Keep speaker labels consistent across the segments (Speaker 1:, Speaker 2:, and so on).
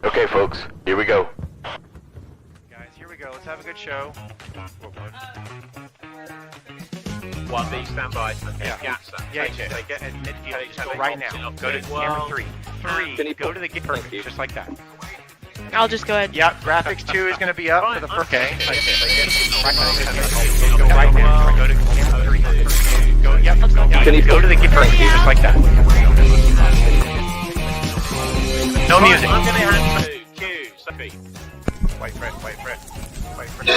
Speaker 1: Okay, folks, here we go.
Speaker 2: Guys, here we go. Let's have a good show.
Speaker 3: 1B, stand by.
Speaker 2: Yeah.
Speaker 3: Gaps.
Speaker 2: Yeah, get at midfield. Just go right now. Go to camera 3. 3. Go to the gate. Perfect. Just like that.
Speaker 4: I'll just go ahead.
Speaker 2: Yep. Graphics 2 is going to be up for the first. Okay. Go right now. Go to camera 3. Go. Yep. Go to the gate. Perfect. Just like that. No music.
Speaker 3: I'm going to hand Q. Sophie.
Speaker 2: Wait for it. Wait for it. Wait for it.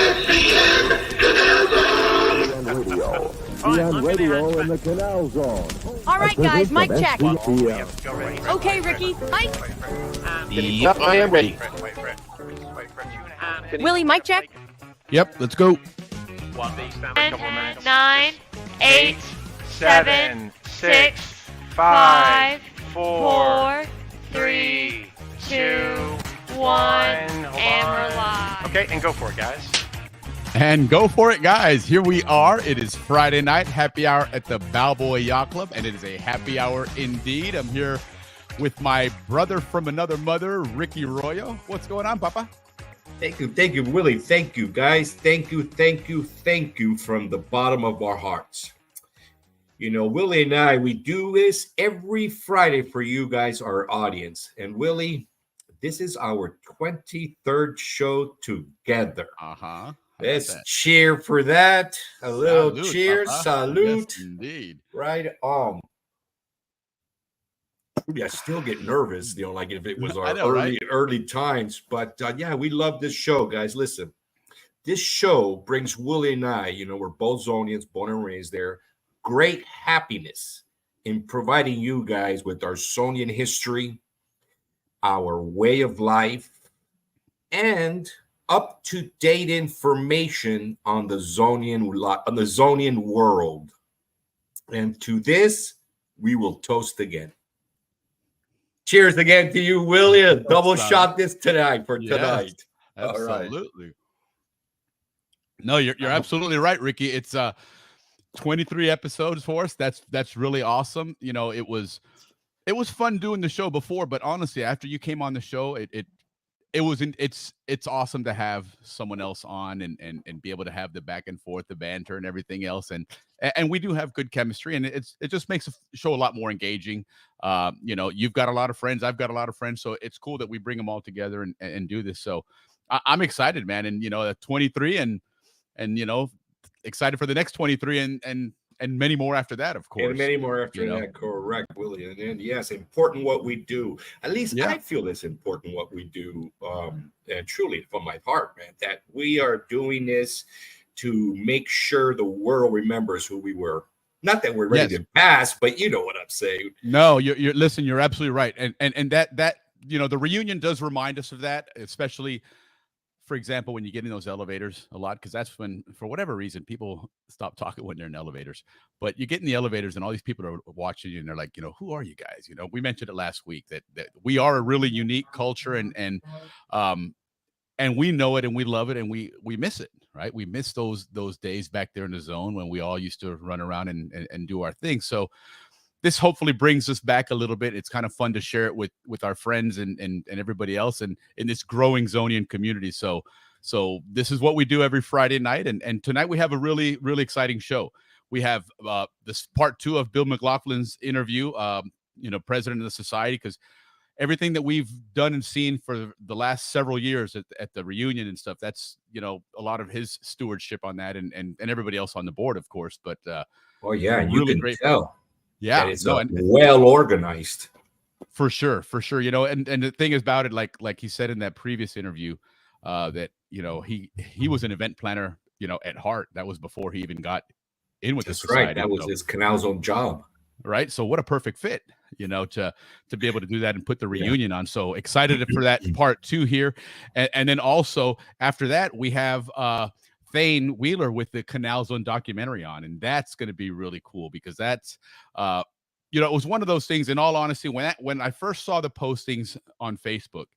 Speaker 5: On radio in the Canal Zone.
Speaker 4: All right, guys, mic check.
Speaker 2: Go ready.
Speaker 4: Okay, Ricky, mic.
Speaker 1: Yep, I am ready.
Speaker 2: Wait for it. Wait for it.
Speaker 4: Willie, mic check.
Speaker 6: Yep, let's go.
Speaker 3: 1B, stand by.
Speaker 4: 10, 9, 8,
Speaker 2: 7, 6, 5, 4, 3, 2, 1.
Speaker 4: And we're live.
Speaker 2: Okay, and go for it, guys.
Speaker 6: And go for it, guys. Here we are. It is Friday night, happy hour at the Balboa Yacht Club, and it is a happy hour indeed. I'm here with my brother from another mother, Ricky Royo. What's going on, Papa?
Speaker 7: Thank you, Willie. Thank you, guys. Thank you from the bottom of our hearts. You know, Willie and I, we do this every Friday for you guys, our audience. And Willie, this is our 23rd show together.
Speaker 6: Uh-huh.
Speaker 7: Let's cheer for that. A little
Speaker 6: Salute,
Speaker 7: cheers.
Speaker 6: Papa.
Speaker 7: Salute.
Speaker 6: Yes, indeed.
Speaker 7: Right. I still get nervous, like if it was our early times. But yeah, we love this show, guys. Listen, this show brings Willie and I, we're both Zonians, born and raised there. Great happiness in providing you guys with our Zonian history, our way of life, and up-to-date information on the Zonian world. And to this, we will toast again. Cheers again to you, William. Double shot this tonight for tonight.
Speaker 6: Absolutely. Right. No, you're absolutely right, Ricky. It's 23 episodes for us. That's really awesome. It was fun doing the show before, but honestly, after you came on the show, it's awesome to have someone else on and be able to have the back and forth, the banter and everything else. And we do have good chemistry, and it just makes the show a lot more engaging. You've got a lot of friends. I've got a lot of friends. So it's cool that we bring them all together and do this. So I'm excited, man. And, 23 and excited for the next 23 and many more after that, of course.
Speaker 7: And many more after that, correct, Willie. And yes, important what we do. At least I feel it's important what we do. And truly, from my heart, man, that we are doing this to make sure the world remembers who we were. Not that we're ready to pass, but you know what I'm saying.
Speaker 6: No, you're absolutely right. And that the reunion does remind us of that, especially, for example, when you get in those elevators a lot, because that's when, for whatever reason, people stop talking when they're in elevators. But you get in the elevators and all these people are watching you and they're like, who are you guys? We mentioned it last week that we are a really unique culture and we know it and we love it and we miss it, right? We miss those days back there in the zone when we all used to run around and do our thing. So this hopefully brings us back a little bit. It's kind of fun to share it with our friends and everybody else and in this growing Zonian community. So this is what we do every Friday night. And tonight we have a really, really exciting show. We have this part 2 of Bill McLaughlin's interview, president of the society, because everything that we've done and seen for the last several years at the reunion and stuff, that's, a lot of his stewardship on that and everybody else on the board, of course. But
Speaker 7: you
Speaker 6: really
Speaker 7: can tell.
Speaker 6: Yeah,
Speaker 7: it's well organized.
Speaker 6: For sure. And the thing is about it, like he said in that previous interview, that he was an event planner, at heart. That was before he even got in with the society.
Speaker 7: Right. That was his Canal Zone job.
Speaker 6: Right. So what a perfect fit, to be able to do that and put the reunion on. So excited for that part 2 here, and then also after that we have Thane Wheeler with the Canal Zone documentary on, and that's going to be really cool because that's it was one of those things, in all honesty, when I first saw the postings on Facebook,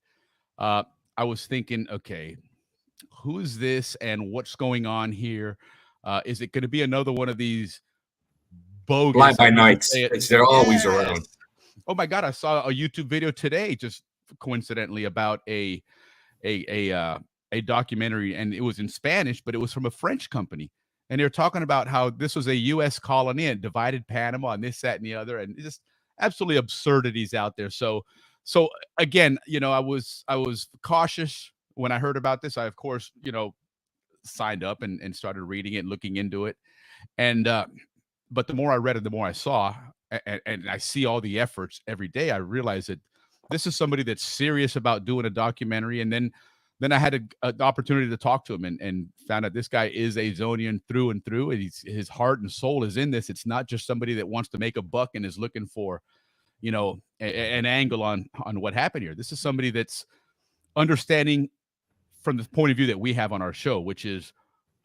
Speaker 6: I was thinking, okay, who is this and what's going on here? Is it going to be another one of these bogus
Speaker 7: fly by nights? They're always around.
Speaker 6: Oh my God, I saw a YouTube video today just coincidentally about a documentary, and it was in Spanish, but it was from a French company. And they're talking about how this was a U.S. colony and divided Panama and this, that, and the other, and just absolutely absurdities out there. So again, I was cautious when I heard about this. I, of course, signed up and started reading it, looking into it, and but the more I read it, the more I saw, and I see all the efforts every day. I realized that this is somebody that's serious about doing a documentary, and then I had an opportunity to talk to him and found out this guy is a Zonian through and through. And his heart and soul is in this. It's not just somebody that wants to make a buck and is looking for, an angle on what happened here. This is somebody that's understanding from the point of view that we have on our show, which is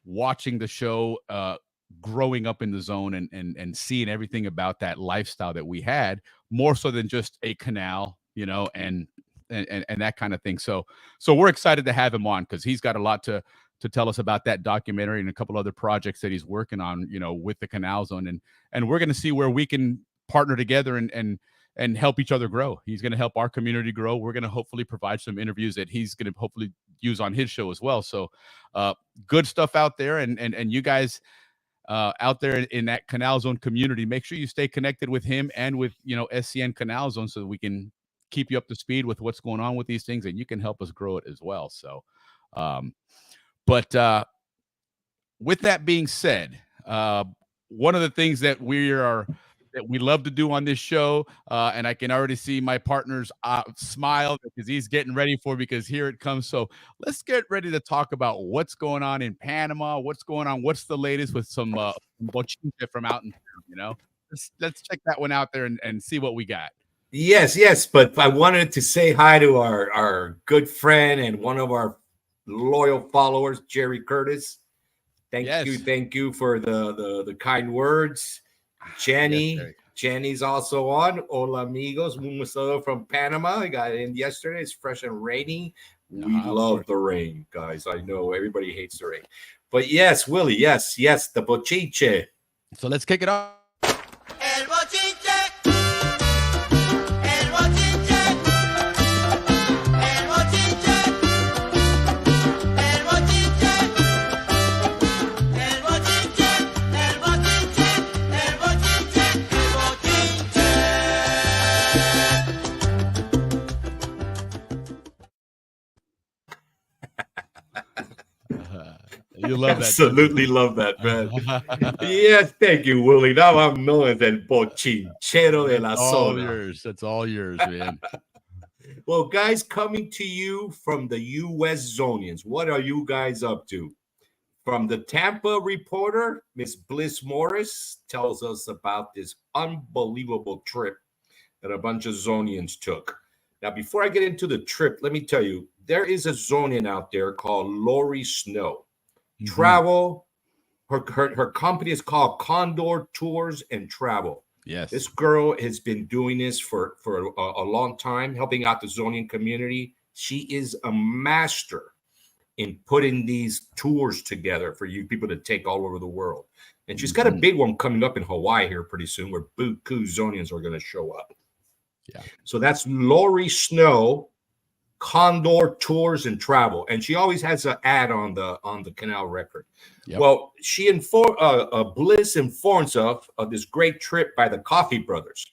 Speaker 6: watching the show, growing up in the zone and seeing everything about that lifestyle that we had, more so than just a canal, and that kind of thing. So we're excited to have him on because he's got a lot to tell us about that documentary and a couple other projects that he's working on, with the Canal Zone. And we're going to see where we can partner together and help each other grow. He's going to help our community grow. We're going to hopefully provide some interviews that he's going to hopefully use on his show as well. So good stuff out there. And you guys out there in that Canal Zone community, make sure you stay connected with him and with, SCN Canal Zone so that we can keep you up to speed with what's going on with these things, and you can help us grow it as well. So, but with that being said, one of the things that we love to do on this show, and I can already see my partner's smile because he's getting ready because here it comes. So let's get ready to talk about what's going on in Panama, what's the latest with some bochinche from out in town, Let's check that one out there and see what we got.
Speaker 7: Yes, but I wanted to say hi to our good friend and one of our loyal followers, Jerry Curtis. Thank you for the kind words. Jenny's also on. Hola amigos, un saludo from Panama. I got in yesterday. It's fresh and rainy. We love the rain, guys. I know everybody hates the rain, but yes, Willie, yes, the bochinche.
Speaker 6: So let's kick it off.
Speaker 8: El bochinche.
Speaker 6: You love that.
Speaker 7: Absolutely love that, man. Yes, thank you, Willie. Now I'm known as el bochinchero de la zona.
Speaker 6: That's all yours, man.
Speaker 7: Well, guys, coming to you from the U.S. Zonians, what are you guys up to? From the Tampa reporter, Miss Bliss Morris tells us about this unbelievable trip that a bunch of Zonians took. Now, before I get into the trip, let me tell you, there is a Zonian out there called Lori Snow. Mm-hmm. Travel. Her company is called Condor Tours and Travel.
Speaker 6: Yes.
Speaker 7: This girl has been doing this for a long time, helping out the Zonian community. She is a master in putting these tours together for you people to take all over the world. And she's got a big one coming up in Hawaii here pretty soon where buku Zonians are going to show up.
Speaker 6: Yeah. So
Speaker 7: that's Lori Snow, Condor Tours and Travel, and she always has an ad on the Canal Record. Yep. Well, Bliss informs of this great trip by the Coffee brothers,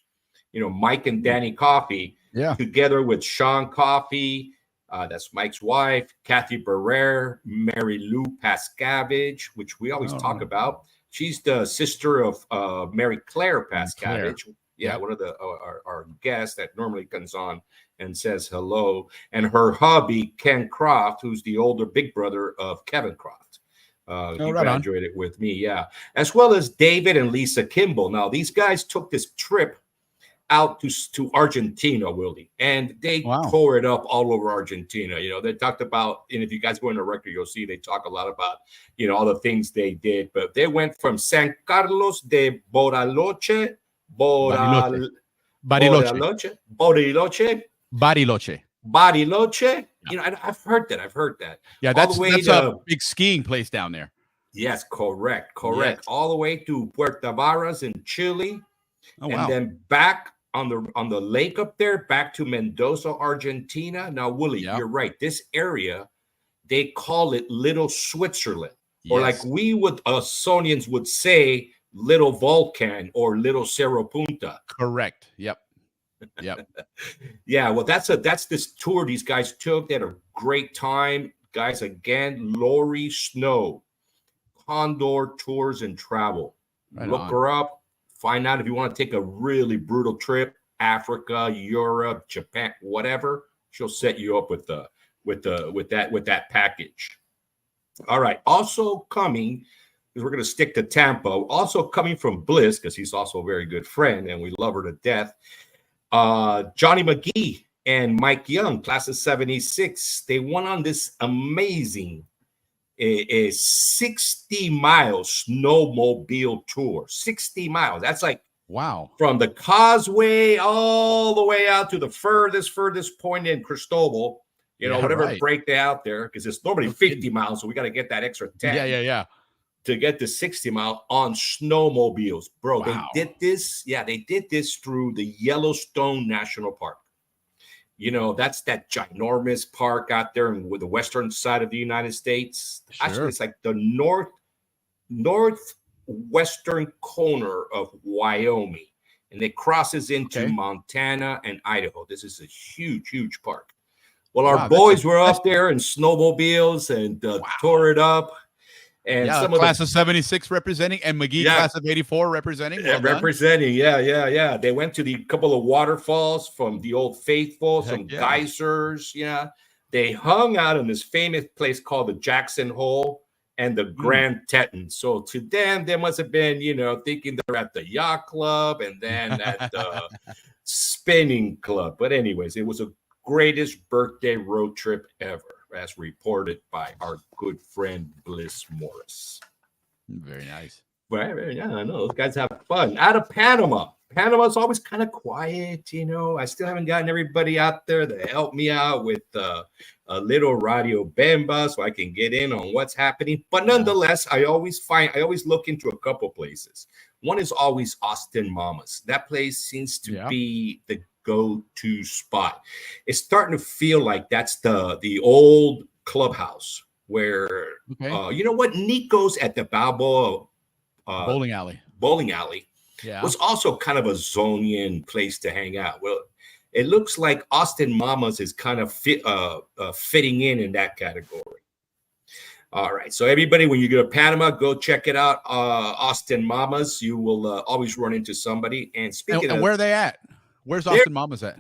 Speaker 7: Mike and Danny Coffee, together with Sean Coffee, that's Mike's wife, Kathy Barrere, Mary Lou Pascavage, which we always talk about. She's the sister of Mary Claire Pascavage. Yeah, one of our guests that normally comes on and says hello. And her hubby, Ken Croft, who's the older big brother of Kevin Croft. He graduated with me, as well as David and Lisa Kimball. Now, these guys took this trip out to Argentina, Willie, and they tore it up all over Argentina. They talked about, and if you guys go in the record, you'll see they talk a lot about, all the things they did. But they went from San Carlos de Bariloche.
Speaker 6: Bariloche.
Speaker 7: I've heard that.
Speaker 6: Yeah, that's a big skiing place down there.
Speaker 7: Yes, correct.
Speaker 6: Yes.
Speaker 7: All the way to Puerto Varas in Chile, then back on the lake up there, back to Mendoza, Argentina. Now, Willie,
Speaker 6: Yep.
Speaker 7: you're right. This area, they call it Little Switzerland, or like
Speaker 6: Yes.
Speaker 7: we would, Sonians would say, Little Vulcan or Little Cerro Punta.
Speaker 6: Correct. Yep.
Speaker 7: Yeah, well, that's this tour these guys took. They had a great time, guys. Again, Lori Snow, Condor Tours and Travel.
Speaker 6: Right
Speaker 7: Look
Speaker 6: on.
Speaker 7: her up. Find out if you want to take a really brutal trip, Africa, Europe, Japan, whatever. She'll set you up with that package. All right. Also coming, because we're going to stick to Tampa. Also coming from Bliss, because he's also a very good friend and we love her to death. Johnny McGee and Mike Young, class of 76. They went on this amazing 60-mile snowmobile tour. 60 miles. That's like,
Speaker 6: wow,
Speaker 7: from the causeway all the way out to the furthest point in Cristobal, whatever break they out there, because it's normally 50 miles, so we got to get that extra 10.
Speaker 6: Yeah.
Speaker 7: To get to 60 mile on snowmobiles. Bro,
Speaker 6: Wow.
Speaker 7: they did this. Yeah, they did this through the Yellowstone National Park. That's that ginormous park out there with the western side of the United States.
Speaker 6: Sure.
Speaker 7: Actually, it's like the northwestern corner of Wyoming, and it crosses into Montana and Idaho. This is a huge park. Well, our boys were up there in snowmobiles and tore it up. And some
Speaker 6: class of 76 representing, and McGee class of 84 representing. Well
Speaker 7: representing, yeah. They went to the couple of waterfalls from the Old Faithful, some geysers. Yeah, they hung out in this famous place called the Jackson Hole and the Grand Teton. So to them, they must have been, thinking they're at the yacht club and then at the spinning club. But anyways, it was the greatest birthday road trip ever, as reported by our good friend Bliss Morris.
Speaker 6: Very nice.
Speaker 7: Well, yeah, I know those guys have fun. Out of Panama. Panama's always kind of quiet, I still haven't gotten everybody out there to help me out with a little Radio Bemba so I can get in on what's happening. But nonetheless, I always look into a couple places. One is always Austin Mamas. That place seems to be the go-to spot. It's starting to feel like that's the old clubhouse where you know what, Nico's at the Balboa
Speaker 6: bowling alley
Speaker 7: was also kind of a Zonian place to hang out. Well, it looks like Austin Mamas is kind of fitting in that category. All right, so everybody, when you go to Panama, go check it out. Austin Mamas, you will always run into somebody. And speaking of,
Speaker 6: where are they at? Where's Austin Mamas at?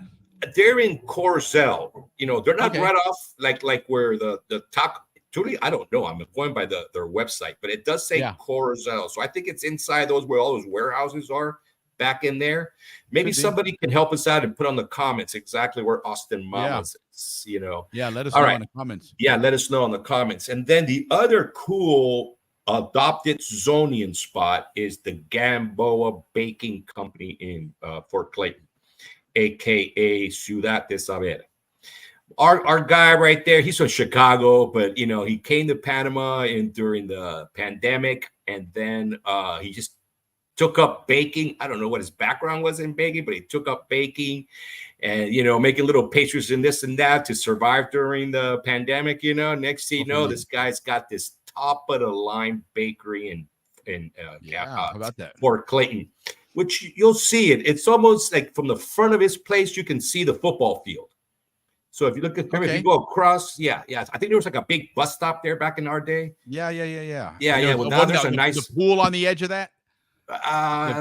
Speaker 7: They're in Corzel. They're not right off like where the taco. Truly, I don't know. I'm going by their website, but it does say Corzel. So I think it's inside where all those warehouses are, back in there. Maybe somebody can help us out and put on the comments exactly where Austin Mamas is.
Speaker 6: Yeah, let us know in the comments.
Speaker 7: Yeah, let us know in the comments. And then the other cool adopted Zonian spot is the Gamboa Baking Company in Fort Clayton, aka Ciudad de Saber. Our guy right there, he's from Chicago, but he came to Panama during the pandemic, and then he just took up baking. I don't know what his background was in baking, but he took up baking and making little pastries and this and that to survive during the pandemic. Next thing you know, this guy's got this top of the line bakery in
Speaker 6: how about that?
Speaker 7: Fort Clayton, which you'll see it. It's almost like from the front of his place, you can see the football field. So if you look at if you go across, I think there was like a big bus stop there back in our day.
Speaker 6: Yeah.
Speaker 7: Well, now there's a nice
Speaker 6: pool on the edge of that.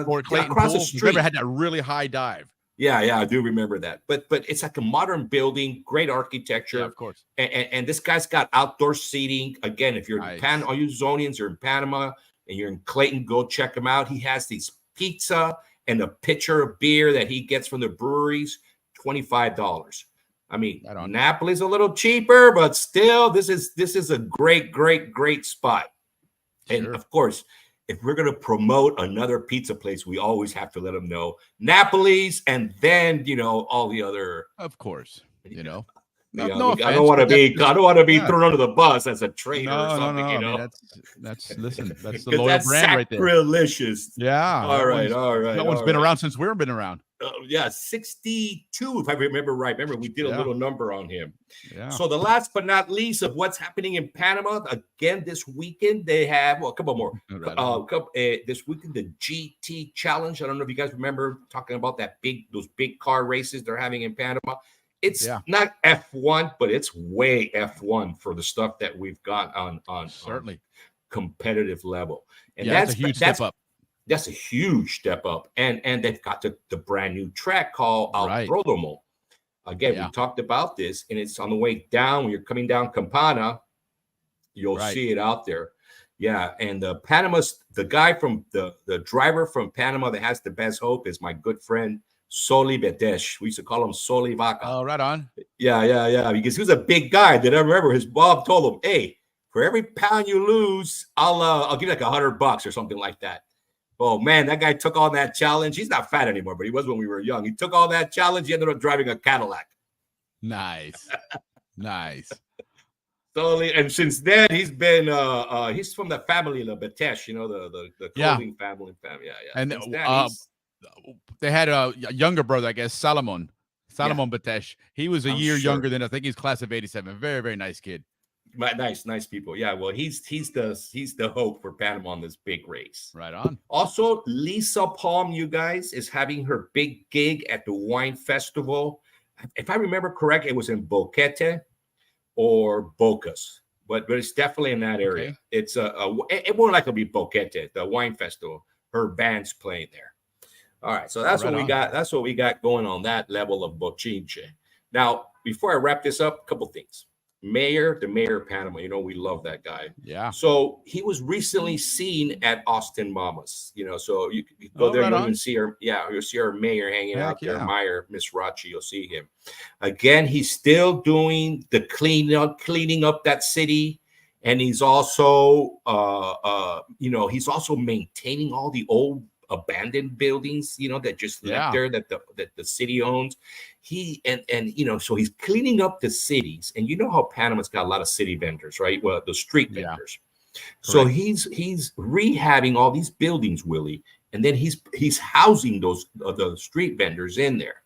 Speaker 6: Fort Clayton
Speaker 7: across
Speaker 6: pool.
Speaker 7: the street.
Speaker 6: Remember, had that really high dive.
Speaker 7: Yeah, I do remember that. But it's like a modern building, great architecture.
Speaker 6: Yeah, of course.
Speaker 7: And this guy's got outdoor seating. Again, if you're in Panama, all you Zonians are in Panama and you're in Clayton, go check him out. He has these pizza and a pitcher of beer that he gets from the breweries, $25. I mean, Napoli's a little cheaper, but still, this is a great spot. And of course, if we're going to promote another pizza place, we always have to let them know Napoli's, and then all the other.
Speaker 6: Of course,
Speaker 7: I don't want to be thrown under the bus as a traitor or something.
Speaker 6: I mean, that's the loyal brand right there.
Speaker 7: Sacrilegious.
Speaker 6: Yeah.
Speaker 7: All right.
Speaker 6: That one's been around since we've been around.
Speaker 7: Yeah, 62, if I remember right. Remember, we did a
Speaker 6: Yeah.
Speaker 7: little number on him.
Speaker 6: Yeah.
Speaker 7: So the last but not least of what's happening in Panama, again, this weekend, they have, well, a couple more. This weekend, the GT Challenge. I don't know if you guys remember talking about those big car races they're having in Panama. It's not F1, but it's way F1 for the stuff that we've got on
Speaker 6: certainly
Speaker 7: competitive level. And
Speaker 6: that's a huge step up.
Speaker 7: That's a huge step up. And they've got the brand new track called Autódromo. Again, we talked about this, and it's on the way down. When you're coming down Campana, you'll see it out there. Yeah, and the guy from the driver from Panama that has the best hope is my good friend Soli Betesh. We used to call him Soli Vaca.
Speaker 6: Oh, right on.
Speaker 7: Yeah. Because he was a big guy. That I remember his Bob told him, "Hey, for every pound you lose, I'll give you like $100 or something like that." Oh man, that guy took on that challenge. He's not fat anymore, but he was when we were young. He took all that challenge. He ended up driving a Cadillac.
Speaker 6: Nice.
Speaker 7: Totally. And since then, he's been he's from the family of Betesh, the clothing family. Yeah.
Speaker 6: And they had a younger brother, I guess, Salomon Betesh. He was a year younger than I think he's class of 87. Very, very nice kid.
Speaker 7: Nice people. Yeah, well, he's the hope for Panama on this big race.
Speaker 6: Right on.
Speaker 7: Also, Lisa Palm, you guys, is having her big gig at the wine festival. If I remember correct, it was in Boquete or Bocas, but it's definitely in that area. Okay. It's it more likely to be Boquete, the wine festival. Her band's playing there. All right, so that's what we got. That's what we got going on that level of bochinche. Now, before I wrap this up, a couple things. The mayor of Panama, we love that guy.
Speaker 6: Yeah.
Speaker 7: So he was recently seen at Austin Mamas, so you go there, you'll even see her. Yeah, you'll see our mayor hanging out there, Meyer, Miss Rachi, you'll see him. Again, he's still doing the cleaning up that city. And he's also, he's also maintaining all the old abandoned buildings, that just left there that the city owns. So he's cleaning up the cities, and how Panama's got a lot of city vendors, right? Well, the street vendors. So he's rehabbing all these buildings, Willie, and then he's housing those the street vendors in there.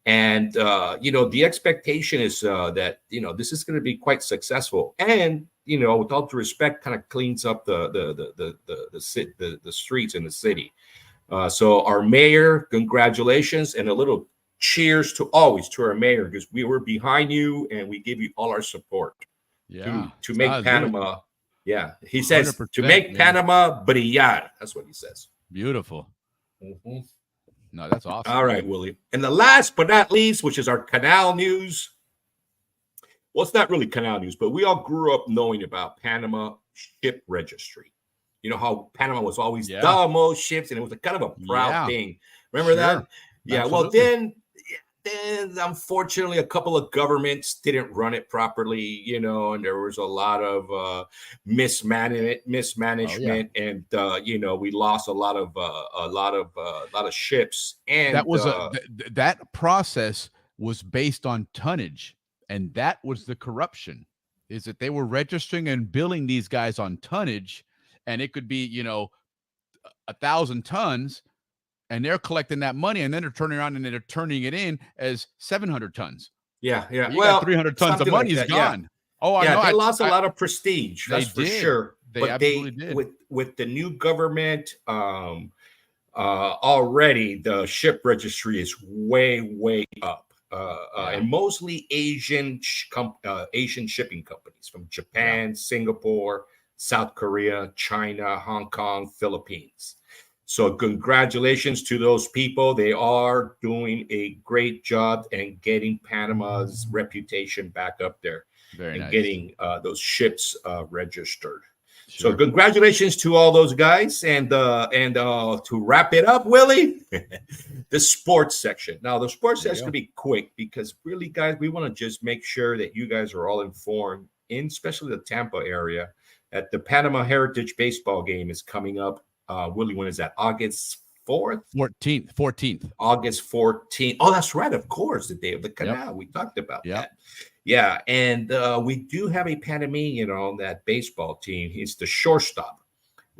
Speaker 7: And the expectation is that this is going to be quite successful, and with all due respect, kind of cleans up the streets in the city. So our mayor, congratulations, and a little cheers to our mayor, because we were behind you and we give you all our support.
Speaker 6: Yeah,
Speaker 7: to make Panama. Yeah, he says to make Panama brillar. That's what he says.
Speaker 6: Beautiful. Mm-hmm. No, that's awesome.
Speaker 7: All right, Willie. And the last but not least, which is our canal news. Well, it's not really canal news, but we all grew up knowing about Panama Ship Registry. You know how Panama was always the most ships, and it was a kind of a proud thing. Remember that? Yeah. Absolutely. Well, then unfortunately, a couple of governments didn't run it properly, and there was a lot of mismanagement, and we lost a lot of ships. And
Speaker 6: that was that process was based on tonnage, and that was the corruption. Is that they were registering and billing these guys on tonnage, and it could be 1,000 tons. And they're collecting that money, and then they're turning around and they're turning it in as 700 tons.
Speaker 7: Yeah.
Speaker 6: Well, 300 tons of money is gone.
Speaker 7: Yeah. Oh, I know. They lost a lot of prestige. That's for sure.
Speaker 6: They absolutely did.
Speaker 7: With the new government, already the ship registry is way up. And mostly Asian shipping companies from Japan, Singapore, South Korea, China, Hong Kong, Philippines. So congratulations to those people. They are doing a great job and getting Panama's reputation back up there.
Speaker 6: Very nice.
Speaker 7: Getting those ships registered. Sure. So congratulations to all those guys. And to wrap it up, Willie, the sports section. Now, the sports section is going to be quick because really, guys, we want to just make sure that you guys are all informed, especially the Tampa area, that the Panama Heritage Baseball game is coming up. Willie, when is that? August 4th?
Speaker 6: 14th.
Speaker 7: August 14th. Oh, that's right. Of course, the day of the canal. Yep. We talked about that. Yeah. And we do have a Panamanian on that baseball team. He's the shortstop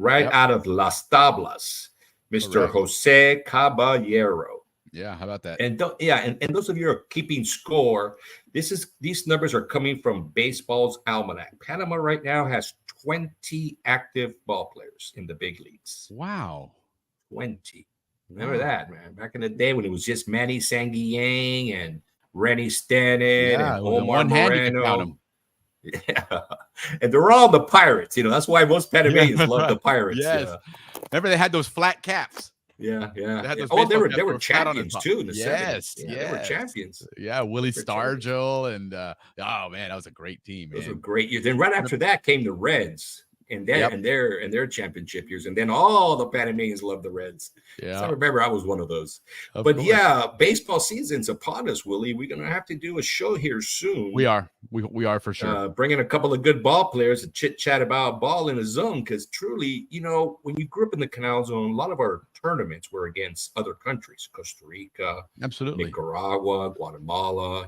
Speaker 7: out of Las Tablas, Mr. Jose Caballero.
Speaker 6: Yeah, how about that?
Speaker 7: And and those of you who are keeping score, these numbers are coming from Baseball's Almanac. Panama right now has 20 active ball players in the big leagues.
Speaker 6: Wow.
Speaker 7: 20. Remember that, man? Back in the day when it was just Manny Sanguillen and Rennie Stanton and Omar Moreno. Yeah. And they're all the Pirates. That's why most Panamanians love the Pirates.
Speaker 6: Yes.
Speaker 7: Yeah.
Speaker 6: Remember they had those flat caps.
Speaker 7: Yeah.
Speaker 6: They had those
Speaker 7: they were
Speaker 6: baseball caps
Speaker 7: champions too in the 70s.
Speaker 6: Yes.
Speaker 7: They were champions.
Speaker 6: Yeah, Willie Stargell and oh man, that was a great team.
Speaker 7: Those were great years. Then right after that came the Reds. And their championship years, and then all the Panamanians love the Reds.
Speaker 6: Yeah,
Speaker 7: so I remember I was one of those.
Speaker 6: Of
Speaker 7: but
Speaker 6: course.
Speaker 7: yeah, baseball season's upon us, Willie. We're gonna have to do a show here soon.
Speaker 6: We are for sure.
Speaker 7: Bringing a couple of good ball players to chit chat about ball in the zone, because truly, when you grew up in the Canal Zone, a lot of our tournaments were against other countries, Costa Rica,
Speaker 6: absolutely,
Speaker 7: Nicaragua, Guatemala.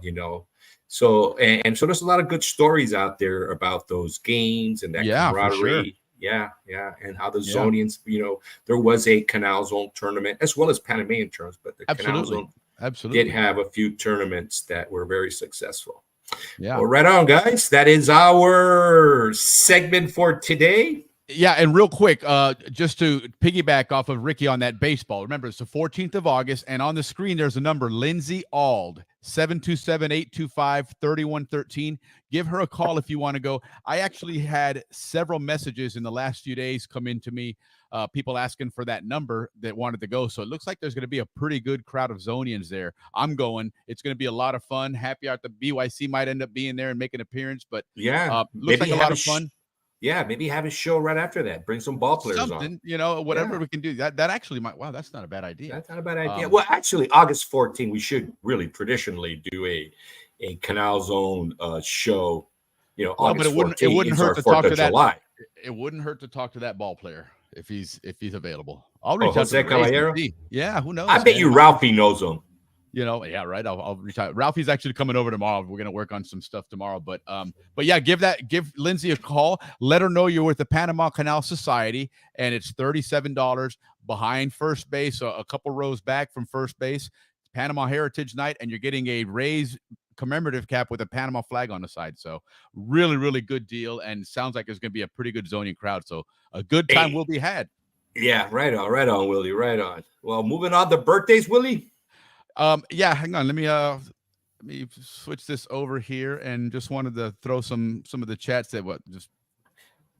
Speaker 7: So so there's a lot of good stories out there about those games and that camaraderie.
Speaker 6: For sure.
Speaker 7: Yeah. And how the Zonians, there was a Canal Zone tournament as well as Panamanian tournaments, but the Canal Zone did have a few tournaments that were very successful.
Speaker 6: Yeah.
Speaker 7: Well, right on, guys. That is our segment for today.
Speaker 6: Yeah, and real quick, just to piggyback off of Ricky on that baseball. Remember, it's the 14th of August, and on the screen there's a number, Lindsay Ald, 727-825-3113. Give her a call if you want to go. I actually had several messages in the last few days come into me, people asking for that number that wanted to go. So it looks like there's going to be a pretty good crowd of Zonians there. I'm going. It's going to be a lot of fun. Happy out the BYC might end up being there and make an appearance, but looks like a lot of fun.
Speaker 7: Yeah, maybe have a show right after that. Bring some ball players
Speaker 6: on. Whatever we can do. That actually might. Wow, that's not a bad idea.
Speaker 7: That's not a bad idea. Well, actually, August 14, we should really traditionally do a Canal Zone show. August 14
Speaker 6: it wouldn't hurt to
Speaker 7: 4th
Speaker 6: talk
Speaker 7: of
Speaker 6: to that.
Speaker 7: July.
Speaker 6: It wouldn't hurt to talk to that ball player if he's available. I'll reach out
Speaker 7: Jose
Speaker 6: to
Speaker 7: Caballero.
Speaker 6: Yeah, who knows?
Speaker 7: I bet you Ralphie knows him.
Speaker 6: Yeah, right. I'll retire. Ralphie's actually coming over tomorrow. We're gonna work on some stuff tomorrow. But yeah, give Lindsay a call. Let her know you're with the Panama Canal Society, and it's $37 behind first base, a couple rows back from first base. Panama Heritage Night, and you're getting a raised commemorative cap with a Panama flag on the side. So really, really good deal, and sounds like it's gonna be a pretty good Zonian crowd. So a good time will be had.
Speaker 7: Yeah, right on, Willie. Right on. Well, moving on to birthdays, Willie.
Speaker 6: Yeah, hang on. Let me switch this over here, and just wanted to throw some of the chats that just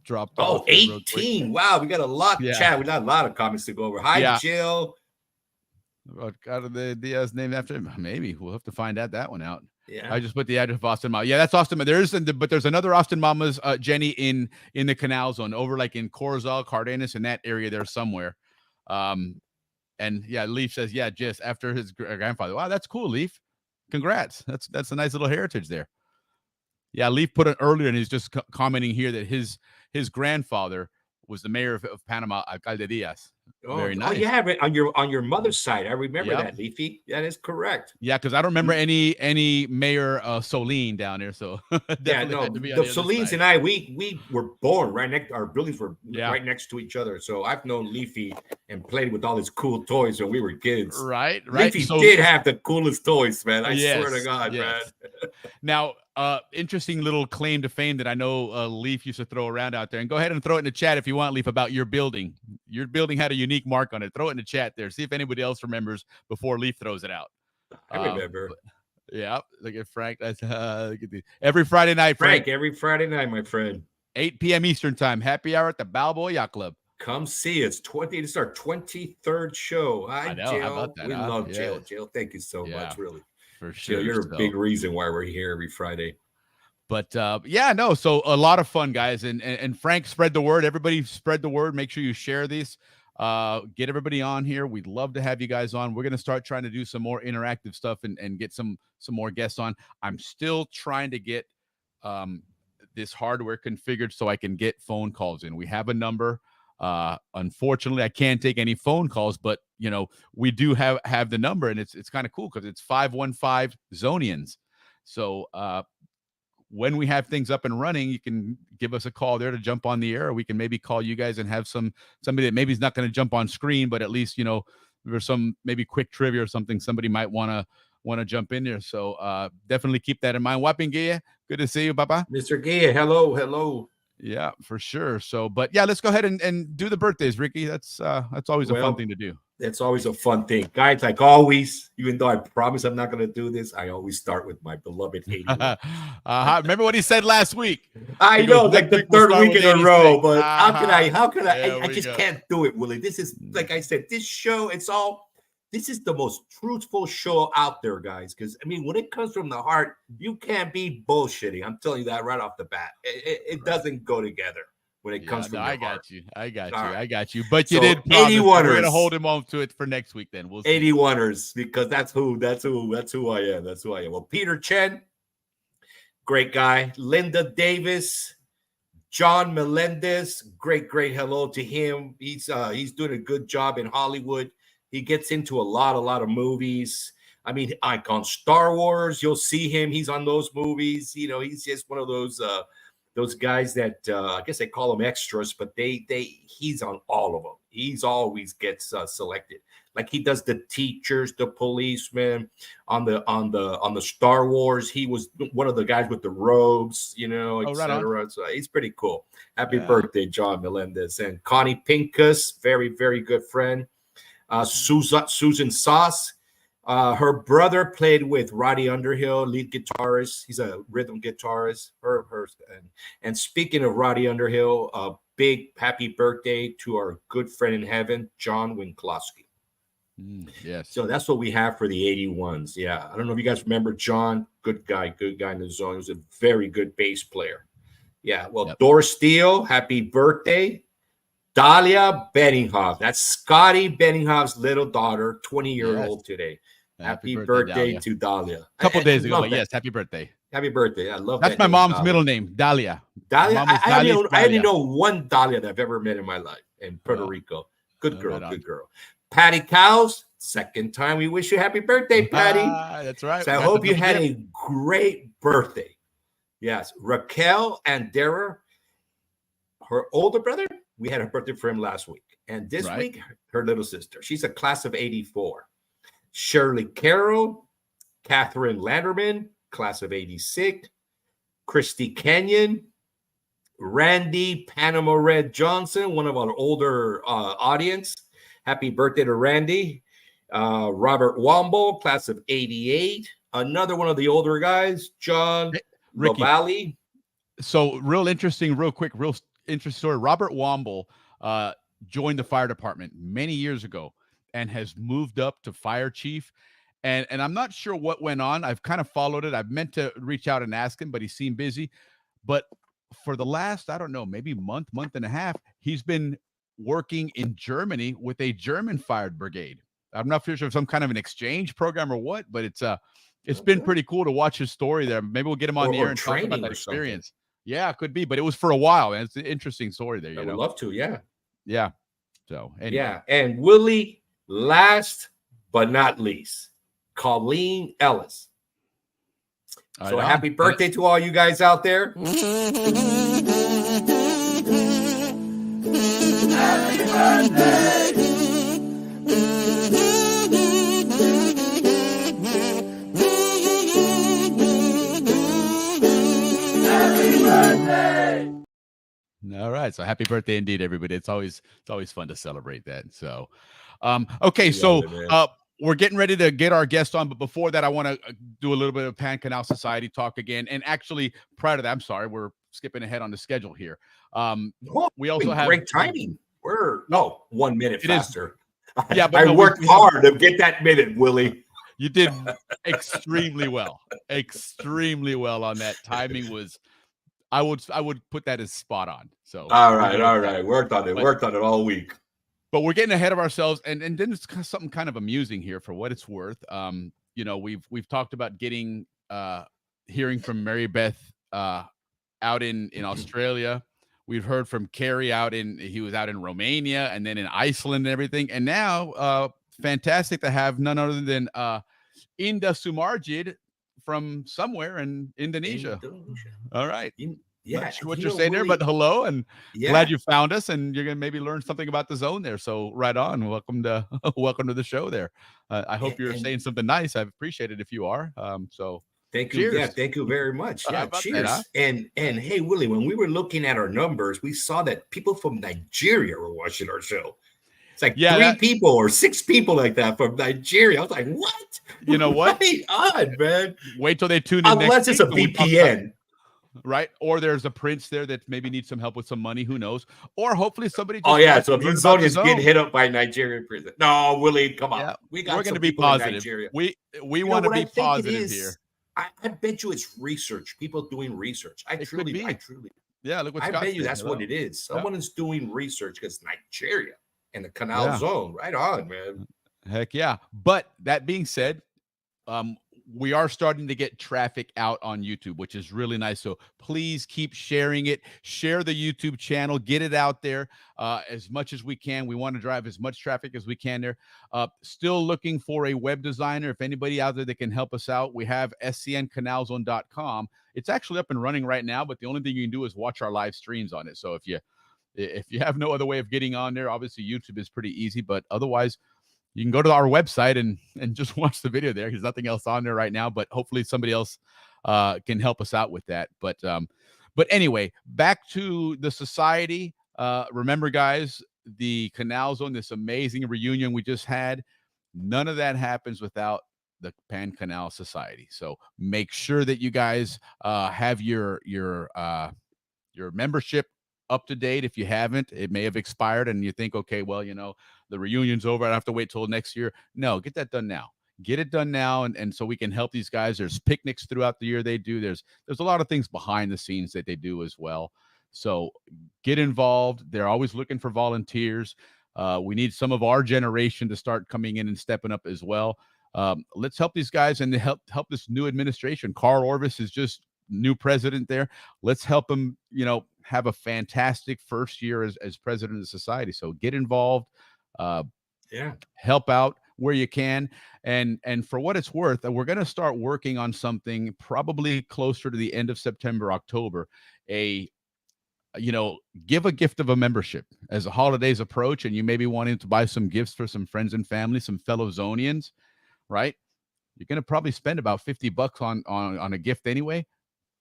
Speaker 6: dropped.
Speaker 7: Oh, 18. Wow, we got a lot of chat. We got a lot of comments to go over. Hi, Jill.
Speaker 6: Got the Diaz named after him. Maybe we'll have to find that one out.
Speaker 7: Yeah,
Speaker 6: I just put the address of Austin Mama. Yeah, that's Austin. But there's another Austin Mama's, Jenny, in the Canal Zone, over like in Corozal, Cardenas, in that area there somewhere. And yeah, Leaf says, yeah, just after his grandfather. Wow, that's cool, Leaf. Congrats. That's a nice little heritage there. Yeah, Leaf put it earlier, and he's just commenting here that his grandfather was the mayor of Panama, Alcalde Diaz. Very nice.
Speaker 7: Oh, yeah, on your mother's side. I remember that, Leafy. That is correct.
Speaker 6: Yeah, because I don't remember any Mayor Solene down there. So
Speaker 7: the Solenes and I, we were born right next. Our buildings were right next to each other. So I've known Leafy and played with all his cool toys when we were kids.
Speaker 6: Right.
Speaker 7: Leafy did have the coolest toys, man. I swear to God, man.
Speaker 6: Now, interesting little claim to fame that I know Leaf used to throw around out there. And go ahead and throw it in the chat if you want, Leaf, about your building. Your building had a unique mark on it. Throw it in the chat there. See if anybody else remembers before Leaf throws it out.
Speaker 7: I remember.
Speaker 6: Look at Frank. That's look at every Friday night, Frank.
Speaker 7: Every Friday night, my friend.
Speaker 6: 8 p.m. Eastern time. Happy hour at the Balboa Yacht Club.
Speaker 7: Come see us. It's our 23rd show. Hi,
Speaker 6: I know.
Speaker 7: Jill.
Speaker 6: How about that?
Speaker 7: We love Jill. Jill, thank you so much, really.
Speaker 6: For sure.
Speaker 7: Jill, you're a big reason why we're here every Friday.
Speaker 6: But so a lot of fun, guys. And Frank, spread the word. Everybody spread the word. Make sure you share these. Get everybody on here. We'd love to have you guys on. We're going to start trying to do some more interactive stuff and get some more guests on. I'm still trying to get this hardware configured so I can get phone calls in. We have a number. Unfortunately, I can't take any phone calls, but we do have the number, and it's kind of cool because it's 515 Zonians. So when we have things up and running, you can give us a call there to jump on the air. Or we can maybe call you guys and have somebody that maybe is not going to jump on screen, but at least there's some maybe quick trivia or something somebody might want to jump in there. So definitely keep that in mind. Waping Gia, good to see you, Papa.
Speaker 7: Mr. Gia, hello.
Speaker 6: Yeah, for sure. So, but yeah, let's go ahead and do the birthdays, Ricky. That's always a fun thing to do.
Speaker 7: It's always a fun thing. Guys, like always, even though I promise I'm not going to do this, I always start with my beloved 81.
Speaker 6: Remember what he said last week?
Speaker 7: I
Speaker 6: He
Speaker 7: know,
Speaker 6: goes,
Speaker 7: like the
Speaker 6: "Next week we'll
Speaker 7: third
Speaker 6: start
Speaker 7: week
Speaker 6: with
Speaker 7: in a
Speaker 6: 86."
Speaker 7: row, but how can I?
Speaker 6: There
Speaker 7: I
Speaker 6: we
Speaker 7: just
Speaker 6: go.
Speaker 7: can't do it, Willie. This is, like I said, this show, this is the most truthful show out there, guys. Because, I mean, when it comes from the heart, you can't be bullshitting. I'm telling you that right off the bat. It doesn't go together. When it comes from
Speaker 6: I
Speaker 7: the heart.
Speaker 6: I got
Speaker 7: Right.
Speaker 6: you. But you
Speaker 7: So,
Speaker 6: did promise.
Speaker 7: 81ers.
Speaker 6: We're gonna hold him on to it for next week. Then we'll see.
Speaker 7: 81ers, because that's who I am. That's who I am. Well, Peter Chen, great guy. Linda Davis, John Melendez, great hello to him. He's doing a good job in Hollywood. He gets into a lot of movies. I mean, like on Star Wars, you'll see him. He's on those movies. You know, he's just one of those guys that I guess they call them extras, but he's on all of them. He's always gets selected. Like he does the teachers, the policemen on the Star Wars. He was one of the guys with the robes, you know, etc. Right, so he's pretty cool. Happy birthday, John Melendez. And Connie Pincus, very, very good friend. Susan Sauce. Her brother played with Roddy Underhill, lead guitarist. He's a rhythm guitarist. And speaking of Roddy Underhill, a big happy birthday to our good friend in heaven, John Winklowski.
Speaker 6: Yes.
Speaker 7: So that's what we have for the 81s. Yeah. I don't know if you guys remember John. Good guy in the zone. He was a very good bass player. Yeah. Well, Doris Steele, happy birthday. Dahlia Benninghoff. That's Scotty Benninghoff's little daughter, 20-year-old today. Happy birthday to Dahlia.
Speaker 6: A couple days ago, but yes, happy birthday.
Speaker 7: Happy birthday. I love
Speaker 6: that. That's my mom's middle name, Dahlia.
Speaker 7: Dahlia. I only know one Dahlia that I've ever met in my life in Puerto Rico. Good girl, good girl. Patty Cows, second time we wish you happy birthday, Patty.
Speaker 6: That's right.
Speaker 7: So I hope you had a great birthday. Yes. Raquel and Dara, her older brother, we had a birthday for him last week. And this week, her little sister. She's a class of 84. Shirley Carroll, Catherine Landerman, class of 86. Christy Kenyon, Randy Panama Red Johnson, one of our older audience. Happy birthday to Randy. Robert Womble, class of 88. Another one of the older guys, John Lavallee.
Speaker 6: So real interesting story. Robert Womble joined the fire department many years ago and has moved up to fire chief. And I'm not sure what went on. I've kind of followed it. I've meant to reach out and ask him, but he seemed busy. But for the last, I don't know, maybe month and a half, he's been working in Germany with a German fire brigade. I'm not sure if some kind of an exchange program or what, but it's been pretty cool to watch his story there. Maybe we'll get him on the air and talk about that experience. Yeah, it could be, but it was for a while, and it's an interesting story there.
Speaker 7: I would love to,
Speaker 6: yeah. So anyway.
Speaker 7: Yeah, and Willie, last but not least, Colleen Ellis. So happy birthday to all you guys out there. Happy birthday. Happy birthday.
Speaker 6: All right. So happy birthday indeed, everybody. It's always fun to celebrate that. So okay, so we're getting ready to get our guest on, but before that, I want to do a little bit of Pan Canal Society talk again. And actually, prior to that, I'm sorry, we're skipping ahead on the schedule here. We also have
Speaker 7: great timing. We're 1 minute faster.
Speaker 6: Yeah, but
Speaker 7: I worked hard to get that minute, Willie.
Speaker 6: You did extremely well. Extremely well on that. Timing was, I would put that as spot on. So
Speaker 7: all right. Worked on it all week.
Speaker 6: But we're getting ahead of ourselves, and then it's something kind of amusing here for what it's worth. We've talked about getting hearing from Mary Beth out in Australia. We've heard from Kerry he was out in Romania and then in Iceland and everything. And now fantastic to have none other than Indah Sumarjid from somewhere in Indonesia. All right.
Speaker 7: Yeah,
Speaker 6: not sure what you're saying there, but hello, and glad you found us, and you're gonna maybe learn something about the zone there. So right on, welcome to welcome to the show there. I hope you're saying something nice. I appreciate it if you are. So
Speaker 7: thank you.
Speaker 6: Cheers.
Speaker 7: Yeah, thank you very much. Yeah, cheers.
Speaker 6: That, huh?
Speaker 7: And hey, Willie, when we were looking at our numbers, we saw that people from Nigeria were watching our show. It's like 3 people or 6 people like that from Nigeria. I was like, what?
Speaker 6: You know what?
Speaker 7: Right on, man.
Speaker 6: Wait till they tune in.
Speaker 7: Unless it's a VPN.
Speaker 6: Right, or there's a prince there that maybe needs some help with some money. Who knows? Or hopefully somebody.
Speaker 7: So if you Zonians get hit up by Nigerian prison, no, Willie, come on.
Speaker 6: Yeah,
Speaker 7: we're going
Speaker 6: to be positive. We want to be positive here.
Speaker 7: I bet you it's research. People doing research. I truly.
Speaker 6: Yeah, look what
Speaker 7: I bet you that's what it is. Someone is doing research because Nigeria and the Canal Zone. Right on, man.
Speaker 6: Heck yeah. But that being said, we are starting to get traffic out on YouTube, which is really nice. So please keep sharing it. Share the YouTube channel. Get it out there as much as we can. We want to drive as much traffic as we can there. Still looking for a web designer. If anybody out there that can help us out, we have scncanalzone.com. It's actually up and running right now, but the only thing you can do is watch our live streams on it. So if you have no other way of getting on there, obviously YouTube is pretty easy, but otherwise, you can go to our website and just watch the video there. There's nothing else on there right now, but hopefully somebody else can help us out with that. But anyway, back to the society. Remember, guys, the Canal Zone, this amazing reunion we just had, none of that happens without the Pan Canal Society. So make sure that you guys have your membership up to date. If you haven't, it may have expired and you think, okay, well, the reunion's over, I don't have to wait till next year. No, get that done now. Get it done now, and so we can help these guys. There's picnics throughout the year they do. There's a lot of things behind the scenes that they do as well. So get involved. They're always looking for volunteers. We need some of our generation to start coming in and stepping up as well. Let's help these guys and help this new administration. Carl Orvis is just new president there. Let's help him, have a fantastic first year as president of the society. So get involved. Help out where you can, and for what it's worth, we're going to start working on something probably closer to the end of September, October. Give a gift of a membership as the holidays approach, and you may be wanting to buy some gifts for some friends and family, some fellow Zonians, right? You're going to probably spend about $50 on a gift anyway.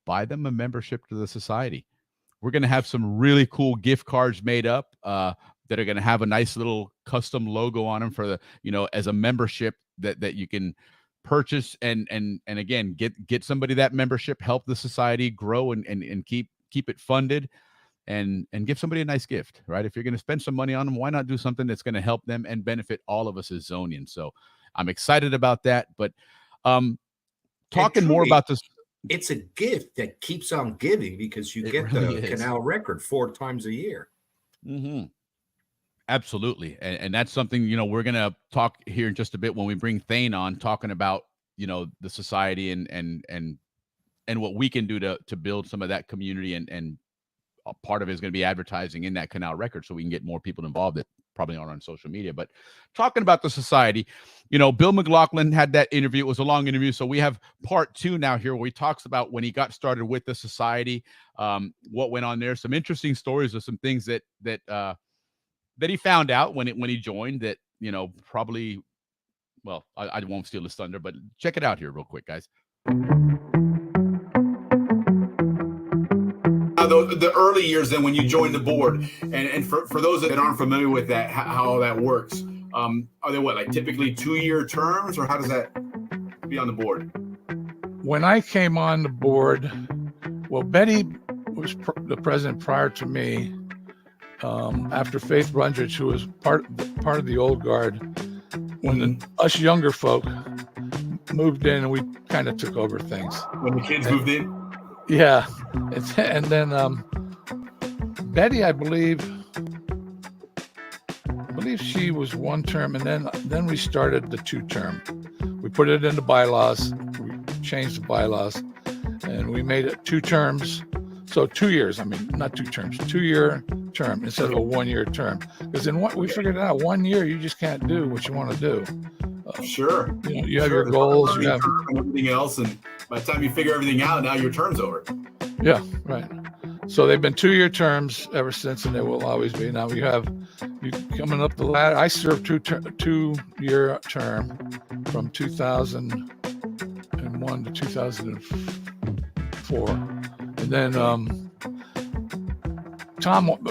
Speaker 6: Buy them a membership to the society. We're going to have some really cool gift cards made up that are going to have a nice little custom logo on them for the, as a membership that you can purchase and again, get somebody that membership, help the society grow and keep it funded and give somebody a nice gift, right? If you're going to spend some money on them, why not do something that's going to help them and benefit all of us as Zonians? So I'm excited about that, but talking more about this.
Speaker 7: It's a gift that keeps on giving because you get really the canal record 4 times a year.
Speaker 6: Mm-hmm. Absolutely. And that's something, we're going to talk here in just a bit when we bring Thane on, talking about, the society and what we can do to build some of that community. And a part of it is going to be advertising in that canal record so we can get more people involved that probably aren't on social media. But talking about the society, Bill McLaughlin had that interview. It was a long interview. So we have part 2 now here where he talks about when he got started with the society, what went on there, some interesting stories of some things that he found out when he joined that, probably, well, I won't steal his thunder, but check it out here real quick, guys.
Speaker 9: The early years then when you joined the board, and for those that aren't familiar with that, how that works, are they like typically 2-year terms, or how does that be on the board?
Speaker 10: When I came on the board, well, Betty was the president prior to me. After Faith Brundridge, who was part of the old guard, when us younger folk moved in, and we kind of took over things.
Speaker 9: When the kids moved in?
Speaker 10: Yeah. And then Betty, I believe she was 1 term, and then we started the 2-term. We put it in the bylaws, we changed the bylaws, and we made it 2 terms. So 2 years, not 2 terms, 2-year term instead of a 1-year term. Because we figured out 1 year, you just can't do what you want to do.
Speaker 9: Sure.
Speaker 10: You have your goals, you have
Speaker 9: and everything else, and by the time you figure everything out, now your term's over.
Speaker 10: Yeah, right. So they've been 2-year terms ever since, and they will always be. Now you coming up the ladder. I served 2-year term from 2001 to 2004, and then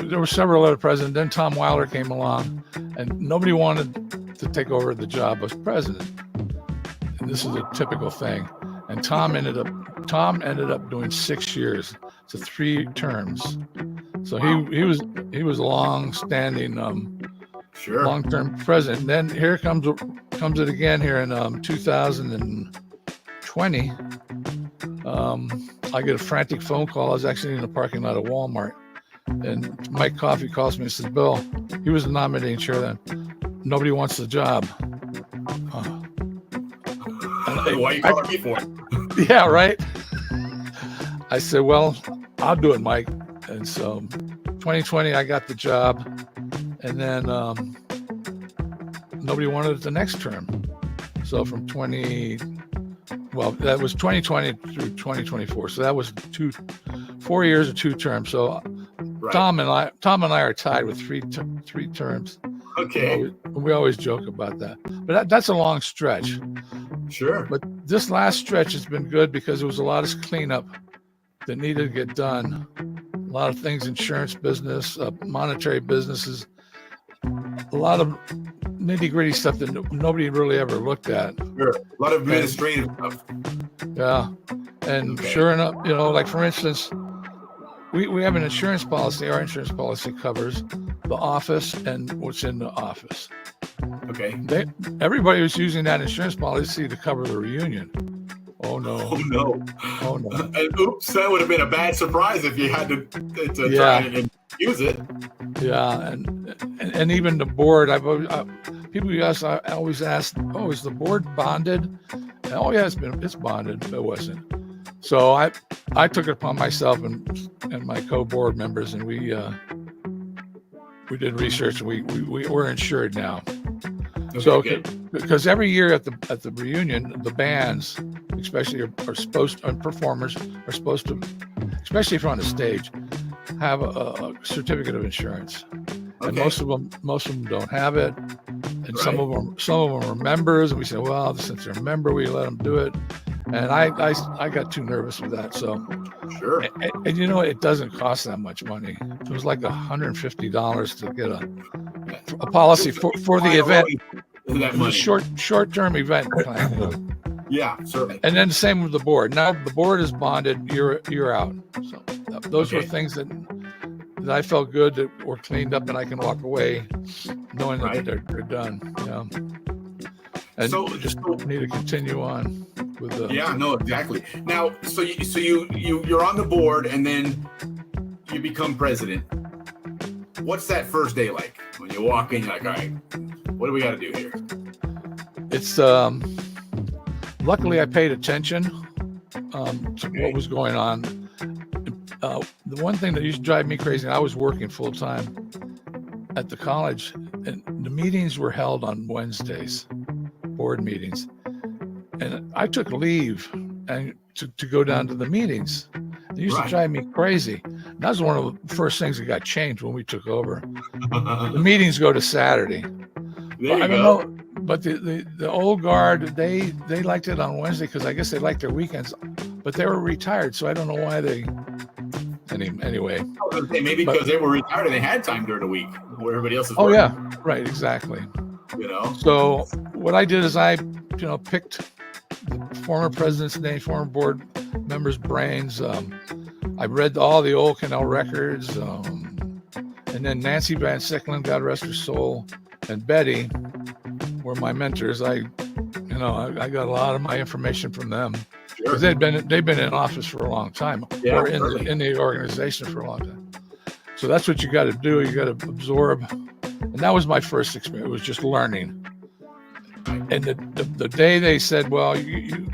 Speaker 10: there were several other presidents. Then Tom Wilder came along, and nobody wanted to take over the job as president. And this is a typical thing. And Tom ended up doing 6 years, so 3 terms. So he was a long-standing, long-term president. And then here comes it again here in 2020. I get a frantic phone call. I was actually in the parking lot of Walmart, and Mike Coffey calls me and says, "Bill," he was the nominating chair then, "nobody wants the job."
Speaker 9: Why are you calling me for it?
Speaker 10: Yeah, right. I said, "Well, I'll do it, Mike." And so 2020, I got the job, and then nobody wanted it the next term. So from that was 2020 through 2024. So that was 4 years or 2 terms. So right. Tom and I are tied with three terms.
Speaker 9: Okay.
Speaker 10: We always joke about that, but that's a long stretch.
Speaker 9: Sure.
Speaker 10: But this last stretch has been good because there was a lot of cleanup that needed to get done. A lot of things, insurance business, monetary businesses, a lot of nitty-gritty stuff that nobody really ever looked at.
Speaker 9: Sure. A lot of administrative stuff.
Speaker 10: Yeah. And sure enough, like for instance, we have an insurance policy. Our insurance policy covers the office and what's in the office.
Speaker 9: Okay.
Speaker 10: Everybody was using that insurance policy to cover the reunion. Oh no!
Speaker 9: Oh no!
Speaker 10: Oh no!
Speaker 9: And oops, that would have been a bad surprise if you had to try and use it.
Speaker 10: Yeah, and even the board. People always ask, "Oh, is the board bonded?" And, "Oh yeah, it's bonded." It wasn't. So I took it upon myself and my co-board members, and we did research, and we're insured now. Okay, so because every year at the reunion, the bands, especially performers are supposed to, especially if you're on the stage, have a certificate of insurance. Okay. And most of them don't have it, and some of them are members, and we say, well, since they're a member, we let them do it. And I got too nervous with that. So
Speaker 9: sure.
Speaker 10: And it doesn't cost that much money. It was like $150 to get a policy for the event. The short-term event plan.
Speaker 9: Yeah, certainly.
Speaker 10: And then the same with the board. Now the board is bonded, you're out. So those were things that I felt good that were cleaned up, and I can walk away knowing that they're done. Yeah. And so just need to continue on with the.
Speaker 9: Yeah, no, exactly. Now, so you're on the board, and then you become president. What's that first day like when you walk in? You're like, all right, what do we got to do here?
Speaker 10: It's luckily I paid attention to what was going on. The one thing that used to drive me crazy, I was working full time at the college, and the meetings were held on Wednesdays. Board meetings, and I took leave and to go down to the meetings. It used to drive me crazy. And that was one of the first things that got changed when we took over. The meetings go to Saturday. I don't know, but the old guard, they liked it on Wednesday because I guess they liked their weekends, but they were retired, so I don't know why they. Anyway,
Speaker 9: maybe because they were retired and they had time during the week where everybody else is.
Speaker 10: Oh yeah, right, exactly. So what I did is I picked the former president's name, former board members' brains. I read all the old Canal records, and then Nancy Van Sicklen, God rest her soul, and Betty were my mentors. I got a lot of my information from them because they've been in office for a long time, or in the organization for a long time. So that's what you got to do. You got to absorb. And that was my first experience. It was just learning. And the day they said, "Well, you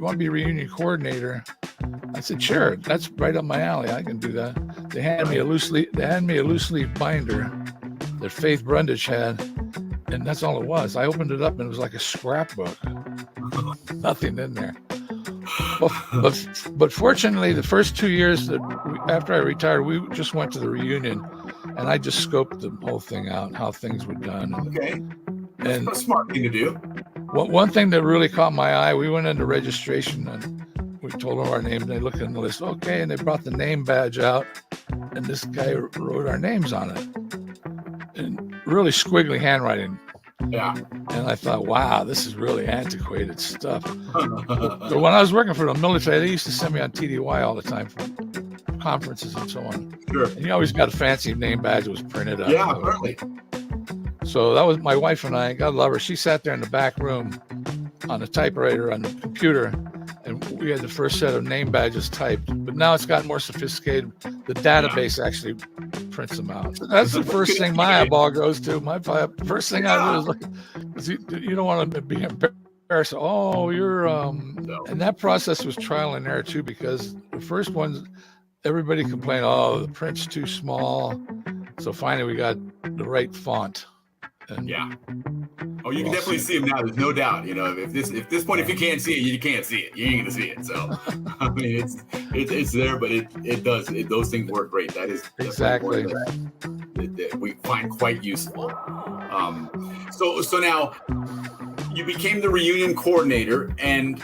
Speaker 10: want to be reunion coordinator?" I said, "Sure, that's right up my alley. I can do that." They handed me a loose leaf binder that Faith Brundage had, and that's all it was. I opened it up, and it was like a scrapbook. Nothing in there. but fortunately, the first 2 years after I retired, we just went to the reunion, and I just scoped the whole thing out, how things were done.
Speaker 9: Okay. That's
Speaker 10: And
Speaker 9: a smart thing to do.
Speaker 10: one thing that really caught my eye, we went into registration and we told them our name, and they looked in the list. Okay, and they brought the name badge out, and this guy wrote our names on it, in really squiggly handwriting.
Speaker 9: Yeah.
Speaker 10: And I thought, wow, this is really antiquated stuff. But when I was working for the military, they used to send me on TDY all the time for conferences and so on.
Speaker 9: Sure.
Speaker 10: And you always got a fancy name badge that was printed up.
Speaker 9: Yeah, certainly.
Speaker 10: So that was my wife and I. God love her. She sat there in the back room on the typewriter on the computer, and we had the first set of name badges typed. But now it's gotten more sophisticated. The database actually prints them out. So that's the first thing my eyeball goes to. First thing I do is look. You don't want to be embarrassed. Oh, you're and that process was trial and error too, because the first ones, everybody complained, oh, the print's too small. So finally we got the right font. And
Speaker 9: yeah. Oh, you can definitely see them now. There's no doubt. You know, if this point, if you can't see it, you can't see it. You ain't gonna see it. So, I mean, it's there, but it does. Those things work great. That is
Speaker 10: exactly
Speaker 9: that we find quite useful. So now you became the reunion coordinator, and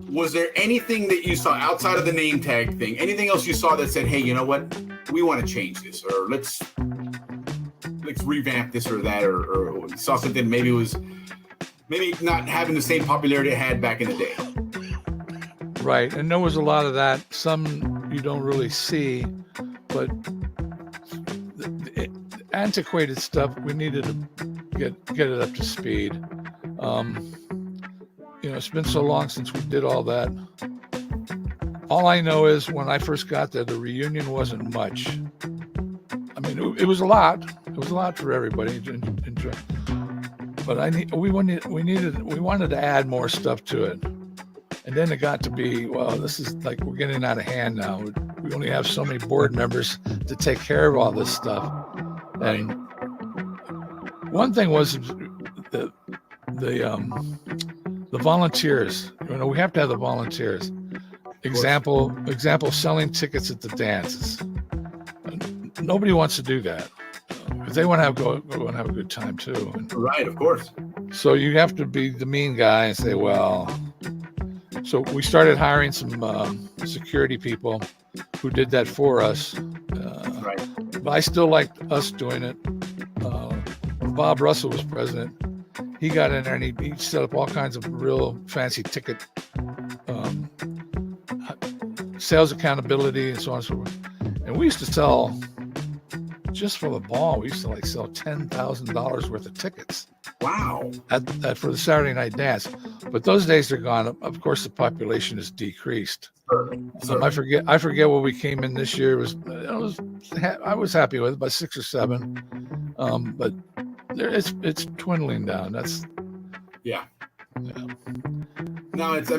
Speaker 9: was there anything that you saw outside of the name tag thing? Anything else you saw that said, "Hey, you know what? We want to change this," or let's revamp this or that, or saw something maybe not having the same popularity it had back in the day.
Speaker 10: Right, and there was a lot of that. Some you don't really see, but the antiquated stuff, we needed to get it up to speed. It's been so long since we did all that. All I know is when I first got there, the reunion wasn't much. I mean, it was a lot. It was a lot for everybody to enjoy. But we wanted to add more stuff to it. And then it got to be, well, this is like we're getting out of hand now. We only have so many board members to take care of all this stuff. And one thing was the volunteers. We have to have the volunteers. Example, selling tickets at the dances. Nobody wants to do that because they want to have a good time too.
Speaker 9: Right, of course.
Speaker 10: So you have to be the mean guy and say, well. So we started hiring some security people who did that for us.
Speaker 9: Right.
Speaker 10: But I still liked us doing it. When Bob Russell was president, he got in there and he set up all kinds of real fancy ticket sales accountability and so on and so forth. And we used to sell, just for the ball, we used to sell $10,000 worth of tickets.
Speaker 9: Wow.
Speaker 10: At for the Saturday night dance. But those days are gone. Of course, the population has decreased.
Speaker 9: Certainly.
Speaker 10: I forget what we came in this year. I was happy with it, about 6 or 7. But it's dwindling down. That's
Speaker 9: yeah. No, it's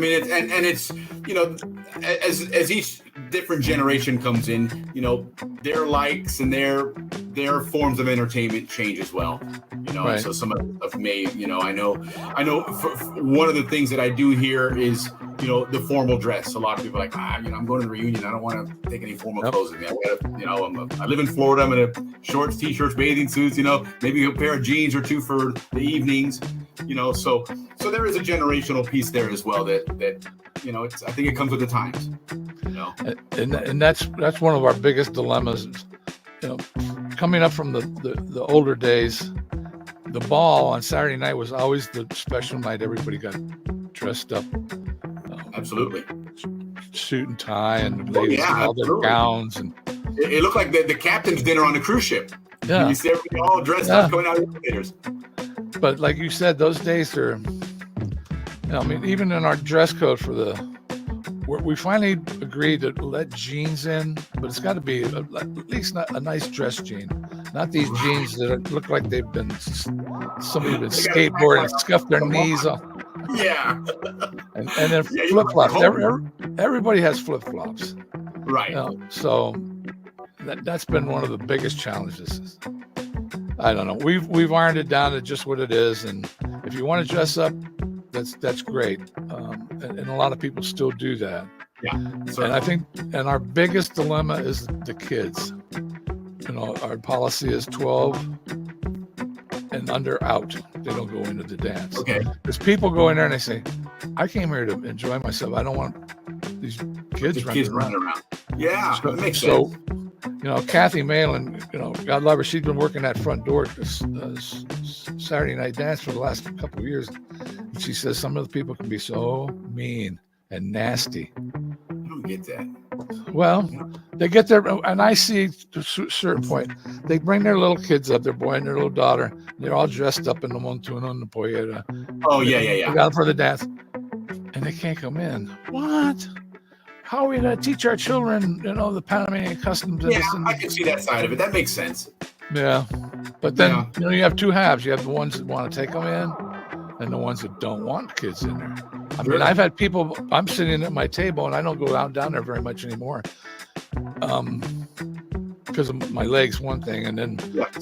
Speaker 9: as each different generation comes in, their likes and their forms of entertainment change as well.
Speaker 10: Right.
Speaker 9: So some of the stuff may, I know one of the things that I do here is, the formal dress. A lot of people are like, I'm going to the reunion. I don't want to take any formal clothes with me. I live in Florida. I'm in a shorts, t-shirts, bathing suits, maybe a pair of jeans or two for the evenings, so there is a generational piece there as well that I think it comes with the times,
Speaker 10: And that's one of our biggest dilemmas. Coming up from the older days, the ball on Saturday night was always the special night. Everybody got dressed up.
Speaker 9: Absolutely.
Speaker 10: Suit and tie, and ladies in all their gowns. And
Speaker 9: it looked like the captain's dinner on the cruise ship.
Speaker 10: Yeah.
Speaker 9: You see everybody all dressed up going out of the elevators.
Speaker 10: But like you said, those days are, even in our dress code we finally agreed to let jeans in, but it's got to be at least not a nice dress jean, not these jeans that look like somebody been skateboarding and scuffed their knees off.
Speaker 9: Yeah.
Speaker 10: And then flip-flops. Everybody has flip-flops.
Speaker 9: Right.
Speaker 10: So that's been one of the biggest challenges. I don't know. We've ironed it down to just what it is, and if you want to dress up, that's great. and a lot of people still do that.
Speaker 9: Yeah.
Speaker 10: And I think, and our biggest dilemma is the kids. You know, our policy is 12 and under out. They don't go into the dance.
Speaker 9: Okay.
Speaker 10: Because people go in there and they say, I came here to enjoy myself. I don't want these kids running around.
Speaker 9: Yeah,
Speaker 10: so,
Speaker 9: that makes
Speaker 10: so,
Speaker 9: sense.
Speaker 10: You know, Kathy Malin, you know, God love her, she's been working that front door Saturday night dance for the last couple of years. And she says some of the people can be so mean and nasty.
Speaker 9: I don't get that.
Speaker 10: Well, they get there, and I see to a certain point, they bring their little kids up, their boy and their little daughter, and they're all dressed up in the montuno and the pollera.
Speaker 9: Oh, yeah.
Speaker 10: They got them for the dance, and they can't come in. What? How are we going to teach our children, you know, the Panamanian customs?
Speaker 9: Yeah, I can see that side of it. That makes sense.
Speaker 10: Yeah. But then, you know, you have two halves. You have the ones that want to take them in and the ones that don't want kids in there. I mean, I've had people, I'm sitting at my table and I don't go down there very much anymore. Because of my legs, one thing. And then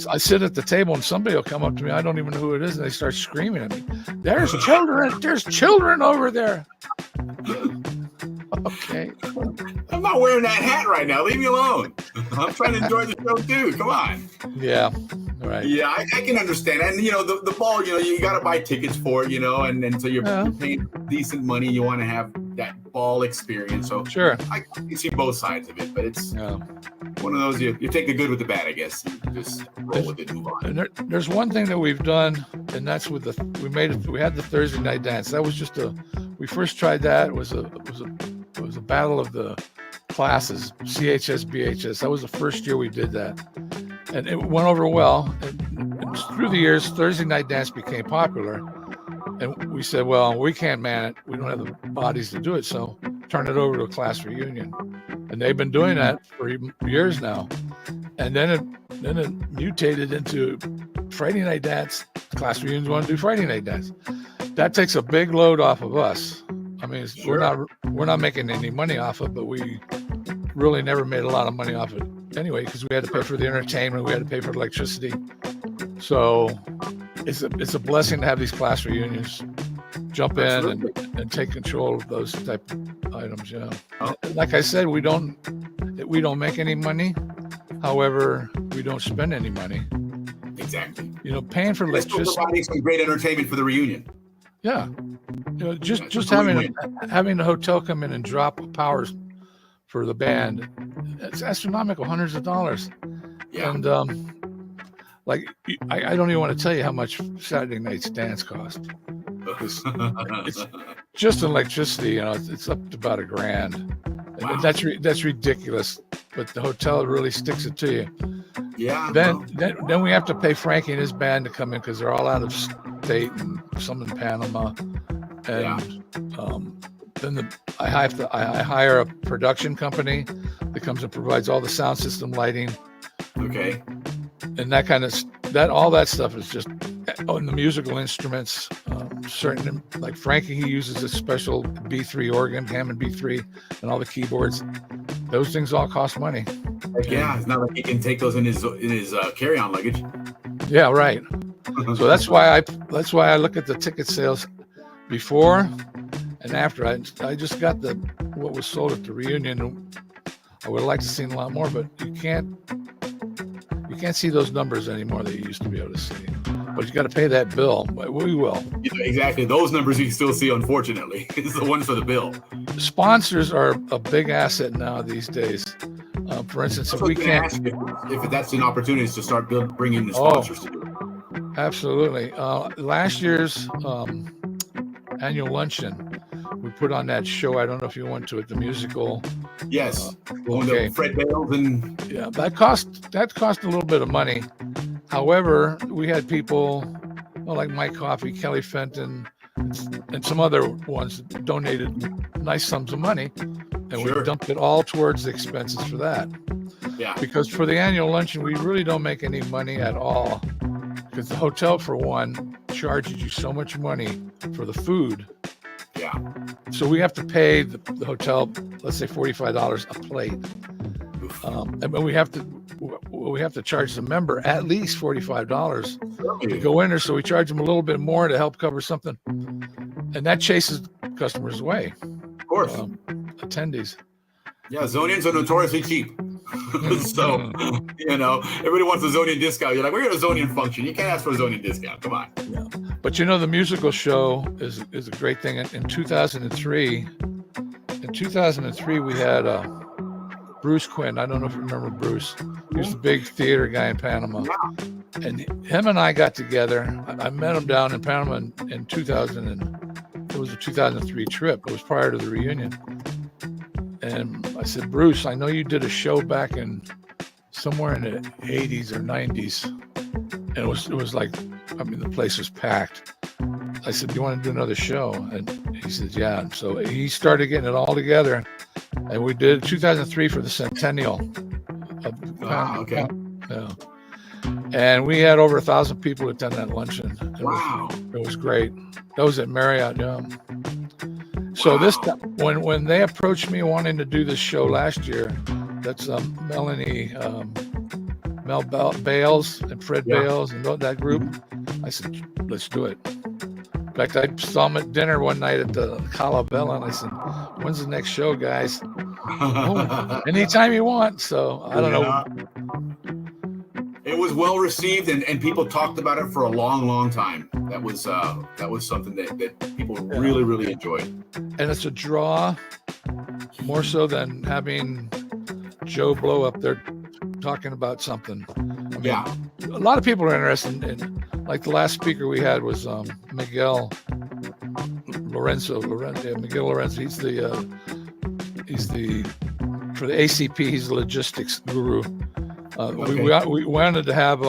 Speaker 10: I sit at the table and somebody will come up to me. I don't even know who it is. And they start screaming at me. There's children over there. Okay.
Speaker 9: I'm not wearing that hat right now. Leave me alone. I'm trying to enjoy the show too. Come on.
Speaker 10: Yeah. Right.
Speaker 9: Yeah, I can understand. And, you know, the ball, you know, you got to buy tickets for it, you know, and so you're paying decent money. You want to have that ball experience. So
Speaker 10: sure.
Speaker 9: I can see both sides of it, but it's one of those, you take the good with the bad, I guess. You just roll with it and move on.
Speaker 10: And there's one thing that we've done, and that's with we had the Thursday night dance. That was just we first tried that. It was a battle of the classes, CHS, BHS. That was the first year we did that. And it went over well. And through the years, Thursday night dance became popular. And we said, well, we can't man it. We don't have the bodies to do it. So turn it over to a class reunion. And they've been doing that for years now. And then it mutated into Friday night dance. Class reunions want to do Friday night dance. That takes a big load off of us. I mean, we're not making any money off it, but we really never made a lot of money off it anyway, because we had to pay for the entertainment, we had to pay for electricity. So it's a blessing to have these class reunions jump in and take control of those type of items. You know, like I said, we don't make any money. However, we don't spend any money.
Speaker 9: Exactly.
Speaker 10: You know, paying for electricity.
Speaker 9: Providing some great entertainment for the reunion.
Speaker 10: Yeah. You know, just having the hotel come in and drop powers for the band, it's astronomical, hundreds of dollars.
Speaker 9: Yeah.
Speaker 10: And like I don't even want to tell you how much Saturday night's dance cost. It's just electricity, you know, it's up to about $1,000.
Speaker 9: Wow.
Speaker 10: And that's ridiculous. But the hotel really sticks it to you.
Speaker 9: Yeah.
Speaker 10: Then we have to pay Frankie and his band to come in because they're all out of state and some in Panama. And then I hire a production company that comes and provides all the sound system lighting.
Speaker 9: Okay.
Speaker 10: And all that stuff is just on the musical instruments. Certain, like Frankie, he uses a special B3 organ, Hammond B3, and all the keyboards. Those things all cost money.
Speaker 9: Yeah, it's not like he can take those in his carry-on luggage.
Speaker 10: Yeah, right. So that's why I look at the ticket sales before and after. I just got what was sold at the reunion. I would like to see a lot more, but you can't see those numbers anymore that you used to be able to see. But you got to pay that bill. We will.
Speaker 9: Yeah, exactly. Those numbers you can still see, unfortunately. It's the ones for the bill.
Speaker 10: Sponsors are a big asset now these days. For instance, if we can't,
Speaker 9: if that's an opportunity to start bringing the sponsors to do it.
Speaker 10: Absolutely. Last year's annual luncheon, we put on that show. I don't know if you went to it, the musical.
Speaker 9: Yes.
Speaker 10: Okay.
Speaker 9: Fred Bales and
Speaker 10: that cost a little bit of money. However, we had people like Mike Coffey, Kelly Fenton, and some other ones that donated nice sums of money, and we dumped it all towards the expenses for that.
Speaker 9: Yeah.
Speaker 10: Because for the annual luncheon, we really don't make any money at all, because the hotel, for one, charges you so much money for the food.
Speaker 9: Yeah.
Speaker 10: So we have to pay the hotel, let's say $45 a plate. And we have to charge the member at least $45 to go in there. So we charge them a little bit more to help cover something, and that chases customers away.
Speaker 9: Of course.
Speaker 10: Attendees.
Speaker 9: Yeah, Zonians are notoriously cheap. So, everybody wants a Zonian discount. You're like, we're at a Zonian function. You can't ask for a Zonian discount. Come on.
Speaker 10: Yeah. But the musical show is a great thing. In 2003, we had Bruce Quinn. I don't know if you remember Bruce. He was the big theater guy in Panama. And him and I got together. I met him down in Panama in 2000. It was a 2003 trip. It was prior to the reunion. And I said, Bruce, I know you did a show back in somewhere in the 80s or 90s. And it was like, the place was packed. I said, do you want to do another show? And he said, yeah. And so he started getting it all together. And we did 2003 for the centennial.
Speaker 9: Okay.
Speaker 10: Yeah. And we had over 1,000 people attend that luncheon.
Speaker 9: Wow.
Speaker 10: It was great. That was at Marriott, yeah. So this time, when they approached me wanting to do this show last year, that's Mel Bales and Fred Bales and that group, I said, let's do it. In fact, I saw them at dinner one night at the Calabella, and I said, when's the next show, guys? Oh, anytime you want. So I don't know.
Speaker 9: It was well received, and people talked about it for a long, long time. That was something that people really, really enjoyed.
Speaker 10: And it's a draw more so than having Joe Blow up there talking about something. A lot of people are interested in, like the last speaker we had was Miguel Lorenzo. Miguel Lorenzo. He's the for the ACP. He's the logistics guru. We wanted to have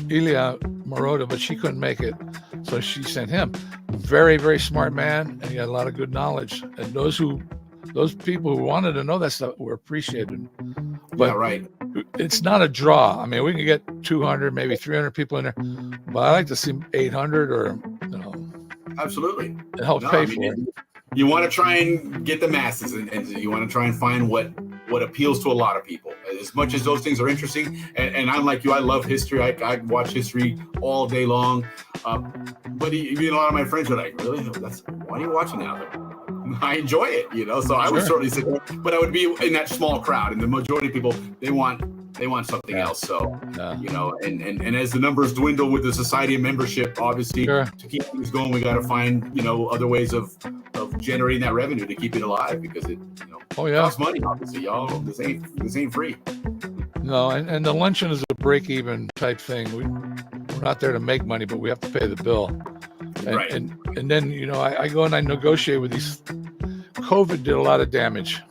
Speaker 10: Ilia Morota, but she couldn't make it, so she sent him. Very, very smart man, and he had a lot of good knowledge. And those people who wanted to know that stuff were appreciated. But it's not a draw. We can get 200, maybe 300 people in there, but I like to see 800 or
Speaker 9: absolutely.
Speaker 10: It helps pay for it.
Speaker 9: You want to try and get the masses, and you want to try and find what appeals to a lot of people. As much as those things are interesting, and I'm like you, I love history. I watch history all day long. But even a lot of my friends are like, really? Why are you watching that? I enjoy it, So I would certainly sit there, but I would be in that small crowd, and the majority of people they want something else. So and as the numbers dwindle with the society membership, obviously to keep things going, we got to find other ways of generating that revenue to keep it alive, because it costs money. Obviously, y'all, this ain't free.
Speaker 10: No, and the luncheon is a break-even type thing. We're not there to make money, but we have to pay the bill. And then I go and I negotiate with these. COVID did a lot of damage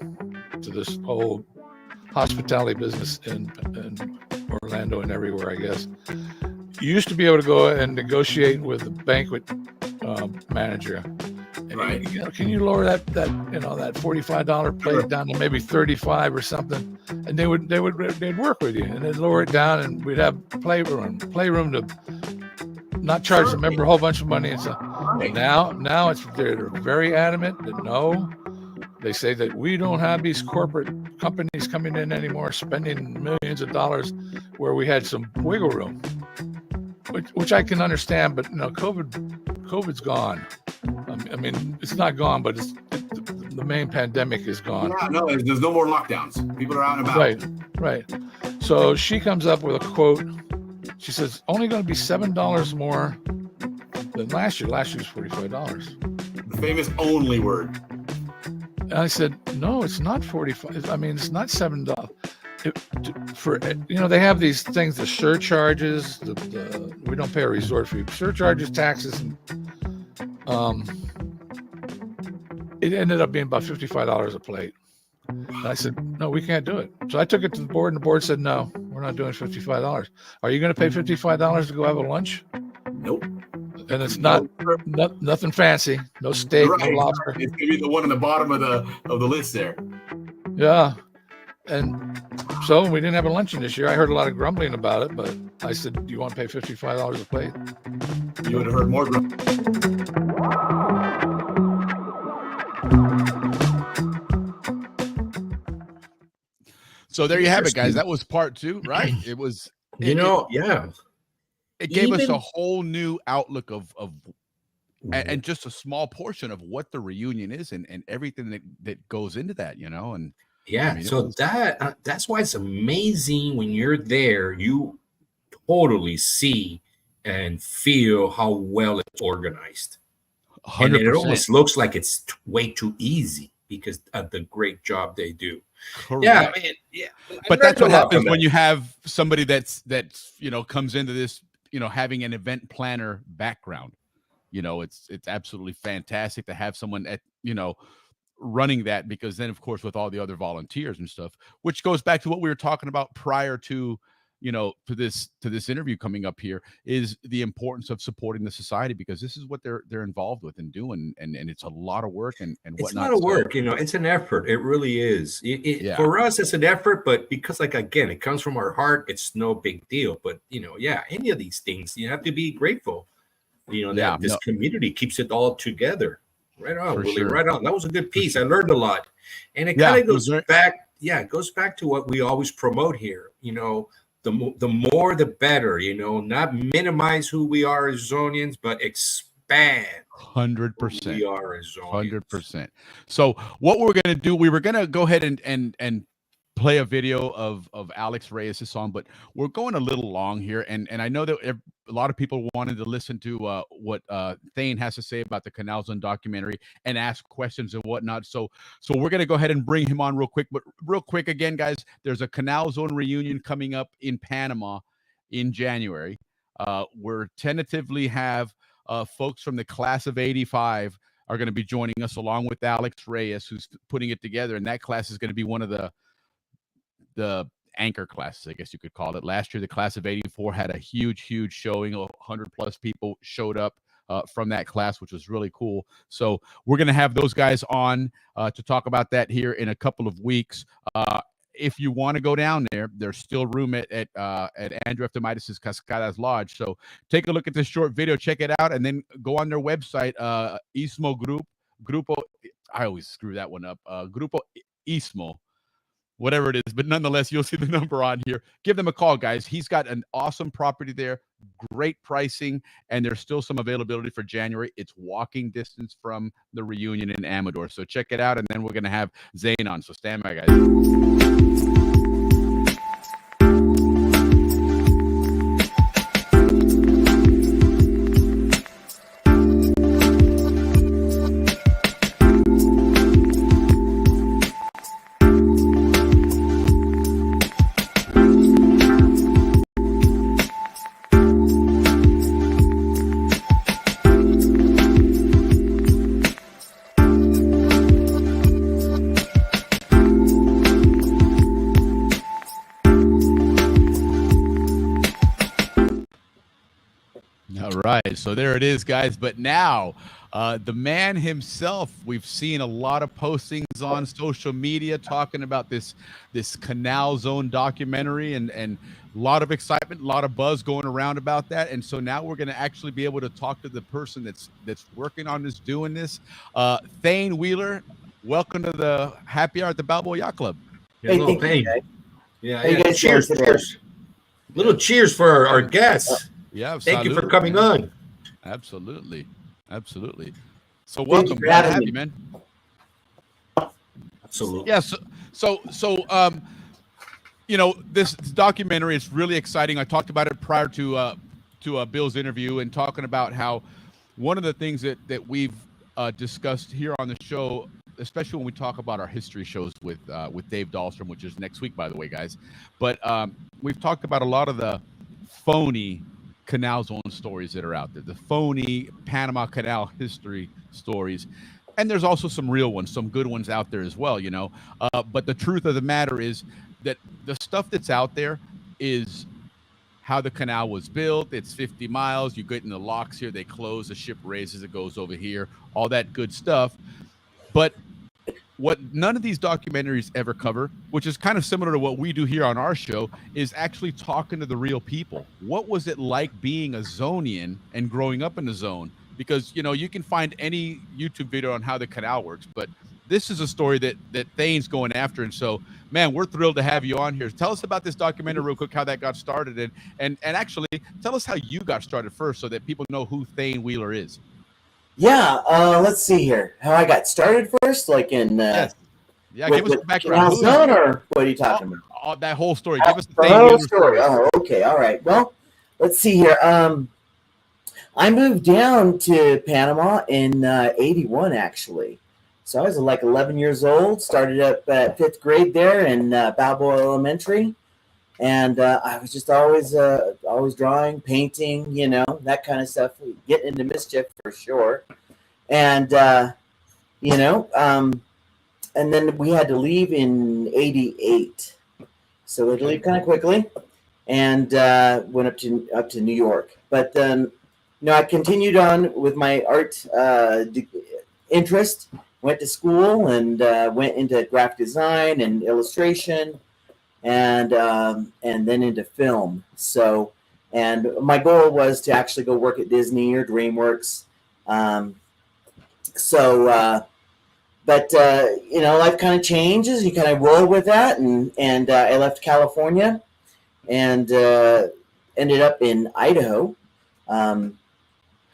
Speaker 10: to this whole hospitality business in Orlando and everywhere, I guess. You used to be able to go and negotiate with the banquet manager. And can you lower that $45 plate down to maybe $35 or something? And they'd work with you, and they'd lower it down, and we'd have playroom to not charge the member a whole bunch of money and stuff. Now they're very adamant that no. They say that we don't have these corporate companies coming in anymore, spending millions of dollars, where we had some wiggle room, which I can understand. But COVID's gone. It's not gone, but the main pandemic is gone.
Speaker 9: Yeah, no, there's no more lockdowns. People are out and about.
Speaker 10: Right. So she comes up with a quote. She says, only going to be $7 more than last year. Last year was $45.
Speaker 9: The famous only word.
Speaker 10: And I said, no, it's not 45. It's not $7. They have these things, the surcharges, we don't pay a resort fee, surcharges, taxes, and it ended up being about $55 a plate. And I said, no, we can't do it. So I took it to the board, and the board said, no, we're not doing $55. Are you going to pay $55 to go have a lunch?
Speaker 9: Nope.
Speaker 10: And it's nothing fancy. No steak, no lobster.
Speaker 9: It's going to be the one on the bottom of the list there.
Speaker 10: Yeah. And so we didn't have a luncheon this year. I heard a lot of grumbling about it, but I said, do you want to pay $55 a plate?
Speaker 9: You would have heard more grumbling.
Speaker 6: So there you have it, guys. That was part 2, right? It was,
Speaker 7: yeah.
Speaker 6: It gave us a whole new outlook of and just a small portion of what the reunion is and everything that goes into that, you know. And
Speaker 7: yeah,
Speaker 6: I mean,
Speaker 7: so that's why it's amazing when you're there. You totally see and feel how well it's organized.
Speaker 6: 100%.
Speaker 7: And it almost looks like it's way too easy because of the great job they do.
Speaker 6: Correct.
Speaker 7: Yeah, man, yeah.
Speaker 6: But that's what happens when you have somebody that's you know, comes into this, you know, having an event planner background. You know, it's absolutely fantastic to have someone at, you know, running that, because then of course with all the other volunteers and stuff, which goes back to what we were talking about prior to, you know, to this interview coming up here, is the importance of supporting the society, because this is what they're involved with and doing, and it's a lot of work and whatnot.
Speaker 7: It's a lot of work, you know. It's an effort. It really is. For us, it's an effort, but because, like, again, it comes from our heart, it's no big deal. But you know, yeah, any of these things, you have to be grateful. You know, that this community keeps it all together. Right on, Willie. Sure. Right on. That was a good piece. I learned a lot, and it kind of goes back. Yeah, it goes back to what we always promote here. You know, the more the better. You know, not minimize who we are as Zonians, but expand.
Speaker 6: 100%.
Speaker 7: We are as Zonians.
Speaker 6: 100%. So what we're gonna do, we were gonna go ahead and play a video of Alex Reyes' song, but we're going a little long here, and I know that a lot of people wanted to listen to what Thane has to say about the Canal Zone documentary and ask questions and whatnot. So we're going to go ahead and bring him on real quick. But real quick again, guys, there's a Canal Zone reunion coming up in Panama in January. We're tentatively have folks from the class of 85 are going to be joining us, along with Alex Reyes, who's putting it together, and that class is going to be one of the anchor classes, I guess you could call it. Last year, the class of 84 had a huge showing. 100 plus people showed up from that class, which was really cool. So we're going to have those guys on to talk about that here in a couple of weeks. If you want to go down there, there's still room at Andrew Eftimides' Cascadas Lodge. So take a look at this short video, check it out, and then go on their website, Grupo, I always screw that one up, Grupo Istmo, whatever it is, but nonetheless, you'll see the number on here. Give them a call, guys. He's got an awesome property there, great pricing, and there's still some availability for January. It's walking distance from the reunion in Amador. So check it out, and then we're going to have Zane on. So stand by, guys. Right, so there it is, guys. But now the man himself, we've seen a lot of postings on social media talking about this Canal Zone documentary, and a lot of excitement, a lot of buzz going around about that. And so now we're going to actually be able to talk to the person that's working on this, doing this. Thane Wheeler, welcome to the happy hour at the Balboa Yacht Club.
Speaker 7: Hello, Thane. Yeah. Cheers. Little cheers for our guests.
Speaker 6: Yeah,
Speaker 7: thank you for coming on.
Speaker 6: Absolutely. So welcome, glad to have you, man.
Speaker 7: Absolutely.
Speaker 6: Yeah. So you know, this documentary is really exciting. I talked about it prior to Bill's interview, and talking about how one of the things that we've discussed here on the show, especially when we talk about our history shows with Dave Dahlstrom, which is next week, by the way, guys. But we've talked about a lot of the phony Canal Zone stories that are out there, the phony Panama Canal history stories, and there's also some real ones, some good ones out there as well, you know. But the truth of the matter is that the stuff that's out there is how the canal was built. It's 50 miles. You get in the locks here, they close, the ship raises, it goes over here, all that good stuff. But what none of these documentaries ever cover, which is kind of similar to what we do here on our show, is actually talking to the real people. What was it like being a Zonian and growing up in the zone? Because, you know, you can find any YouTube video on how the canal works, but this is a story that Thane's going after. And so, man, we're thrilled to have you on here. Tell us about this documentary real quick, how that got started, and actually tell us how you got started first, so that people know who Thane Wheeler is.
Speaker 11: Yeah, let's see here. How I got started first, like in
Speaker 6: Yes. Yeah,
Speaker 11: with,
Speaker 6: give us
Speaker 11: with
Speaker 6: the background.
Speaker 11: Canal Zone, or what are you talking about?
Speaker 6: That whole story. Give us the
Speaker 11: The
Speaker 6: thing.
Speaker 11: whole story. Oh, okay, all right. Well, let's see here. I moved down to Panama in '81, actually. So I was like 11 years old. Started up at 5th grade there in Balboa Elementary, and I was just always drawing, painting, that kind of stuff. Getting into mischief for sure, and you know, um, and then we had to leave in '88, so we had to leave kind of quickly, and went up to New York. But then, I continued on with my art interest. Went to school and went into graphic design and illustration, and then into film. So, and my goal was to actually go work at Disney or DreamWorks. But life kind of changes. You kind of roll with that, and I left California, and ended up in Idaho.
Speaker 6: And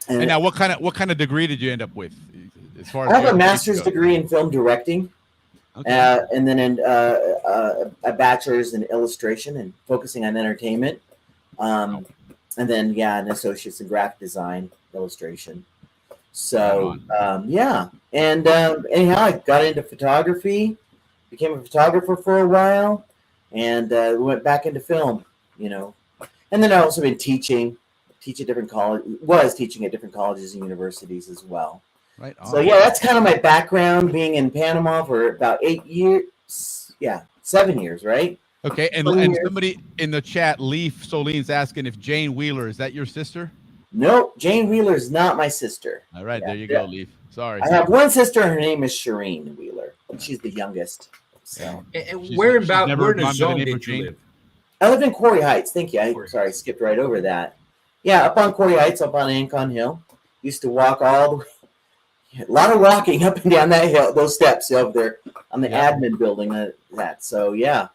Speaker 6: now, what kind of degree did you end up with? As far as
Speaker 11: I have a master's degree in film directing, and then a bachelor's in illustration and focusing on entertainment, and then an associate's in graphic design, illustration. So and anyhow, I got into photography, became a photographer for a while, and went back into film. And then I also been teaching at different teaching at different colleges and universities as well.
Speaker 6: Right.
Speaker 11: So that's kind of my background, being in Panama for about 8 years. Yeah, 7 years, right?
Speaker 6: Okay, and somebody in the chat, Leaf Soline's asking if Jane Wheeler, is that your sister?
Speaker 11: Nope, Jane Wheeler is not my sister.
Speaker 6: All right, there you go, Leaf. Sorry.
Speaker 11: I have one sister. Her name is Shireen Wheeler, and she's the youngest. So,
Speaker 7: where in the zone did you live?
Speaker 11: I live in Quarry Heights. Thank you. I skipped right over that. Yeah, up on Quarry Heights, up on Ancon Hill. Used to walk all the way. A lot of walking up and down that hill, those steps over there on the admin building. So yeah.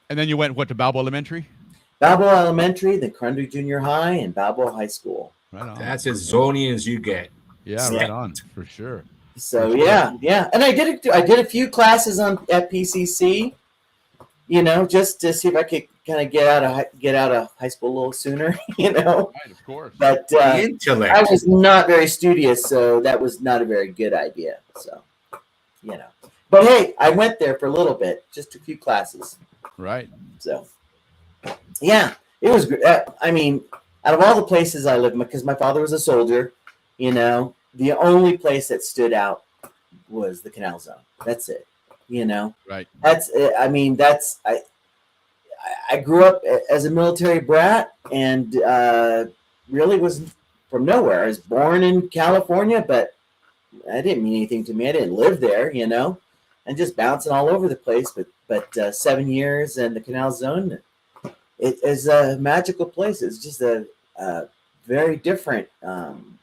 Speaker 6: And then you went to Balboa Elementary?
Speaker 11: Balboa Elementary, then Grundy Junior High, and Balboa High School.
Speaker 6: Right on.
Speaker 7: That's as zony as you get.
Speaker 6: Yeah, right on, for sure.
Speaker 11: So yeah, and I did a few classes at PCC, just to see if I could kind of get out of high school a little sooner,
Speaker 6: Right, of course.
Speaker 11: But I was not very studious, so that was not a very good idea. So, but hey, I went there for a little bit, just a few classes.
Speaker 6: Right.
Speaker 11: So, yeah, it was great. I mean, out of all the places I lived, because my father was a soldier, the only place that stood out was the Canal Zone. That's it.
Speaker 6: Right.
Speaker 11: That's it. I mean, I grew up as a military brat, and really was from nowhere. I was born in California, but I didn't mean anything to me. I didn't live there, and just bouncing all over the place. But 7 years in the Canal Zone, it is a magical place. It's just a very different, and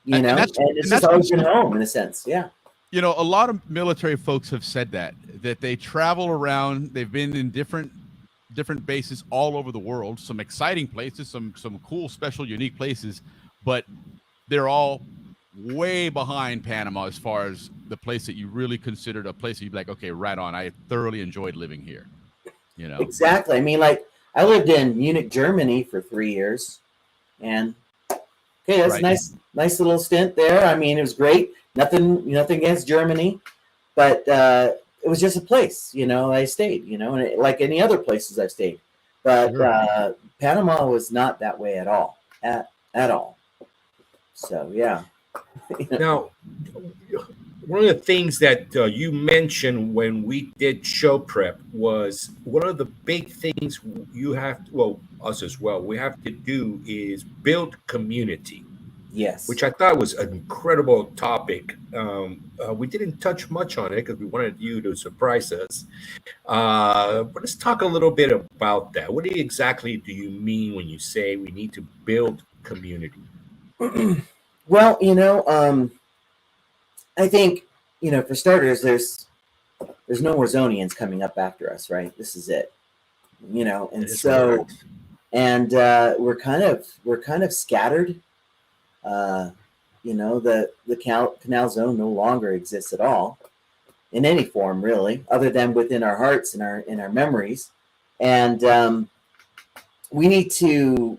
Speaker 11: it's just always been home in a sense. Yeah.
Speaker 6: A lot of military folks have said that they travel around. They've been in different bases all over the world. Some exciting places, some cool, special, unique places, but they're all way behind Panama as far as the place that you really considered a place that you'd be like, okay, right on. I thoroughly enjoyed living here.
Speaker 11: Exactly. I mean, like I lived in Munich, Germany for 3 years, and that's right. Nice little stint there. I mean, it was great. Nothing against Germany, but it was just a place, I stayed, and like any other places I've stayed. But Panama was not that way at all, at all. So, yeah.
Speaker 7: Now, one of the things that you mentioned when we did show prep was one of the big things us as well, we have to do is build community.
Speaker 11: Yes.
Speaker 7: Which I thought was an incredible topic. We didn't touch much on it because we wanted you to surprise us. But let's talk a little bit about that. What exactly do you mean when you say we need to build community?
Speaker 11: Well, I think, for starters, there's no more Zonians coming up after us, right? This is it. And so, and we're kind of scattered. the canal zone no longer exists at all in any form, really, other than within our hearts and our memories. And we need to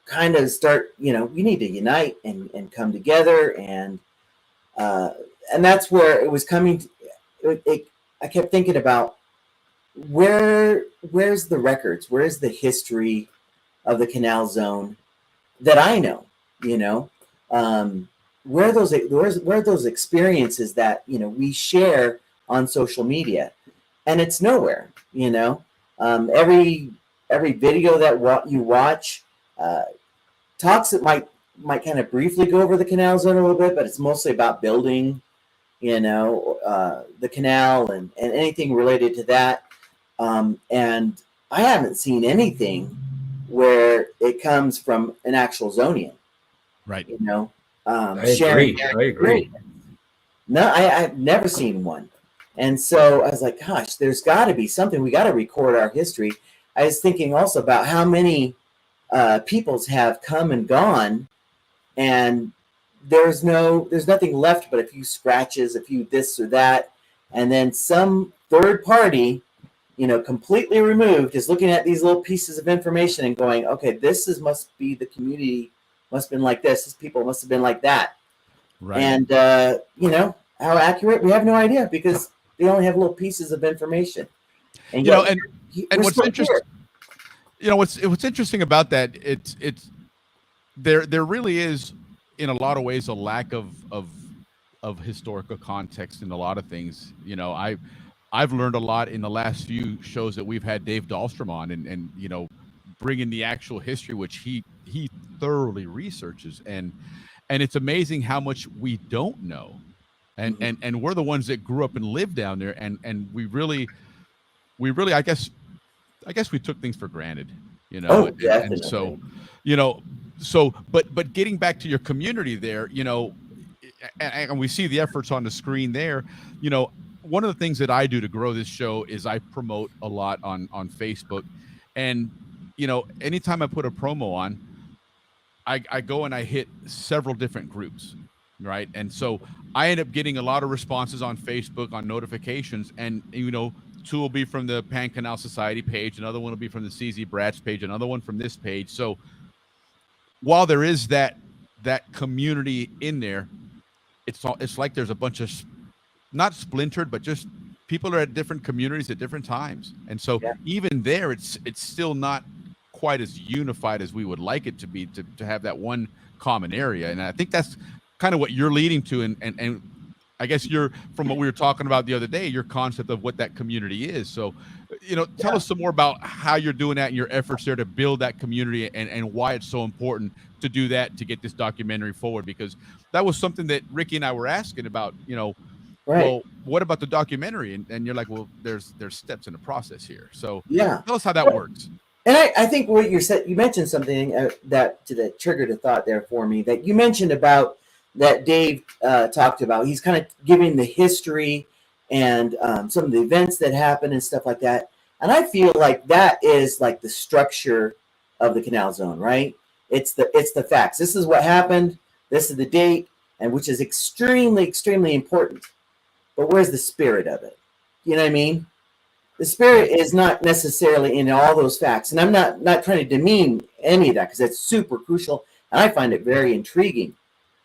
Speaker 11: kind of start, we need to unite and come together. And that's where it was coming to, I kept thinking about where's the records, where's the history of the canal zone that I know, where are those experiences that, we share on social media, and it's nowhere, every video that you watch talks, it might kind of briefly go over the canal zone a little bit, but it's mostly about building, the canal and anything related to that. And I haven't seen anything where it comes from an actual Zonian.
Speaker 6: Right.
Speaker 7: I agree.
Speaker 11: No, I've never seen one. And so I was like, gosh, there's got to be something. We got to record our history. I was thinking also about how many peoples have come and gone, and there's nothing left but a few scratches, a few this or that, and then some third party, completely removed, is looking at these little pieces of information and going, okay, must be the community, must have been like this people must have been like that.
Speaker 6: Right.
Speaker 11: And how accurate, we have no idea, because they only have little pieces of information. And
Speaker 6: and what's interesting, what's interesting about that, it's there really is, in a lot of ways, a lack of historical context in a lot of things. I've learned a lot in the last few shows that we've had Dave Dahlstrom on, and bringing the actual history, which he thoroughly researches, and it's amazing how much we don't know, and we're the ones that grew up and lived down there, and we really I guess we took things for granted, and so but getting back to your community there, and we see the efforts on the screen there. One of the things that I do to grow this show is I promote a lot on Facebook, and anytime I put a promo on, I go and I hit several different groups, right? And so I end up getting a lot of responses on Facebook, on notifications, and two will be from the Pan Canal Society page, another one will be from the CZ Bratz page, another one from this page. So while there is that community in there, it's like there's a bunch of, not splintered, but just people are at different communities at different times. And so even there, it's still not quite as unified as we would like it to be, to have that one common area. And I think that's kind of what you're leading to. And I guess from what we were talking about the other day, your concept of what that community is. So, tell us some more about how you're doing that and your efforts there to build that community, and why it's so important to do that, to get this documentary forward, because that was something that Ricky and I were asking about,
Speaker 11: Right.
Speaker 6: Well, what about the documentary? And you're like, well, there's steps in the process here. So tell us how that works.
Speaker 11: And I think what you said, you mentioned something that triggered a thought there for me, that you mentioned about that Dave talked about. He's kind of giving the history and some of the events that happened and stuff like that. And I feel like that is like the structure of the canal zone, right? It's the facts. This is what happened. This is the date, and which is extremely, extremely important. But where's the spirit of it? You know what I mean? The spirit is not necessarily in all those facts. And I'm not trying to demean any of that, because that's super crucial. And I find it very intriguing.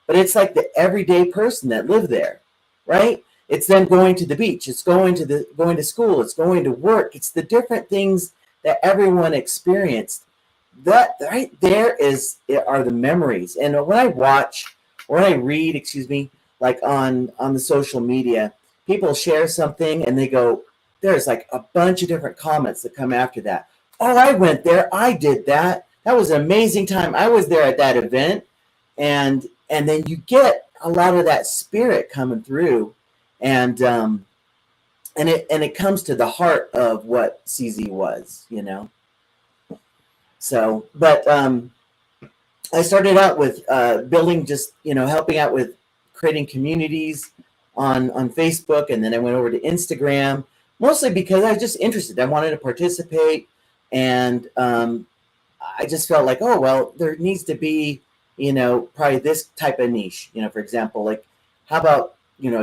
Speaker 11: But it's like the everyday person that lived there, right? It's them going to the beach. It's going to school. It's going to work. It's the different things that everyone experienced. That right there are the memories. And when I read, like on the social media, people share something and they go, there's like a bunch of different comments that come after that. Oh, I went there. I did that. That was an amazing time. I was there at that event. And then you get a lot of that spirit coming through. And it comes to the heart of what CZ was, So, but I started out with building, just, helping out with creating communities on Facebook. And then I went over to Instagram, mostly because I was just interested. I wanted to participate. And I just felt like, oh, well, there needs to be, probably this type of niche. For example, like how about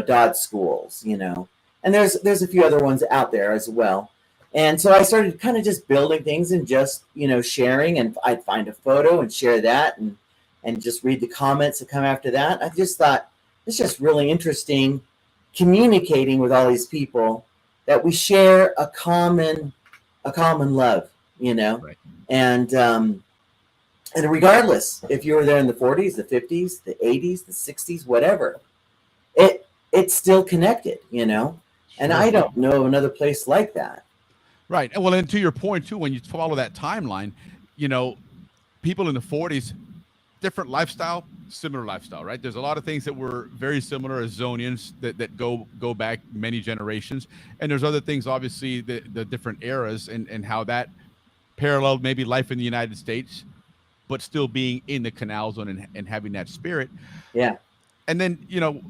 Speaker 11: Dodd schools, and there's a few other ones out there as well. And so I started kind of just building things and just sharing, and I'd find a photo and share that, and just read the comments that come after that. I just thought it's just really interesting communicating with all these people that we share a common love,
Speaker 6: Right.
Speaker 11: and regardless if you were there in the 40s, the 50s, the 80s, the 60s, whatever, it's still connected, and I don't know of another place like that.
Speaker 6: Right. And well, and to your point too, when you follow that timeline, people in the 40s, different lifestyle, similar lifestyle, right? There's a lot of things that were very similar as Zonians that go back many generations. And there's other things, obviously, the different eras and how that paralleled maybe life in the United States, but still being in the canal zone and having that spirit.
Speaker 11: Yeah.
Speaker 6: And then,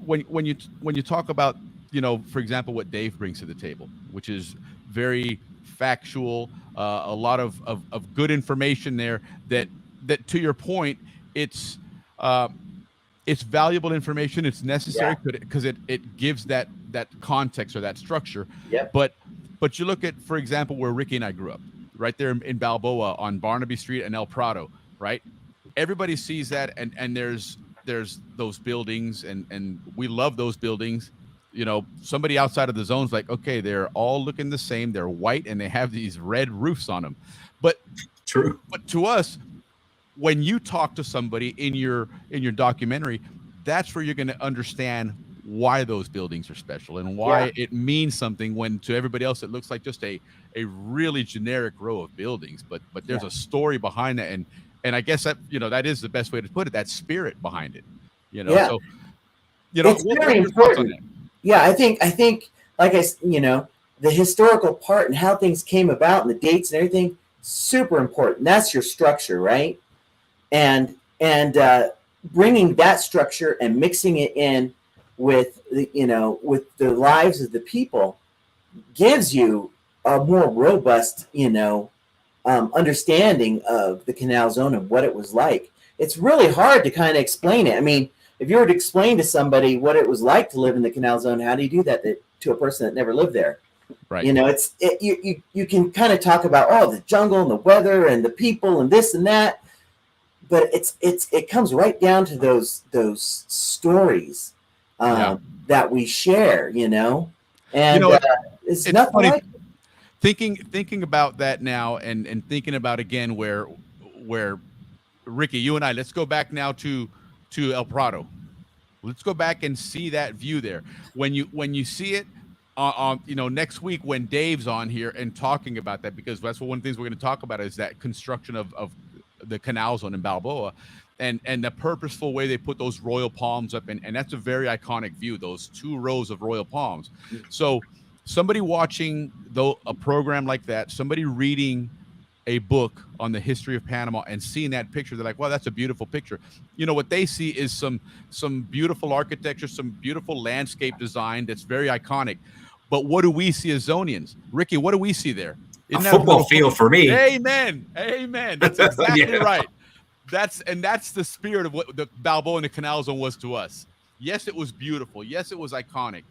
Speaker 6: when you talk about, for example, what Dave brings to the table, which is very factual, a lot of good information there that to your point, it's valuable information. It's necessary because it gives that context or that structure.
Speaker 11: Yeah.
Speaker 6: But you look at, for example, where Ricky and I grew up, right there in Balboa on Barnaby Street and El Prado, right? Everybody sees that, and there's those buildings, and we love those buildings. Somebody outside of the zone's like, okay, they're all looking the same. They're white and they have these red roofs on them. But
Speaker 7: true.
Speaker 6: But to us, when you talk to somebody in your documentary, that's where you're going to understand why those buildings are special and why it means something, when to everybody else it looks like just a really generic row of buildings. But there's a story behind that, and I guess that that is the best way to put it. That spirit behind it. So
Speaker 11: it's very important. Yeah, I think like the historical part and how things came about and the dates and everything, super important. That's your structure, right? And bringing that structure and mixing it in with with the lives of the people gives you a more robust understanding of the canal zone and what it was like. It's really hard to kind of explain it. I mean, if you were to explain to somebody what it was like to live in the canal zone, how do you do that to a person that never lived there?
Speaker 6: Right.
Speaker 11: You can kind of talk about the jungle and the weather and the people and this and that, but it comes right down to those stories that we share, and it's nothing
Speaker 6: funny.
Speaker 11: like
Speaker 6: Thinking about that now, and thinking about again where Ricky, you and I, let's go back now to El Prado. Let's go back and see that view there. When you see it on next week when Dave's on here and talking about that, because that's one of the things we're going to talk about is that construction of the canal zone in Balboa, and the purposeful way they put those royal palms up, and that's a very iconic view, those 2 rows of royal palms. So somebody watching a program like that, somebody reading a book on the history of Panama and seeing that picture, they're like, well, that's a beautiful picture. What they see is some beautiful architecture, some beautiful landscape design that's very iconic. But what do we see as Zonians? Ricky, what do we see there?
Speaker 7: A football field for me.
Speaker 6: Amen. That's exactly right. That's the spirit of what the Balboa and the Canal Zone was to us. Yes, it was beautiful. Yes, it was iconic.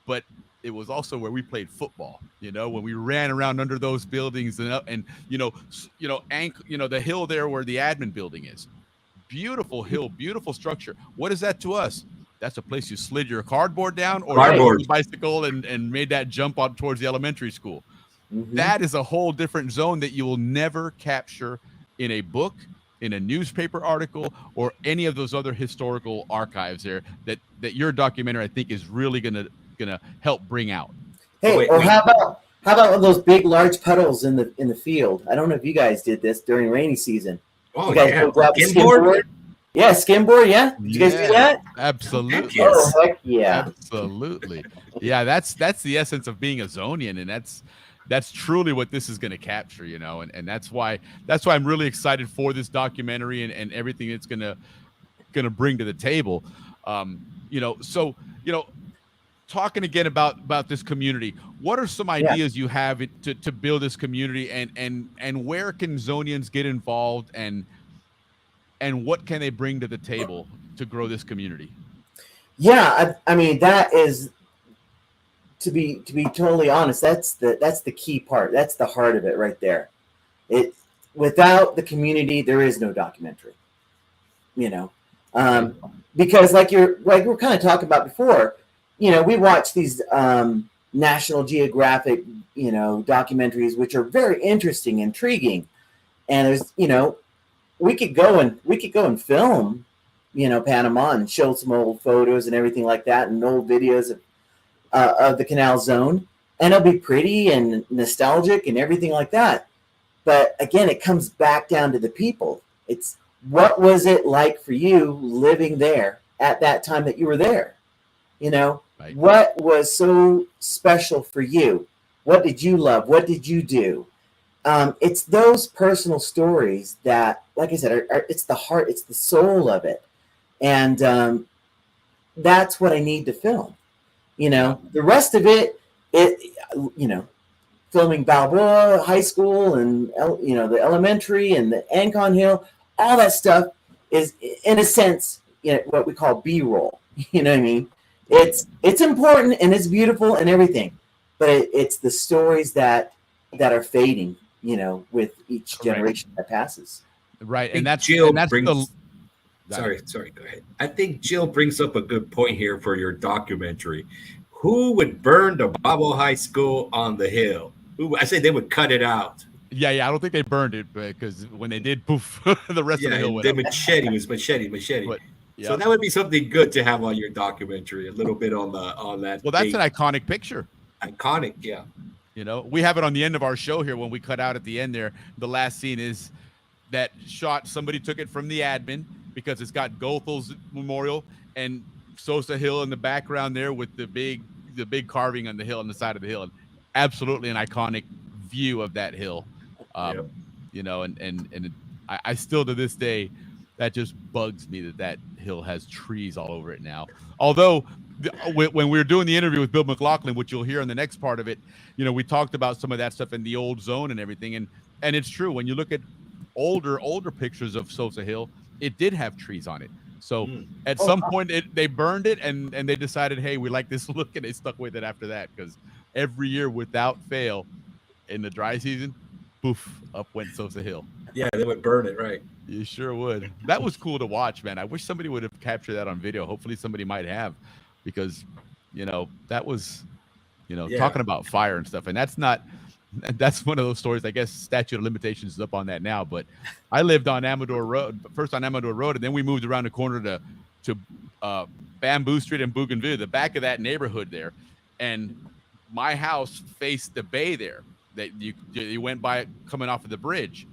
Speaker 6: But it was also where we played football, when we ran around under those buildings and the hill there where the admin building is. Beautiful hill, beautiful structure. What is that to us? That's a place you slid your cardboard down or your bicycle and made that jump out towards the elementary school. Mm-hmm. That is a whole different zone that you will never capture in a book, in a newspaper article, or any of those other historical archives there that your documentary, I think, is really gonna help bring out.
Speaker 11: Hey, how about one of those big, large puddles in the field? I don't know if you guys did this during rainy season.
Speaker 7: Oh,
Speaker 11: you guys go grab skimboard? Yeah, skimboard. Yeah, did you guys do that?
Speaker 6: Absolutely.
Speaker 11: Yes. Oh, heck yeah.
Speaker 6: Absolutely. Yeah, that's the essence of being a Zonian, and that's truly what this is going to capture, and that's why I'm really excited for this documentary and everything it's going to bring to the table. Talking again about this community, what are some ideas you have to build this community, and where can Zonians get involved, and and what can they bring to the table to grow this community?
Speaker 11: Yeah, I mean that is, to be totally honest, that's the key part. That's the heart of it right there. It without the community, there is no documentary. Because like we're kind of talking about before, we watch these National Geographic, documentaries, which are very interesting, intriguing, and there's, we could go and film, Panama and show some old photos and everything like that, and old videos of the Canal Zone, and it'll be pretty and nostalgic and everything like that. But again, it comes back down to the people. It's what was it like for you living there at that time that you were there? Right. What was so special for you? What did you love? What did you do? It's those personal stories that, like I said, it's the heart, it's the soul of it. And that's what I need to film. The rest of it, filming Balboa High School and, the elementary and the Ancon Hill, all that stuff is, in a sense, what we call B-roll. You know what I mean? It's important and it's beautiful and everything, but it's the stories that are fading, with each generation that passes.
Speaker 6: Right,
Speaker 7: and that's Jill brings. Sorry, go ahead. I think Jill brings up a good point here for your documentary. Who would burn the Balboa High School on the hill? I say they would cut it out.
Speaker 6: Yeah. I don't think they burned it, because when they did, poof, the rest of the hill went
Speaker 7: the
Speaker 6: up.
Speaker 7: machete. But, so that would be something good to have on your documentary. A little bit on that.
Speaker 6: Well, that's an iconic picture.
Speaker 7: Iconic, yeah.
Speaker 6: We have it on the end of our show here when we cut out at the end there. The last scene is that shot. Somebody took it from the admin because it's got Gothel's Memorial and Sosa Hill in the background there with the big carving on the hill, on the side of the hill. And absolutely an iconic view of that hill. And I still, to this day, that just bugs me that hill has trees all over it now. Although when we were doing the interview with Bill McLaughlin, which you'll hear in the next part of it, we talked about some of that stuff in the old zone and everything. And it's true. When you look at older pictures of Sosa Hill, it did have trees on it. So at some point they burned it and they decided, hey, we like this look, and they stuck with it after that, because every year without fail in the dry season, poof, up went Sosa Hill.
Speaker 7: Yeah, they would burn it, right?
Speaker 6: You sure would. That was cool to watch, man. I wish somebody would have captured that on video. Hopefully somebody might have, because, that was, talking about fire and stuff. And that's one of those stories. I guess statute of limitations is up on that now. But I lived on Amador Road, and then we moved around the corner to Bamboo Street and Bougainville, the back of that neighborhood there. And my house faced the bay there that you went by coming off of the bridge.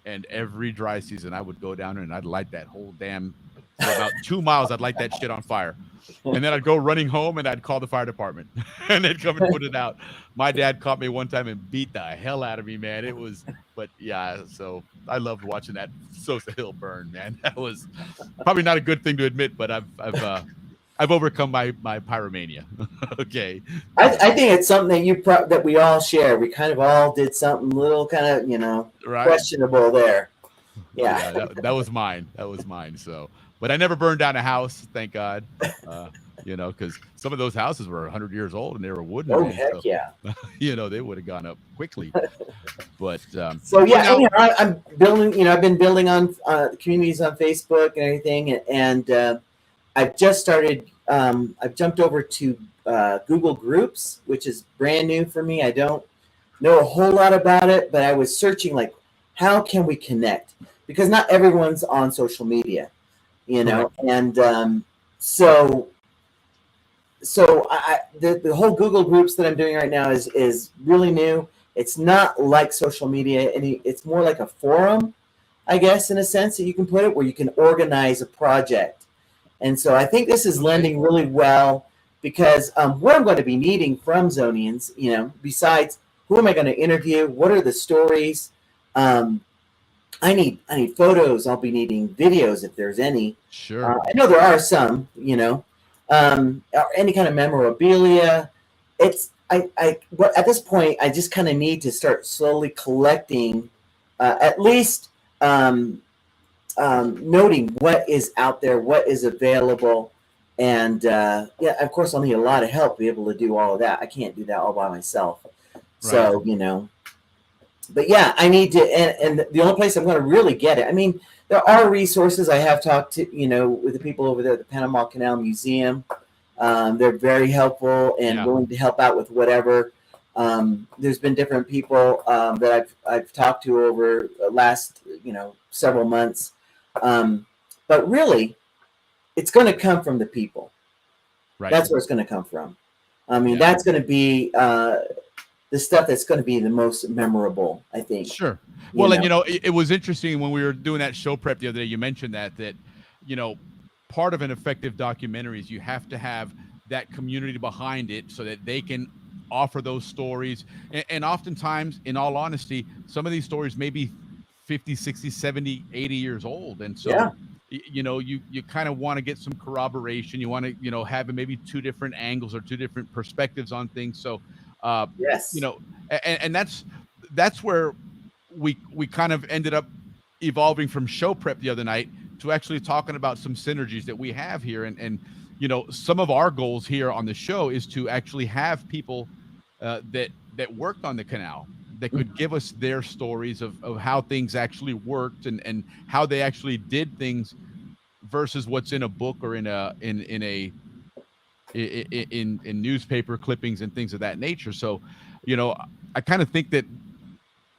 Speaker 6: And every dry season, I would go down there and I'd light that whole damn, for about 2 miles, I'd light that shit on fire. And then I'd go running home and I'd call the fire department and they'd come and put it out. My dad caught me one time and beat the hell out of me, man. But yeah, so I loved watching that Sosa Hill burn, man. That was probably not a good thing to admit, but I've overcome my pyromania. Okay.
Speaker 11: I think it's something that we all share. We kind of all did something little kind of,
Speaker 6: right,
Speaker 11: questionable there. Yeah.
Speaker 6: That was mine. So, but I never burned down a house, thank God. Because some of those houses were 100 years old and they were wooden.
Speaker 11: Oh, heck yeah.
Speaker 6: They would have gone up quickly. But
Speaker 11: so yeah, I'm building. I've been building on communities on Facebook and everything, and I've just started. I've jumped over to Google Groups, which is brand new for me. I don't know a whole lot about it, but I was searching like, how can we connect? Because not everyone's on social media, and so the whole Google Groups that I'm doing right now is really new. It's not like social media, it's more like a forum, I guess, in a sense that you can put it, where you can organize a project. And so I think this is lending really well, because what I'm going to be needing from Zonians, besides who am I going to interview, what are the stories, I need photos. I'll be needing videos if there's any.
Speaker 6: Sure.
Speaker 11: I know there are some, or any kind of memorabilia. But at this point, I just kind of need to start slowly collecting at least noting what is out there, what is available. And yeah, of course, I'll need a lot of help to be able to do all of that. I can't do that all by myself. So, you know, but yeah, I need to, and the only place I'm going to really get it, I mean, there are resources. I have talked to, you know, with the people over there at the Panama Canal Museum. They're very helpful and willing to help out with whatever. There's been different people that I've talked to over the last, you know, several months. But really, it's going to come from the people.
Speaker 6: Right.
Speaker 11: That's where it's going to come from. I mean, that's going to be the stuff that's going to be the most memorable, I think.
Speaker 6: Sure. Well, and, you know, it was interesting when we were doing that show prep the other day, you mentioned that, you know, part of an effective documentary is you have to have that community behind it so that they can offer those stories. And oftentimes, in all honesty, some of these stories may be 50, 60, 70, 80 years old. And so, you know, you kind of want to get some corroboration. You want to, you know, have maybe two different angles or two different perspectives on things. So, you know, and that's where we kind of ended up evolving from show prep the other night to actually talking about some synergies that we have here. And you know, some of our goals here on the show is to actually have people that worked on the canal that could give us their stories of how things actually worked and how they actually did things versus what's in a book or in newspaper clippings and things of that nature. So, you know, I kind of think that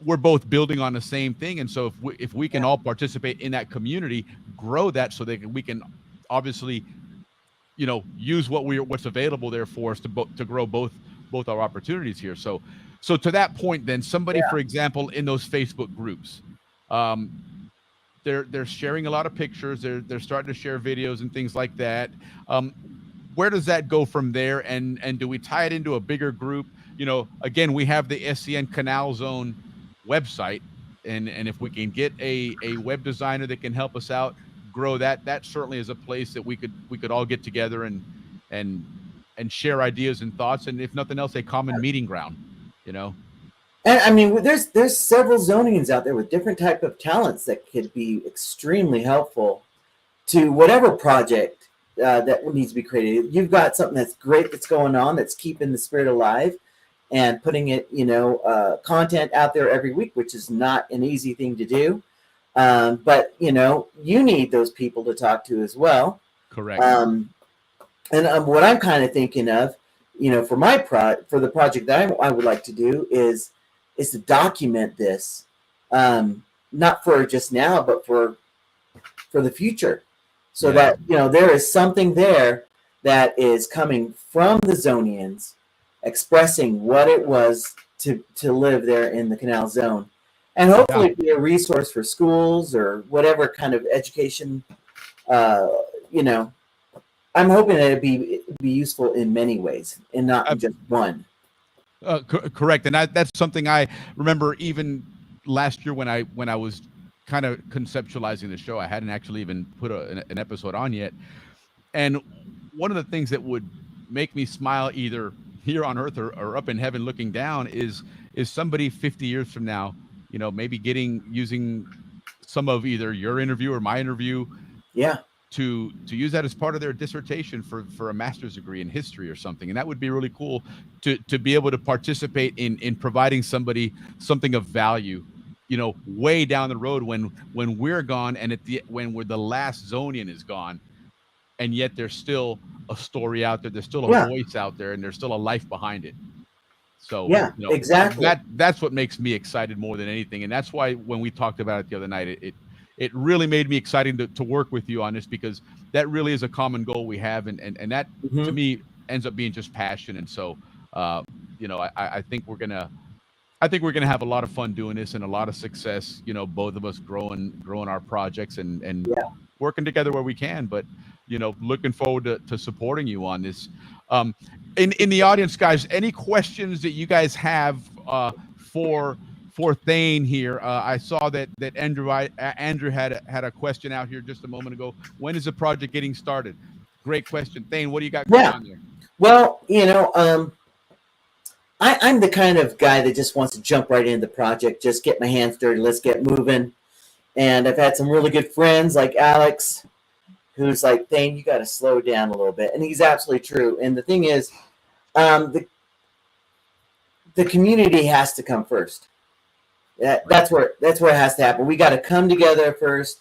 Speaker 6: we're both building on the same thing. And so if we can all participate in that community, grow that so that we can obviously, you know, use what's available there for us to grow both our opportunities here. So to that point, then somebody, for example, in those Facebook groups, they're sharing a lot of pictures. They're starting to share videos and things like that. Where does that go from there? And do we tie it into a bigger group? You know, again, we have the SCN Canal Zone website, and if we can get a web designer that can help us out grow that certainly is a place that we could all get together and share ideas and thoughts, and if nothing else, a common meeting ground, you know.
Speaker 11: And I mean, there's several Zonians out there with different type of talents that could be extremely helpful to whatever project that needs to be created. You've got something that's great that's going on, that's keeping the spirit alive and putting it, you know, content out there every week, which is not an easy thing to do. But, you know, you need those people to talk to as well.
Speaker 6: Correct.
Speaker 11: And what I'm kind of thinking of, you know, for the project that I would like to do is to document this, not for just now, but for the future. So that, you know, there is something there that is coming from the Zonians expressing what it was to live there in the Canal Zone. And hopefully be a resource for schools or whatever kind of education, you know. I'm hoping that it'd be useful in many ways and not just one.
Speaker 6: Correct. And that's something I remember even last year when I was kind of conceptualizing the show. I hadn't actually even put an episode on yet. And one of the things that would make me smile either here on earth or up in heaven looking down is somebody 50 years from now, you know, maybe using some of either your interview or my interview to use that as part of their dissertation for a master's degree in history or something. And that would be really cool to be able to participate in providing somebody something of value, you know, way down the road when we're gone and when we're the last Zonian is gone, and yet there's still a story out there, there's still a voice out there, and there's still a life behind it. So you know,
Speaker 11: exactly.
Speaker 6: That's what makes me excited more than anything. And that's why when we talked about it the other night, it really made me excited to work with you on this, because that really is a common goal we have. And that to me ends up being just passion. And so, you know, I think we're going to have a lot of fun doing this and a lot of success, you know, both of us growing our projects and working together where we can, but, you know, looking forward to supporting you on this. In the audience, guys, any questions that you guys have for Thane here? I saw that Andrew had a question out here just a moment ago. When is the project getting started? Great question. Thane, what do you got going on there?
Speaker 11: Well, you know, I'm the kind of guy that just wants to jump right into the project, just get my hands dirty, let's get moving. And I've had some really good friends like Alex, who's like, Thane, you got to slow down a little bit. And he's absolutely true. And the thing is, the community has to come first. That's where it has to happen. We got to come together first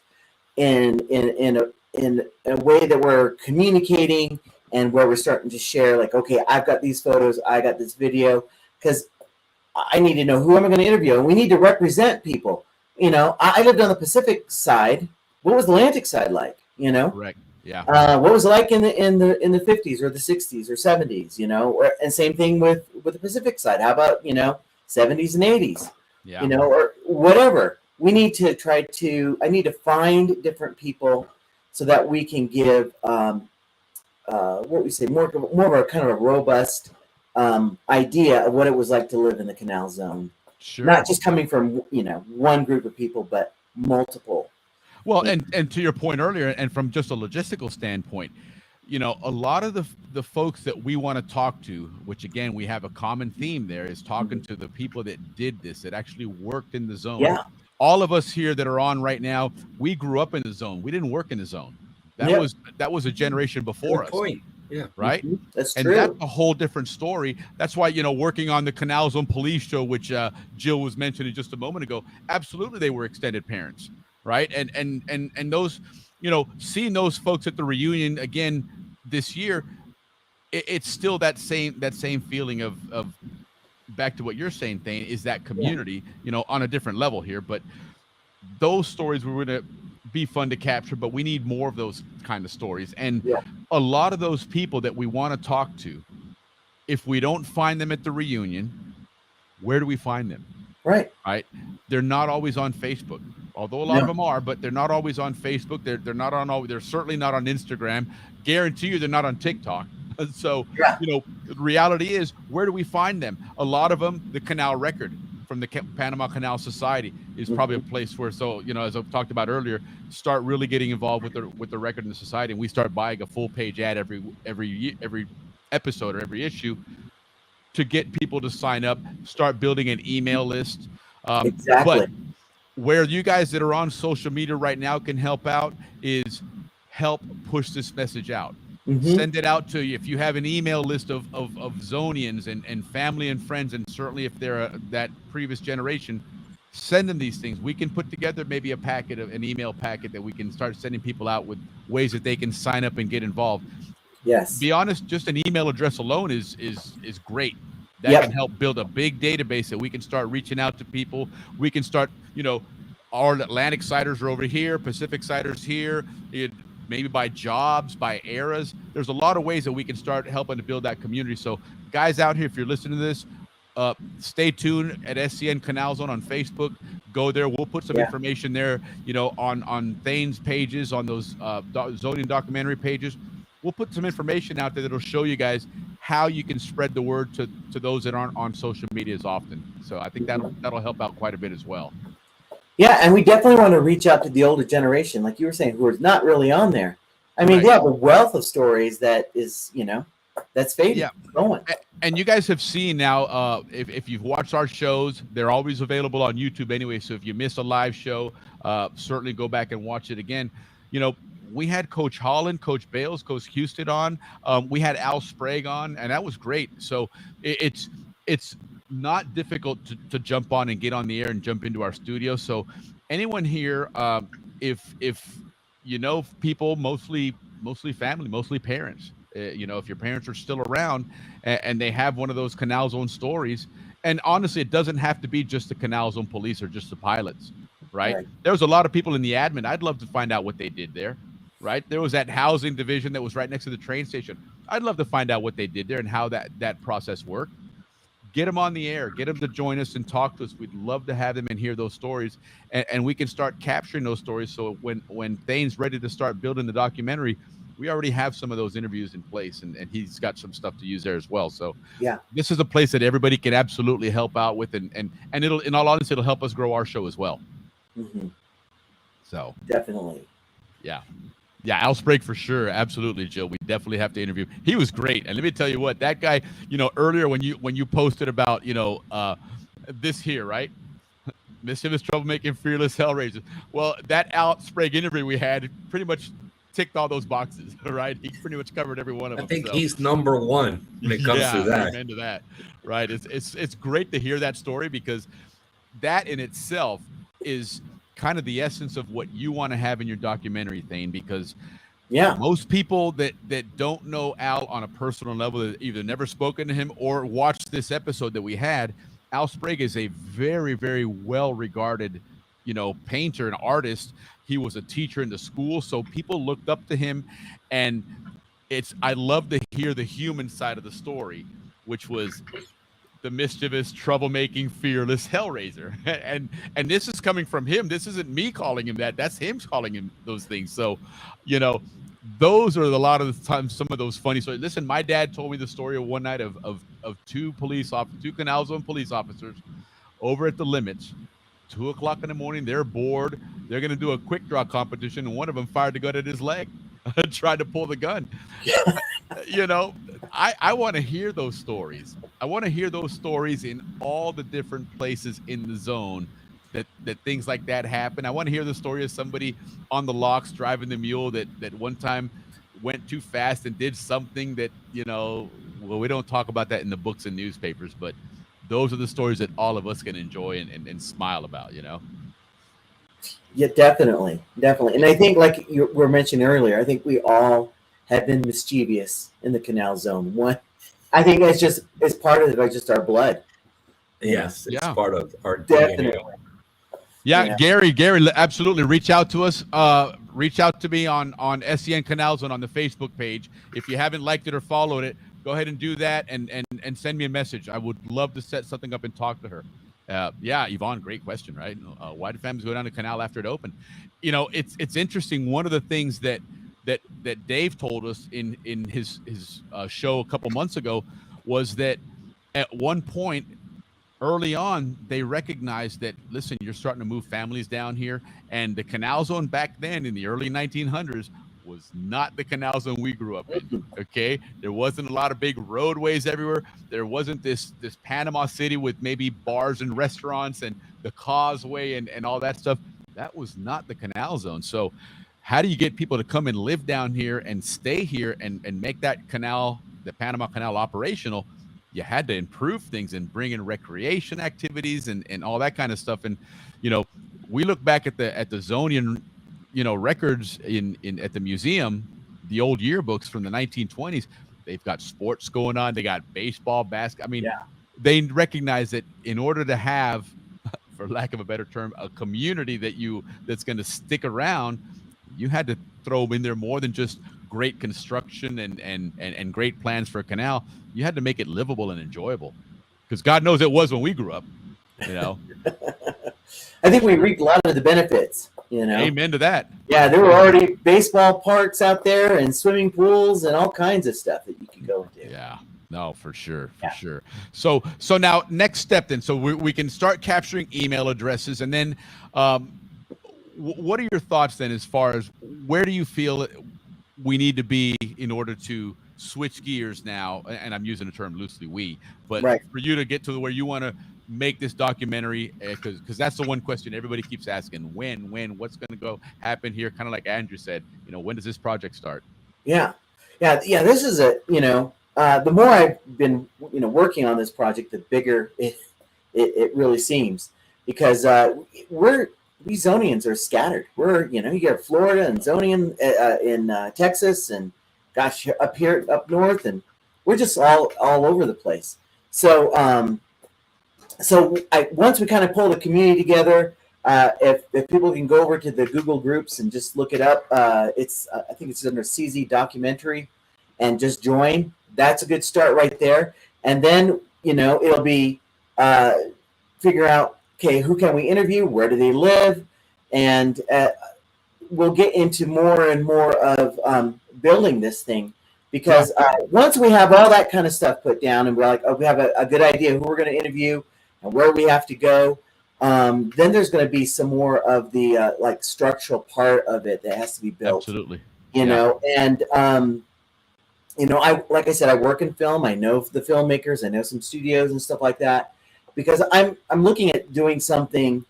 Speaker 11: in a way that we're communicating and where we're starting to share, like, okay, I've got these photos, I got this video, because I need to know who am I going to interview. And we need to represent people. You know, I lived on the Pacific side. What was the Atlantic side like? You know,
Speaker 6: Correct. Yeah.
Speaker 11: What was it like in the 50s or the 60s or 70s? You know, and same thing with the Pacific side. How about 70s and 80s?
Speaker 6: Yeah.
Speaker 11: You know, or whatever. We need to try to. I need to find different people so that we can give what we say more of a kind of a robust idea of what it was like to live in the Canal Zone.
Speaker 6: Sure.
Speaker 11: Not just coming from one group of people, but multiple.
Speaker 6: Well, and to your point earlier, and from just a logistical standpoint, a lot of the folks that we want to talk to, which again we have a common theme there, is talking to the people that did this, that actually worked in the zone.
Speaker 11: Yeah.
Speaker 6: All of us here that are on right now, we grew up in the zone. We didn't work in the zone. That was a generation before us.
Speaker 7: Point. Yeah.
Speaker 6: Right.
Speaker 11: That's
Speaker 6: and
Speaker 11: true.
Speaker 6: that's a whole different story. That's why, working on the Canal Zone Police show, which Jill was mentioning just a moment ago, absolutely they were extended parents, right? And those, seeing those folks at the reunion again this year, it's still that same feeling of back to what you're saying, Thane, is that community, on a different level here. But those stories were going to be fun to capture, but we need more of those kind of stories. And a lot of those people that we want to talk to, if we don't find them at the reunion, where do we find them?
Speaker 11: Right.
Speaker 6: They're not always on Facebook, although a lot of them are, but they're not always on Facebook. They're certainly not on Instagram. Guarantee you they're not on TikTok. So, the reality is, where do we find them? A lot of them, the Canal Record from the Panama Canal Society is probably a place where, as I've talked about earlier, start really getting involved with the record in the society, and we start buying a full page ad every episode or every issue to get people to sign up, start building an email list.
Speaker 11: Exactly.
Speaker 6: But where you guys that are on social media right now can help out is help push this message out. Send it out to you. If you have an email list of Zonians and family and friends, and certainly if they're that previous generation, send them these things. We can put together maybe an email packet that we can start sending people out with ways that they can sign up and get involved.
Speaker 11: Yes.
Speaker 6: To be honest, just an email address alone is great. That can help build a big database that we can start reaching out to people. We can start, our Atlantic siders are over here, Pacific siders here. Maybe by jobs, by eras. There's a lot of ways that we can start helping to build that community. So guys out here, if you're listening to this, stay tuned at SCN Canal Zone on Facebook. Go there. We'll put some information there, on Thane's pages, on those zoning documentary pages. We'll put some information out there that'll show you guys how you can spread the word to those that aren't on social media as often. So I think that'll help out quite a bit as well.
Speaker 11: Yeah, and we definitely want to reach out to the older generation, like you were saying, who are not really on there. I mean, they have a wealth of stories that is, that's fading.
Speaker 6: Yeah.
Speaker 11: Going.
Speaker 6: And you guys have seen now, if you've watched our shows, they're always available on YouTube anyway. So if you miss a live show, certainly go back and watch it again. We had Coach Holland, Coach Bales, Coach Houston on. We had Al Sprague on, and that was great. So it's not difficult to jump on and get on the air and jump into our studio. So anyone here, if people, mostly family, mostly parents, if your parents are still around and they have one of those Canal Zone stories, and honestly, it doesn't have to be just the Canal Zone police or just the pilots, right? There was a lot of people in the admin. I'd love to find out what they did there, right? There was that housing division that was right next to the train station. I'd love to find out what they did there and how that process worked. Get them on the air, get them to join us and talk to us. We'd love to have them and hear those stories, and we can start capturing those stories. So when Thane's ready to start building the documentary, we already have some of those interviews in place, and he's got some stuff to use there as well. So this is a place that everybody can absolutely help out with, and it'll, in all honesty, it'll help us grow our show as well. So
Speaker 11: definitely.
Speaker 6: Yeah, Al Sprague for sure. Absolutely, Jill. We definitely have to interview. He was great. And let me tell you what, that guy, earlier when you posted about, this here, right? Mischievous, troublemaking, fearless, hellraiser. Well, that Al Sprague interview we had pretty much ticked all those boxes, right? He pretty much covered every one of them.
Speaker 7: I think he's number one when it comes to that.
Speaker 6: Amen to that, right? It's great to hear that story, because that in itself is kind of the essence of what you want to have in your documentary, Thane, because most people that don't know Al on a personal level, that either never spoken to him or watched this episode that we had, Al Sprague is a very, very well-regarded, painter and artist. He was a teacher in the school, so people looked up to him, and I love to hear the human side of the story, which was the mischievous, troublemaking, fearless hellraiser. And this is coming from him. This isn't me calling him that. That's him calling him those things. So, those are a lot of the times some of those funny stories. Listen, my dad told me the story of one night of two Canal Zone police officers over at the limits. 2:00 in the morning, they're bored. They're going to do a quick draw competition, and one of them fired the gun at his leg, tried to pull the gun. I want to hear those stories. I want to hear those stories in all the different places in the zone that things like that happen. I want to hear the story of somebody on the locks driving the mule that one time went too fast and did something that, well, we don't talk about that in the books and newspapers, but those are the stories that all of us can enjoy and smile about,
Speaker 11: Yeah, definitely. And I think, like you were mentioning earlier, I think we all have been mischievous in the Canal Zone. I think it's part of it, just our blood.
Speaker 7: Yes, it's part of our
Speaker 11: definitely.
Speaker 7: DNA.
Speaker 6: Yeah, Gary, absolutely. Reach out to us. Reach out to me on SCN Canal Zone on the Facebook page. If you haven't liked it or followed it, go ahead and do that and send me a message. I would love to set something up and talk to her. Yvonne, great question, right? Why did families go down the canal after it opened? It's interesting. One of the things that Dave told us in his show a couple months ago was that at one point early on, they recognized that, listen, you're starting to move families down here, and the Canal Zone back then in the early 1900s was not the Canal Zone we grew up in. Okay, there wasn't a lot of big roadways everywhere. There wasn't this Panama City with maybe bars and restaurants and the causeway and all that stuff. That was not the Canal Zone. So how do you get people to come and live down here and stay here and make that canal, the Panama Canal, operational? You had to improve things and bring in recreation activities and all that kind of stuff. And we look back at the Zonian records at the museum, the old yearbooks from the 1920s. They've got sports going on. They got baseball, basketball. I mean, they recognize that in order to have, for lack of a better term, a community that's going to stick around, you had to throw in there more than just great construction and great plans for a canal. You had to make it livable and enjoyable, because God knows it was when we grew up.
Speaker 11: I think we reaped a lot of the benefits.
Speaker 6: Amen to that.
Speaker 11: Yeah, there were already baseball parks out there and swimming pools and all kinds of stuff that you could go into.
Speaker 6: Yeah, no, for sure. So now next step then. So we can start capturing email addresses, and then what are your thoughts then as far as where do you feel we need to be in order to switch gears now? And I'm using the term loosely, but for you to get to where you want to make this documentary, because that's the one question everybody keeps asking: when, what's going to happen here? Kind of like Andrew said, when does this project start?
Speaker 11: Yeah. This is the more I've been, working on this project, the bigger it really seems, because we Zonians are scattered. We're, you got Florida and Zonian in Texas, and gosh, up here, up north, and we're just all over the place. So, once we kind of pull the community together, if people can go over to the Google groups and just look it up, I think it's under CZ documentary, and just join. That's a good start right there. And then, it'll be figure out, okay, who can we interview? Where do they live? And we'll get into more and more of building this thing, because once we have all that kind of stuff put down, and we're like, we have a good idea who we're going to interview and where we have to go, then there's going to be some more of the structural part of it that has to be built.
Speaker 6: Absolutely.
Speaker 11: And I, like I said, I work in film. I know the filmmakers. I know some studios and stuff like that, because I'm looking at doing something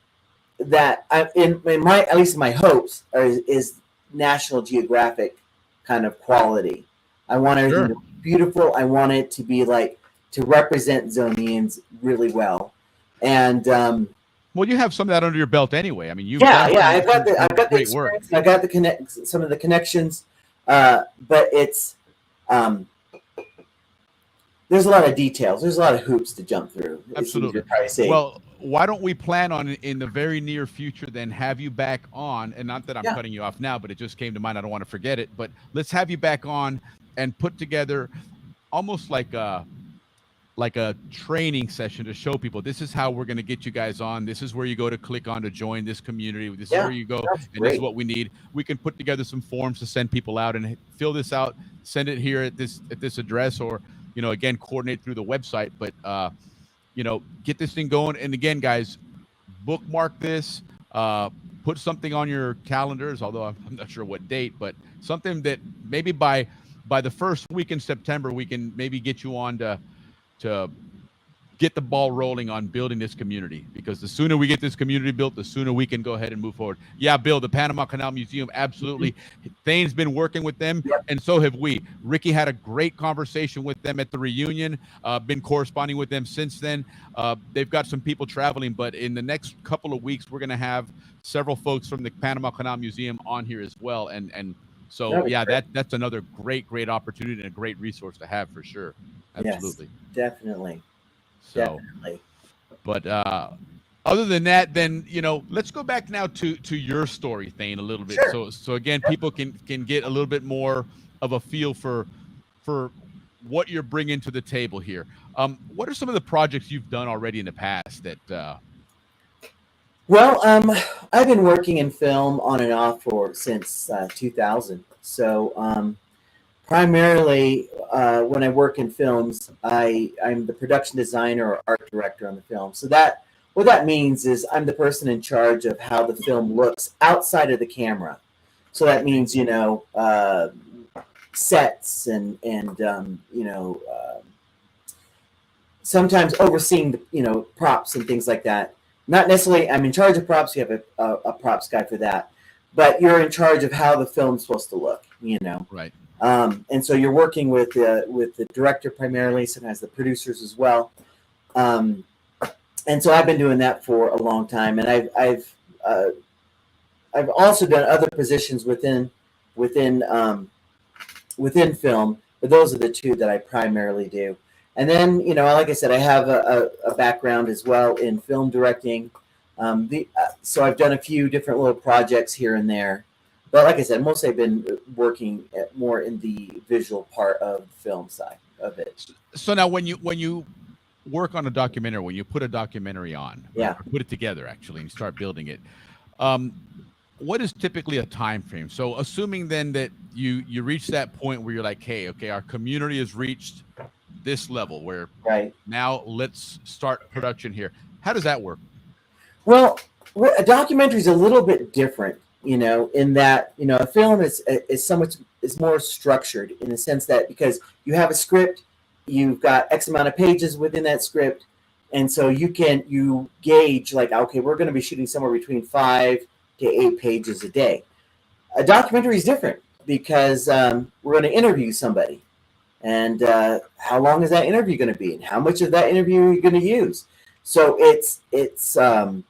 Speaker 11: that in my, at least my hopes is National Geographic kind of quality. I want everything to be beautiful. I want it to be like to represent Zonians really well. And
Speaker 6: well, you have some of that under your belt anyway. I mean, you've
Speaker 11: I've got the
Speaker 6: great work.
Speaker 11: I've got the some of the connections, but it's there's a lot of details. There's a lot of hoops to jump through.
Speaker 6: Absolutely. Well, why don't we plan on in the very near future then have you back on, and not that I'm cutting you off now, but it just came to mind. I don't want to forget it, but let's have you back on and put together almost like a training session to show people this is how we're going to get you guys on. This is where you go to click on to join this community. This is where you go, and this is what we need. We can put together some forms to send people out and fill this out, send it here at this address, or again, coordinate through the website. But get this thing going. And again, guys, bookmark this, put something on your calendars, although I'm not sure what date, but something that maybe by the first week in September, we can maybe get you on to get the ball rolling on building this community, because the sooner we get this community built, the sooner we can go ahead and move forward. Yeah, Bill, the Panama Canal Museum, absolutely. Thane's been working with them, and so have we. Ricky had a great conversation with them at the reunion, been corresponding with them since then. They've got some people traveling, but in the next couple of weeks, we're going to have several folks from the Panama Canal Museum on here as well. And so, yeah, that's another great opportunity and a great resource to have for sure. Absolutely.
Speaker 11: Yes, definitely.
Speaker 6: So,
Speaker 11: definitely.
Speaker 6: But other than that, then let's go back now to your story, Thane, a little bit.
Speaker 11: Sure.
Speaker 6: So again, people can get a little bit more of a feel for what you're bringing to the table here. What are some of the projects you've done already in the past that?
Speaker 11: Well, I've been working in film on and off since 2000. So primarily, when I work in films, I'm the production designer or art director on the film. So what that means is I'm the person in charge of how the film looks outside of the camera. So that means sets and sometimes overseeing the props and things like that. Not necessarily I'm in charge of props. You have a props guy for that, but you're in charge of how the film's supposed to look.
Speaker 6: Right.
Speaker 11: And so you're working with the director primarily, sometimes the producers as well. And so I've been doing that for a long time, and I've also done other positions within film, but those are the two that I primarily do. And then like I said, I have a background as well in film directing. So I've done a few different little projects here and there. But like I said, mostly I've been working more in the visual part of the film side of it.
Speaker 6: So now when you work on a documentary, when you put a documentary on, put it together actually, and you start building it, what is typically a time frame? So assuming then that you reach that point where you're like, hey, okay, our community has reached this level where now let's start production here. How does that work?
Speaker 11: Well, a documentary is a little bit different. In that, a film is more structured in the sense that because you have a script, you've got X amount of pages within that script. And so you gauge like, okay, we're going to be shooting somewhere between 5 to 8 pages a day. A documentary is different because we're going to interview somebody. And how long is that interview going to be? And how much of that interview are you going to use? So that's a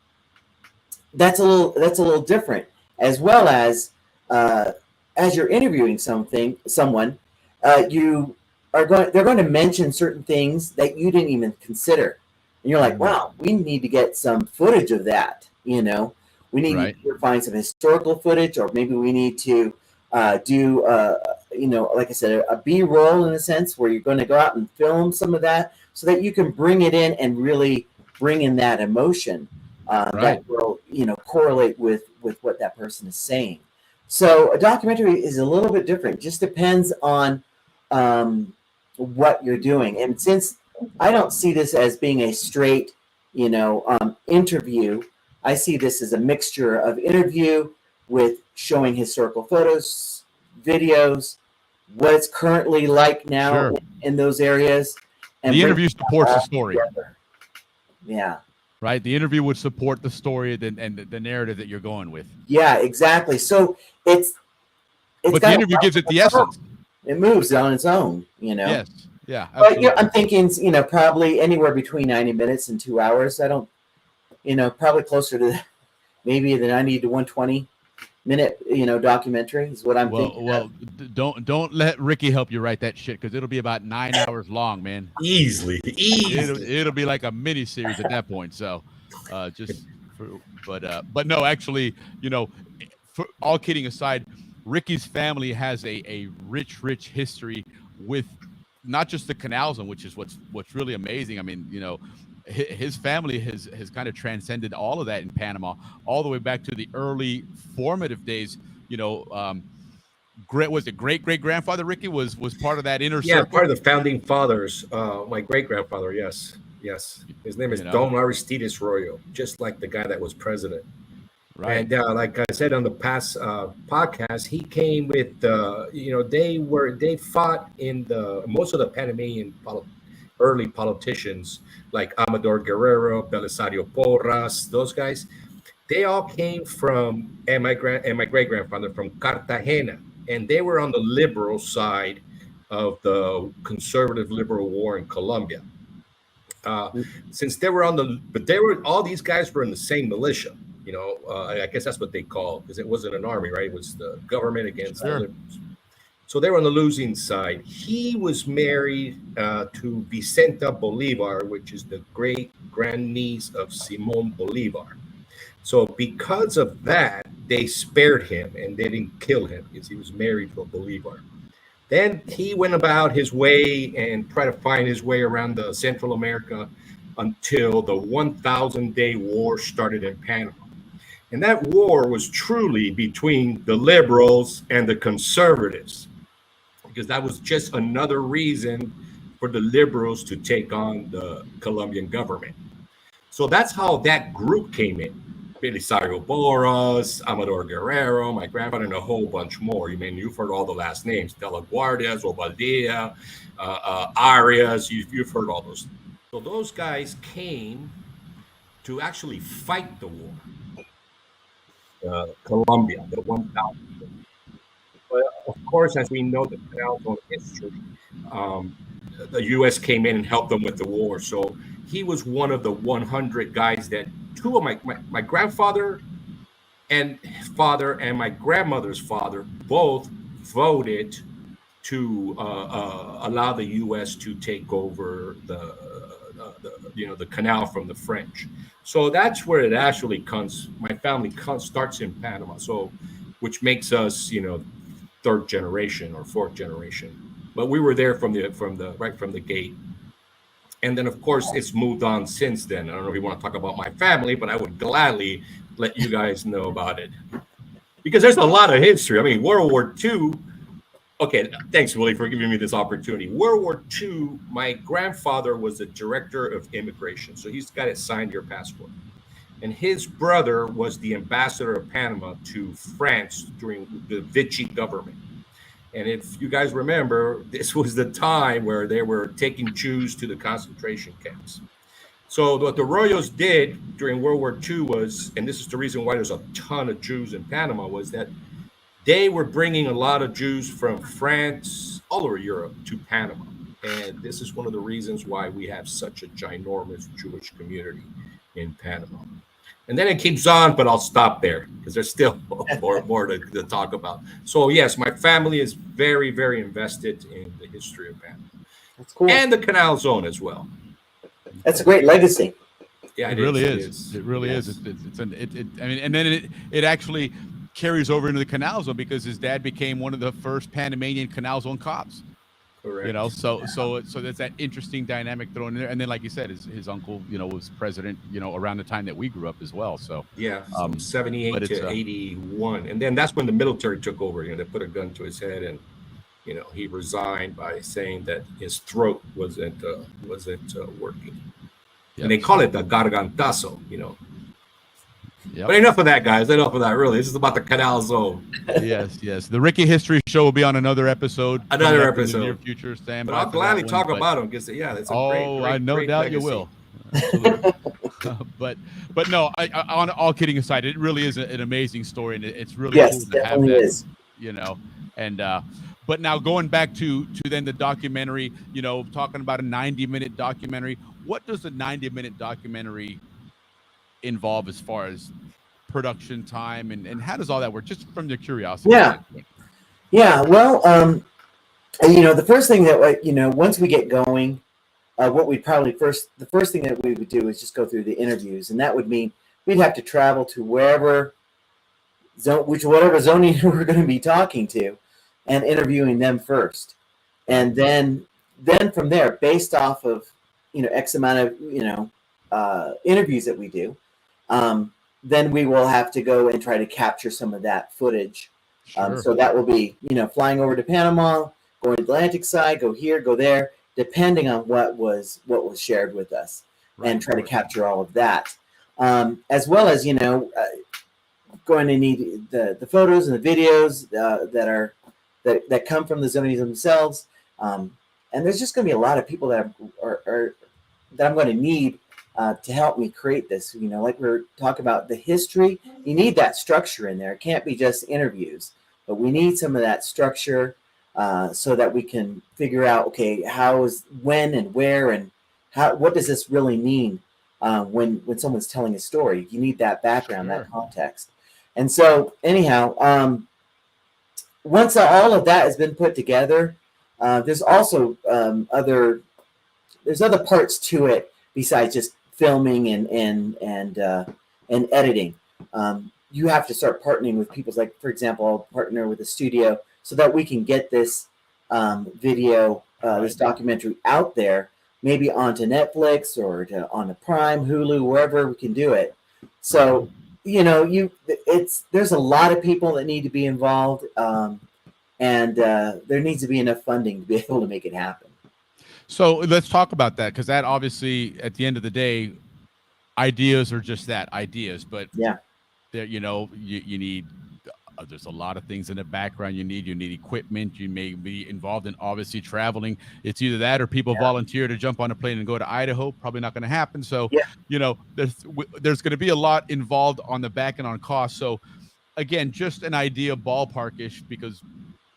Speaker 11: little different. As well as you're interviewing someone, they're going to mention certain things that you didn't even consider, and you're like, wow, we need to get some footage of that. We need to find some historical footage, or maybe we need to do like I said, a B-roll in a sense where you're going to go out and film some of that, so that you can bring it in and really bring in that emotion that will correlate with what that person is saying. So a documentary is a little bit different. Just depends on what you're doing. And since I don't see this as being a straight interview, I see this as a mixture of interview with showing historical photos, videos, what it's currently like now in those areas. And
Speaker 6: the interview supports the story.
Speaker 11: Yeah.
Speaker 6: Right. The interview would support the story and the narrative that you're going with.
Speaker 11: Yeah, exactly. So it's
Speaker 6: but the interview gives it the essence.
Speaker 11: It moves on its own, you know.
Speaker 6: Yes. Yeah.
Speaker 11: But yeah, I'm thinking, you know, probably anywhere between 90 minutes and 2 hours. I don't, you know, probably closer to maybe the 90 to 120 minute, you know, documentary is what I'm thinking.
Speaker 6: Well, don't let Ricky help you write that shit because it'll be about 9 hours long, man.
Speaker 7: Easily.
Speaker 6: It'll be like a mini series at that point. So, but no, actually, you know, for all kidding aside, Ricky's family has a rich history with not just the Canal Zone, which is what's really amazing. I mean, you know, his family has kind of transcended all of that in Panama, all the way back to the early formative days. You know, great great grandfather Ricky was part of that inner circle.
Speaker 7: Yeah, part of the founding fathers. My great grandfather, yes. His name is Don Aristides Royo, just like the guy that was president. Right. And like I said on the past podcast, he came with you know, they fought in most of the Panamanian early politicians like Amador Guerrero, Belisario Porras, those guys. They all came from, and my great grandfather from Cartagena, and they were on the liberal side of the conservative liberal war in Colombia. Since they were all these guys were in the same militia. You know, I guess that's what they call, because it wasn't an army, right? It was the government against the liberals. So they were on the losing side. He was married to Vicenta Bolivar, which is the great grandniece of Simon Bolivar. So because of that, they spared him and they didn't kill him because he was married to a Bolivar. Then he went about his way and tried to find his way around the Central America until the 1,000-day war started in Panama. And that war was truly between the liberals and the conservatives, because that was just another reason for the liberals to take on the Colombian government. So that's how that group came in. Belisario Porras, Amador Guerrero, my grandfather, and a whole bunch more. You've heard all the last names: De La Guardia, Ovaldia, Arias. You've heard all those. So those guys came to actually fight the war. Colombia, the 1,000. But of course, as we know, the Canal Zone history, the U.S. came in and helped them with the war. So he was one of the 100 guys that two of my grandfather and his father and my grandmother's father both voted to allow the U.S. to take over the canal from the French. So that's where it actually comes. My family starts in Panama, so which makes us, third generation or fourth generation. But we were there from the gate. And then, of course, it's moved on since then. I don't know if you want to talk about my family, but I would gladly let you guys know about it. Because there's a lot of history. I mean, World War II. Okay, thanks, Willie, for giving me this opportunity. World War II, my grandfather was the director of immigration. So he's got it signed your passport. And his brother was the ambassador of Panama to France during the Vichy government. And if you guys remember, this was the time where they were taking Jews to the concentration camps. So what the Royos did during World War II was, and this is the reason why there's a ton of Jews in Panama, was that they were bringing a lot of Jews from France, all over Europe, to Panama. And this is one of the reasons why we have such a ginormous Jewish community in Panama. And then it keeps on, but I'll stop there because there's still more to talk about. So yes, my family is very, very invested in the history of Panama.
Speaker 11: That's cool.
Speaker 7: And the Canal Zone as well.
Speaker 11: That's a great legacy.
Speaker 7: Yeah,
Speaker 6: it really is. It really is. And then it actually carries over into the Canal Zone because his dad became one of the first Panamanian Canal Zone cops.
Speaker 7: Correct.
Speaker 6: So that's that interesting dynamic thrown in there. And then, like you said, his uncle, was president, around the time that we grew up as well. So
Speaker 7: yeah, 78 to 81, and then that's when the military took over. They put a gun to his head, and he resigned by saying that his throat wasn't working. Yep. And they call it the gargantazo. Yep. But enough of that, guys. Enough of that. Really, this is about the Canal Zone.
Speaker 6: Yes. The Ricky History Show will be on another episode.
Speaker 7: In the near future.
Speaker 6: Stand
Speaker 7: but
Speaker 6: by.
Speaker 7: I'll gladly talk about them because it's a great
Speaker 6: I no doubt you will. Absolutely. But no, on all kidding aside, it really is an amazing story, and it's really
Speaker 11: Yes,
Speaker 6: cool to have
Speaker 11: definitely
Speaker 6: that.
Speaker 11: is.
Speaker 6: You know, and but now going back to then the documentary, talking about a 90-minute documentary. What does a 90-minute documentary involve as far as production time, and how does all that work? Just from your curiosity standpoint.
Speaker 11: Yeah. Well, the first thing that once we get going, what we'd probably the first thing that we would do is just go through the interviews, and that would mean we'd have to travel to whatever zoning we're going to be talking to, and interviewing them first, and then from there, based off of X amount of interviews that we do, then we will have to go and try to capture some of that footage.
Speaker 6: Sure.
Speaker 11: So that will be flying over to Panama, going to the Atlantic side, go here, go there, depending on what was shared with us, and try to capture all of that, as well as going to need the photos and the videos that come from the zonies themselves, and there's just going to be a lot of people that I'm going to need to help me create this. Like we were talking about the history, you need that structure in there. It can't be just interviews, but we need some of that structure so that we can figure out, okay, when and where and what does this really mean when someone's telling a story. You need that background, that context. And so anyhow, once all of that has been put together, there's also other parts to it besides just filming and editing. You have to start partnering with people. Like, for example, I'll partner with a studio so that we can get this video, this documentary out there, maybe onto Netflix or on a Prime, Hulu, wherever we can do it. So there's a lot of people that need to be involved, and there needs to be enough funding to be able to make it happen.
Speaker 6: So let's talk about that, because that obviously, at the end of the day, ideas are just that, ideas. But you need. There's a lot of things in the background you need. You need equipment. You may be involved in obviously traveling. It's either that or people volunteer to jump on a plane and go to Idaho. Probably not going to happen. So, there's going to be a lot involved on the back end on cost. So, again, just an idea, ballparkish, because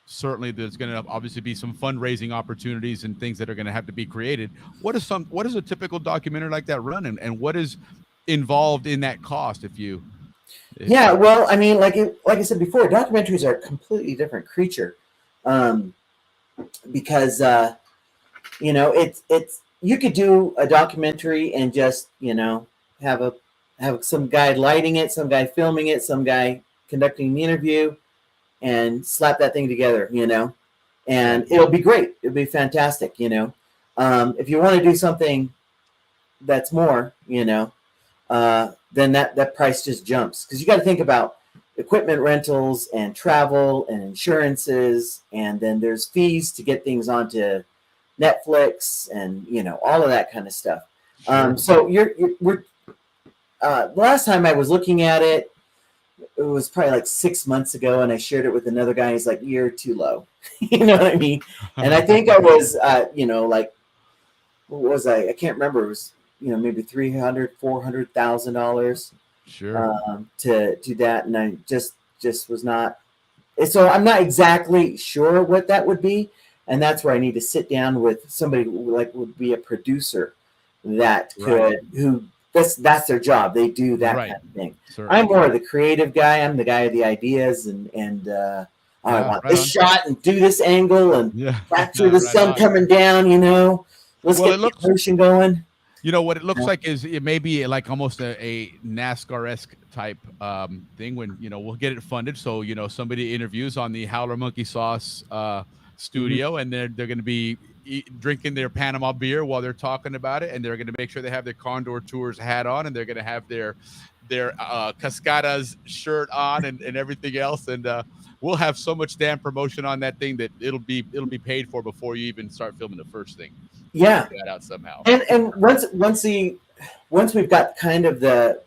Speaker 6: certainly there's going to obviously be some fundraising opportunities and things that are going to have to be created. What is a typical documentary like that run, and what is involved in that cost?
Speaker 11: Well, I mean, like I said before, documentaries are a completely different creature, because it's you could do a documentary and just have some guy lighting it, some guy filming it, some guy conducting the interview, and slap that thing together, and it'll be great. It'll be fantastic, If you want to do something that's more, then that price just jumps, because you got to think about equipment rentals and travel and insurances, and then there's fees to get things onto Netflix and all of that kind of stuff. So we're the last time I was looking at it, it was probably like 6 months ago, and I shared it with another guy. He's like, "You're too low," you know what I mean? And I think I was, like, what was I? I can't remember. It was maybe $300,000-$400,000 to do that, and I just was not. So I'm not exactly sure what that would be, and that's where I need to sit down with somebody who would be a producer that could who that's their job. They do that kind of thing. Certainly. I'm more of the creative guy. I'm the guy of the ideas, and I want this shot and do this angle and capture the sun coming down. Let's get the emotion going.
Speaker 6: What it looks like is it may be like almost a NASCAR-esque type thing when, we'll get it funded. So, somebody interviews on the Howler Monkey Sauce studio, and they're going to be drinking their Panama beer while they're talking about it. And they're going to make sure they have their Condor Tours hat on, and they're going to have their Cascadas shirt on and everything else. And we'll have so much damn promotion on that thing that it'll be paid for before you even start filming the first thing.
Speaker 11: Yeah,
Speaker 6: that out somehow.
Speaker 11: And once we've got kind of the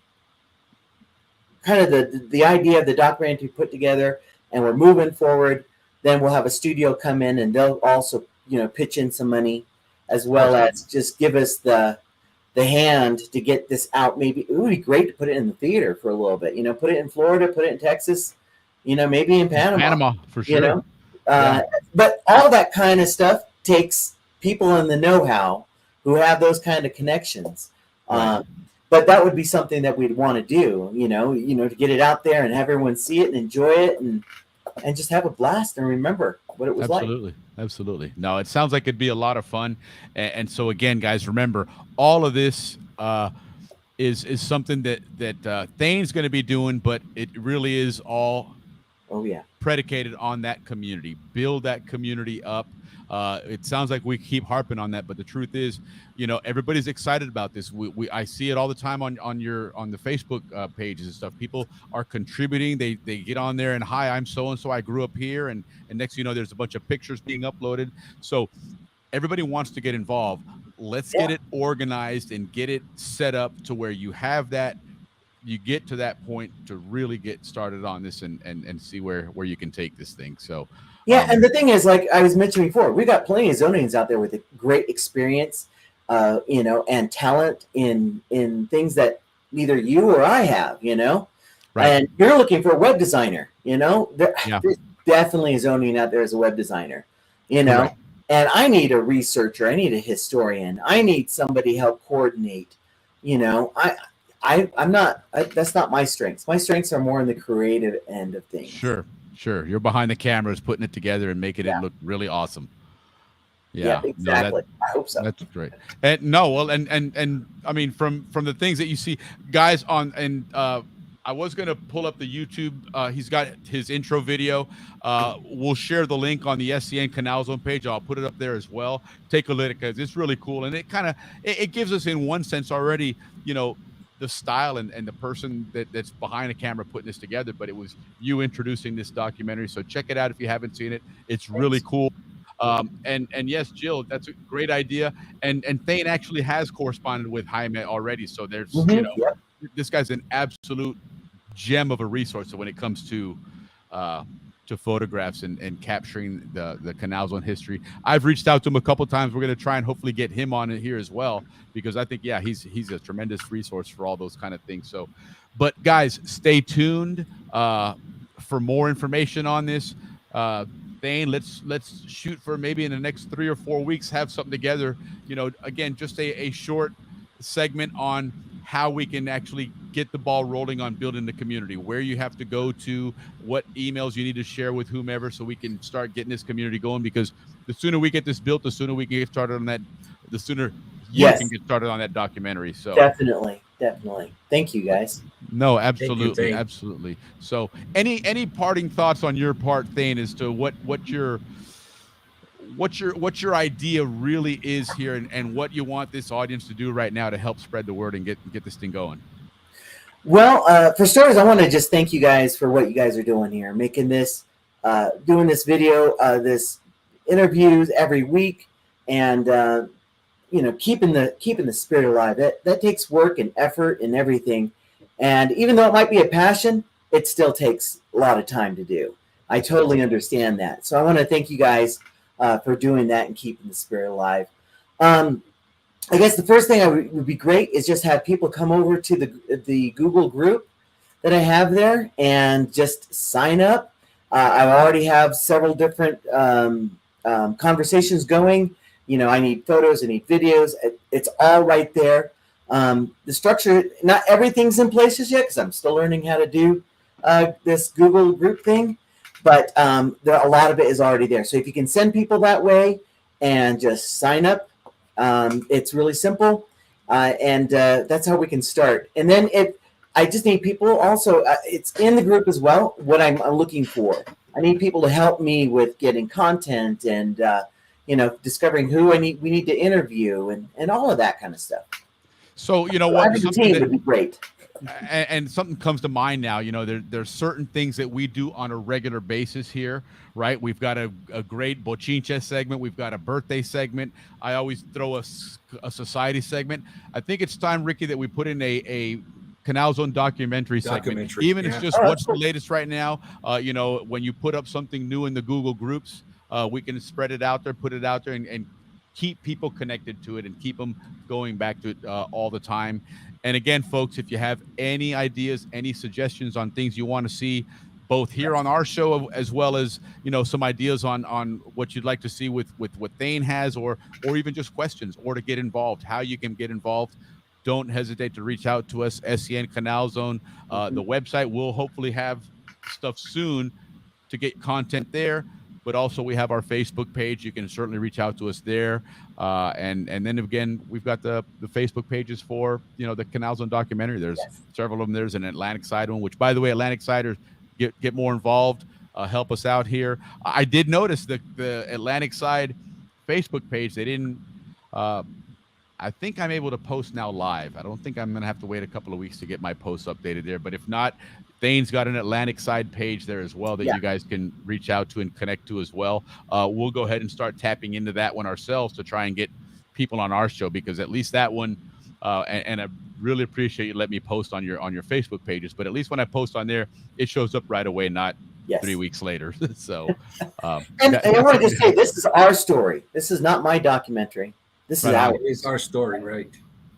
Speaker 11: idea of the documentary put together, and we're moving forward, then we'll have a studio come in, and they'll also pitch in some money, as well as just give us the the hand to get this out. Maybe it would be great to put it in the theater for a little bit. Put it in Florida, put it in Texas. Maybe in Panama.
Speaker 6: Panama for sure.
Speaker 11: But all that kind of stuff takes people in the know-how who have those kind of connections.
Speaker 6: Right.
Speaker 11: But that would be something that we'd want to do. To get it out there and have everyone see it and enjoy it and just have a blast and remember what it was like.
Speaker 6: Absolutely. No, it sounds like it'd be a lot of fun. And so again, guys, remember all of this is something that Thane's going to be doing, but it really is all predicated on that community. Build that community up. It sounds like we keep harping on that, but the truth is, everybody's excited about this. I see it all the time on the Facebook pages and stuff. People are contributing. They get on there and, hi, I'm so and so. I grew up here, and next there's a bunch of pictures being uploaded. So everybody wants to get involved. Let's get it organized and get it set up to where you have that. You get to that point to really get started on this and see where you can take this thing. So.
Speaker 11: Yeah, and the thing is, like I was mentioning before, we got plenty of zonings out there with a great experience, and talent in things that neither you or I have, Right. And you're looking for a web designer, There's definitely a zoning out there as a web designer,
Speaker 6: Right.
Speaker 11: And I need a researcher, I need a historian, I need somebody to help coordinate, I'm not. That's not my strengths. My strengths are more in the creative end of things.
Speaker 6: Sure. You're behind the cameras, putting it together and making it look really awesome. Yeah,
Speaker 11: exactly. I hope so.
Speaker 6: That's great. And I mean, from the things that you see, guys I was going to pull up the YouTube. He's got his intro video. We'll share the link on the SCN Canal Zone page. I'll put it up there as well. Take a look because it's really cool. And it gives us, in one sense already, the style and the person that's behind the camera putting this together. But it was you introducing this documentary. So check it out if you haven't seen it. It's really cool. And yes, Jill, that's a great idea. And Thane actually has corresponded with Jaime already. So there's, this guy's an absolute gem of a resource when it comes to photographs and capturing the Canal Zone history. I've reached out to him a couple times. We're going to try and hopefully get him on it here as well, because I think, he's a tremendous resource for all those kind of things. So, but guys, stay tuned for more information on this. Thane, let's shoot for maybe in the next 3 or 4 weeks, have something together. Again, just a short segment on how we can actually get the ball rolling on building the community, where you have to go to, what emails you need to share with whomever, so we can start getting this community going. Because the sooner we get this built, the sooner we can get started on that, the sooner you can get started on that documentary. So definitely.
Speaker 11: Thank you, guys.
Speaker 6: No, absolutely, absolutely. So any parting thoughts on your part, Thane, as to what your idea really is here, and what you want this audience to do right now to help spread the word and get this thing going?
Speaker 11: Well, for starters, I want to just thank you guys for what you guys are doing here, making this, doing this video, this interviews every week, and keeping the spirit alive. That takes work and effort and everything. And even though it might be a passion, it still takes a lot of time to do. I totally understand that. So I want to thank you guys for doing that and keeping the spirit alive. I guess the first thing would be great is just have people come over to the Google group that I have there and just sign up. I already have several different conversations going. I need photos, I need videos. It's all right there. The structure, not everything's in places yet because I'm still learning how to do this Google group thing. But a lot of it is already there. So if you can send people that way and just sign up, it's really simple. And that's how we can start. And then I just need people also, it's in the group as well, what I'm looking for. I need people to help me with getting content and, discovering who we need to interview and all of that kind of stuff.
Speaker 6: So, what?
Speaker 11: Having a team would be great.
Speaker 6: And something comes to mind now. There's certain things that we do on a regular basis here, right? We've got a great bochinche segment. We've got a birthday segment. I always throw a society segment. I think it's time, Ricky, that we put in a Canal Zone documentary segment. Even if it's just what's the latest right now. When you put up something new in the Google groups, we can spread it out there, put it out there, and keep people connected to it and keep them going back to it all the time. And again, folks, if you have any ideas, any suggestions on things you want to see, both here on our show as well as some ideas on what you'd like to see with what Thane has, or even just questions, or to get involved, how you can get involved, don't hesitate to reach out to us. SCN Canal Zone, the website will hopefully have stuff soon to get content there, but also we have our Facebook page. You can certainly reach out to us there. And then again, we've got the Facebook pages for the Canal Zone documentary. There's several of them. There's an Atlantic Side one, which, by the way, Atlantic Siders, get more involved, help us out here. I did notice the Atlantic Side Facebook page, they didn't I think I'm able to post now live. I don't think I'm gonna have to wait a couple of weeks to get my posts updated there, but if not, Thane's got an Atlantic Side page there as well that you guys can reach out to and connect to as well. We'll go ahead and start tapping into that one ourselves to try and get people on our show, because at least that one and I really appreciate you letting me post on your Facebook pages, but at least when I post on there, it shows up right away, not 3 weeks later. So
Speaker 11: and I wanted to say, this is our story. This is not my documentary. This is ours.
Speaker 7: It's our story, right?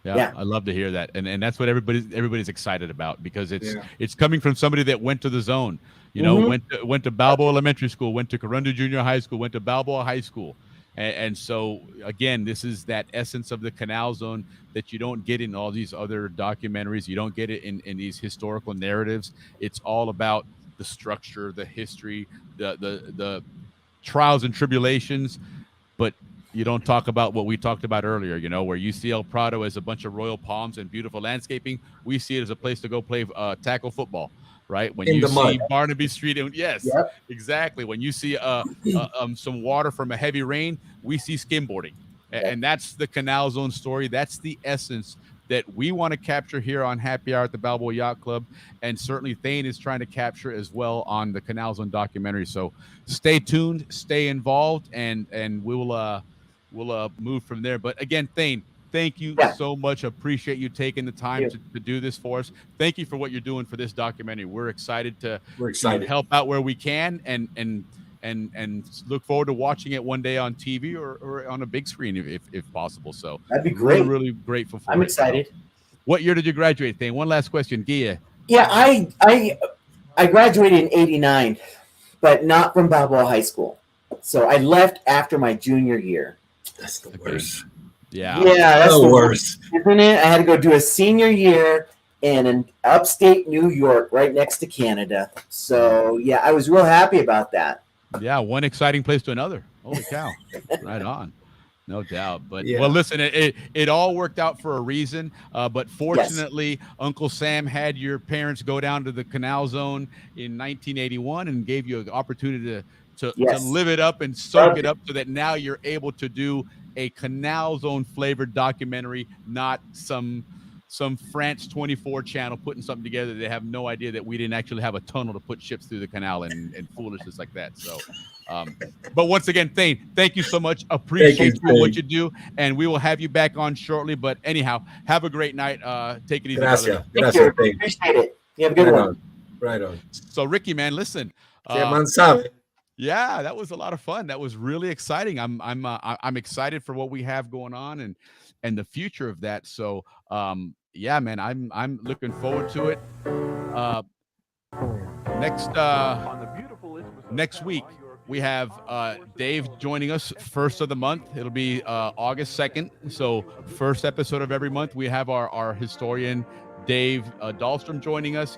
Speaker 6: Yeah, I love to hear that, and that's what everybody's excited about, because it's coming from somebody that went to the zone, went to Balboa Elementary School, went to Corundu Junior High School, went to Balboa High School, and so again, this is that essence of the Canal Zone that you don't get in all these other documentaries. You don't get it in these historical narratives. It's all about the structure, the history, the trials and tribulations, but you don't talk about what we talked about earlier, where you see El Prado as a bunch of royal palms and beautiful landscaping. We see it as a place to go play tackle football, right? When you see Barnaby Street, and exactly. When you see some water from a heavy rain, we see skimboarding. And that's the Canal Zone story. That's the essence that we want to capture here on Happy Hour at the Balboa Yacht Club, and certainly Thane is trying to capture as well on the Canal Zone documentary. So stay tuned, stay involved, and we'll move from there. But again, Thane, thank you so much. Appreciate you taking the time to do this for us. Thank you for what you're doing for this documentary. We're excited to help out where we can, and look forward to watching it one day on TV or on a big screen if possible. So
Speaker 11: that'd be great.
Speaker 6: We're really grateful for it.
Speaker 11: I'm excited.
Speaker 6: What year did you graduate, Thane? One last question, Gia.
Speaker 11: Yeah, I graduated in '89, but not from Balboa High School. So I left after my junior year.
Speaker 7: That's the worst.
Speaker 6: Yeah,
Speaker 11: that's
Speaker 7: the worst,
Speaker 11: isn't it? I had to go do a senior year in an upstate New York, right next to Canada. So yeah, I was real happy about that.
Speaker 6: Yeah, one exciting place to another. Holy cow! Right on, no doubt. But well, listen, it all worked out for a reason. But fortunately, Uncle Sam had your parents go down to the Canal Zone in 1981 and gave you an opportunity to live it up and soak it up, so that now you're able to do a Canal Zone flavored documentary, not some France 24 channel putting something together. They have no idea that we didn't actually have a tunnel to put ships through the canal and foolishness like that. So, but once again, Thane, thank you so much. Appreciate what you do, and we will have you back on shortly. But anyhow, have a great night. Take it easy.
Speaker 11: Gracias. Appreciate it. You have a good one.
Speaker 7: Right on.
Speaker 6: So, Ricky, man, listen. Yeah, that was a lot of fun. That was really exciting. I'm excited for what we have going on and the future of that. So, yeah, man, I'm looking forward to it. Next week we have Dave joining us first of the month. It'll be August 2nd. So first episode of every month, we have our historian Dave Dahlstrom joining us.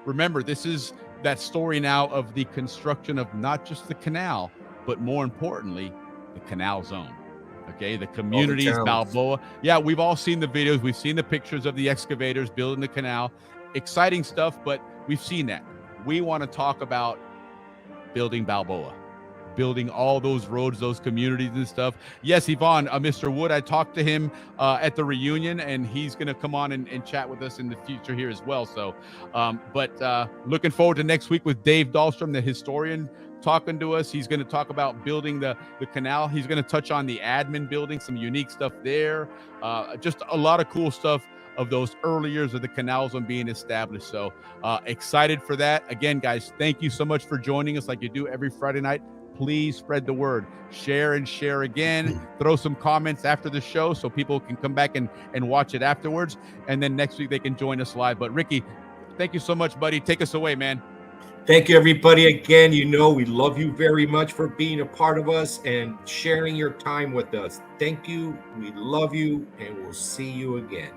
Speaker 6: Remember, this is that story now of the construction of not just the canal, but more importantly, the Canal Zone. Okay, the communities, Balboa. Yeah, we've all seen the videos. We've seen the pictures of the excavators building the canal. Exciting stuff, but we've seen that. We want to talk about building Balboa, building all those roads, those communities and stuff. Yes, Yvonne, Mr. Wood, I talked to him at the reunion, and he's going to come on and chat with us in the future here as well. So, but looking forward to next week with Dave Dahlstrom, the historian, talking to us. He's going to talk about building the canal. He's going to touch on the admin building, some unique stuff there. Just a lot of cool stuff of those early years of the Canal Zone being established. So excited for that. Again, guys, thank you so much for joining us like you do every Friday night. please spread the word. Share and share again. Throw some comments after the show so people can come back and watch it afterwards. And then next week they can join us live. But Ricky, thank you so much, buddy. Take us away, man.
Speaker 7: Thank you, everybody. Again, you know we love you very much for being a part of us and sharing your time with us. Thank you. We love you, and we'll see you again.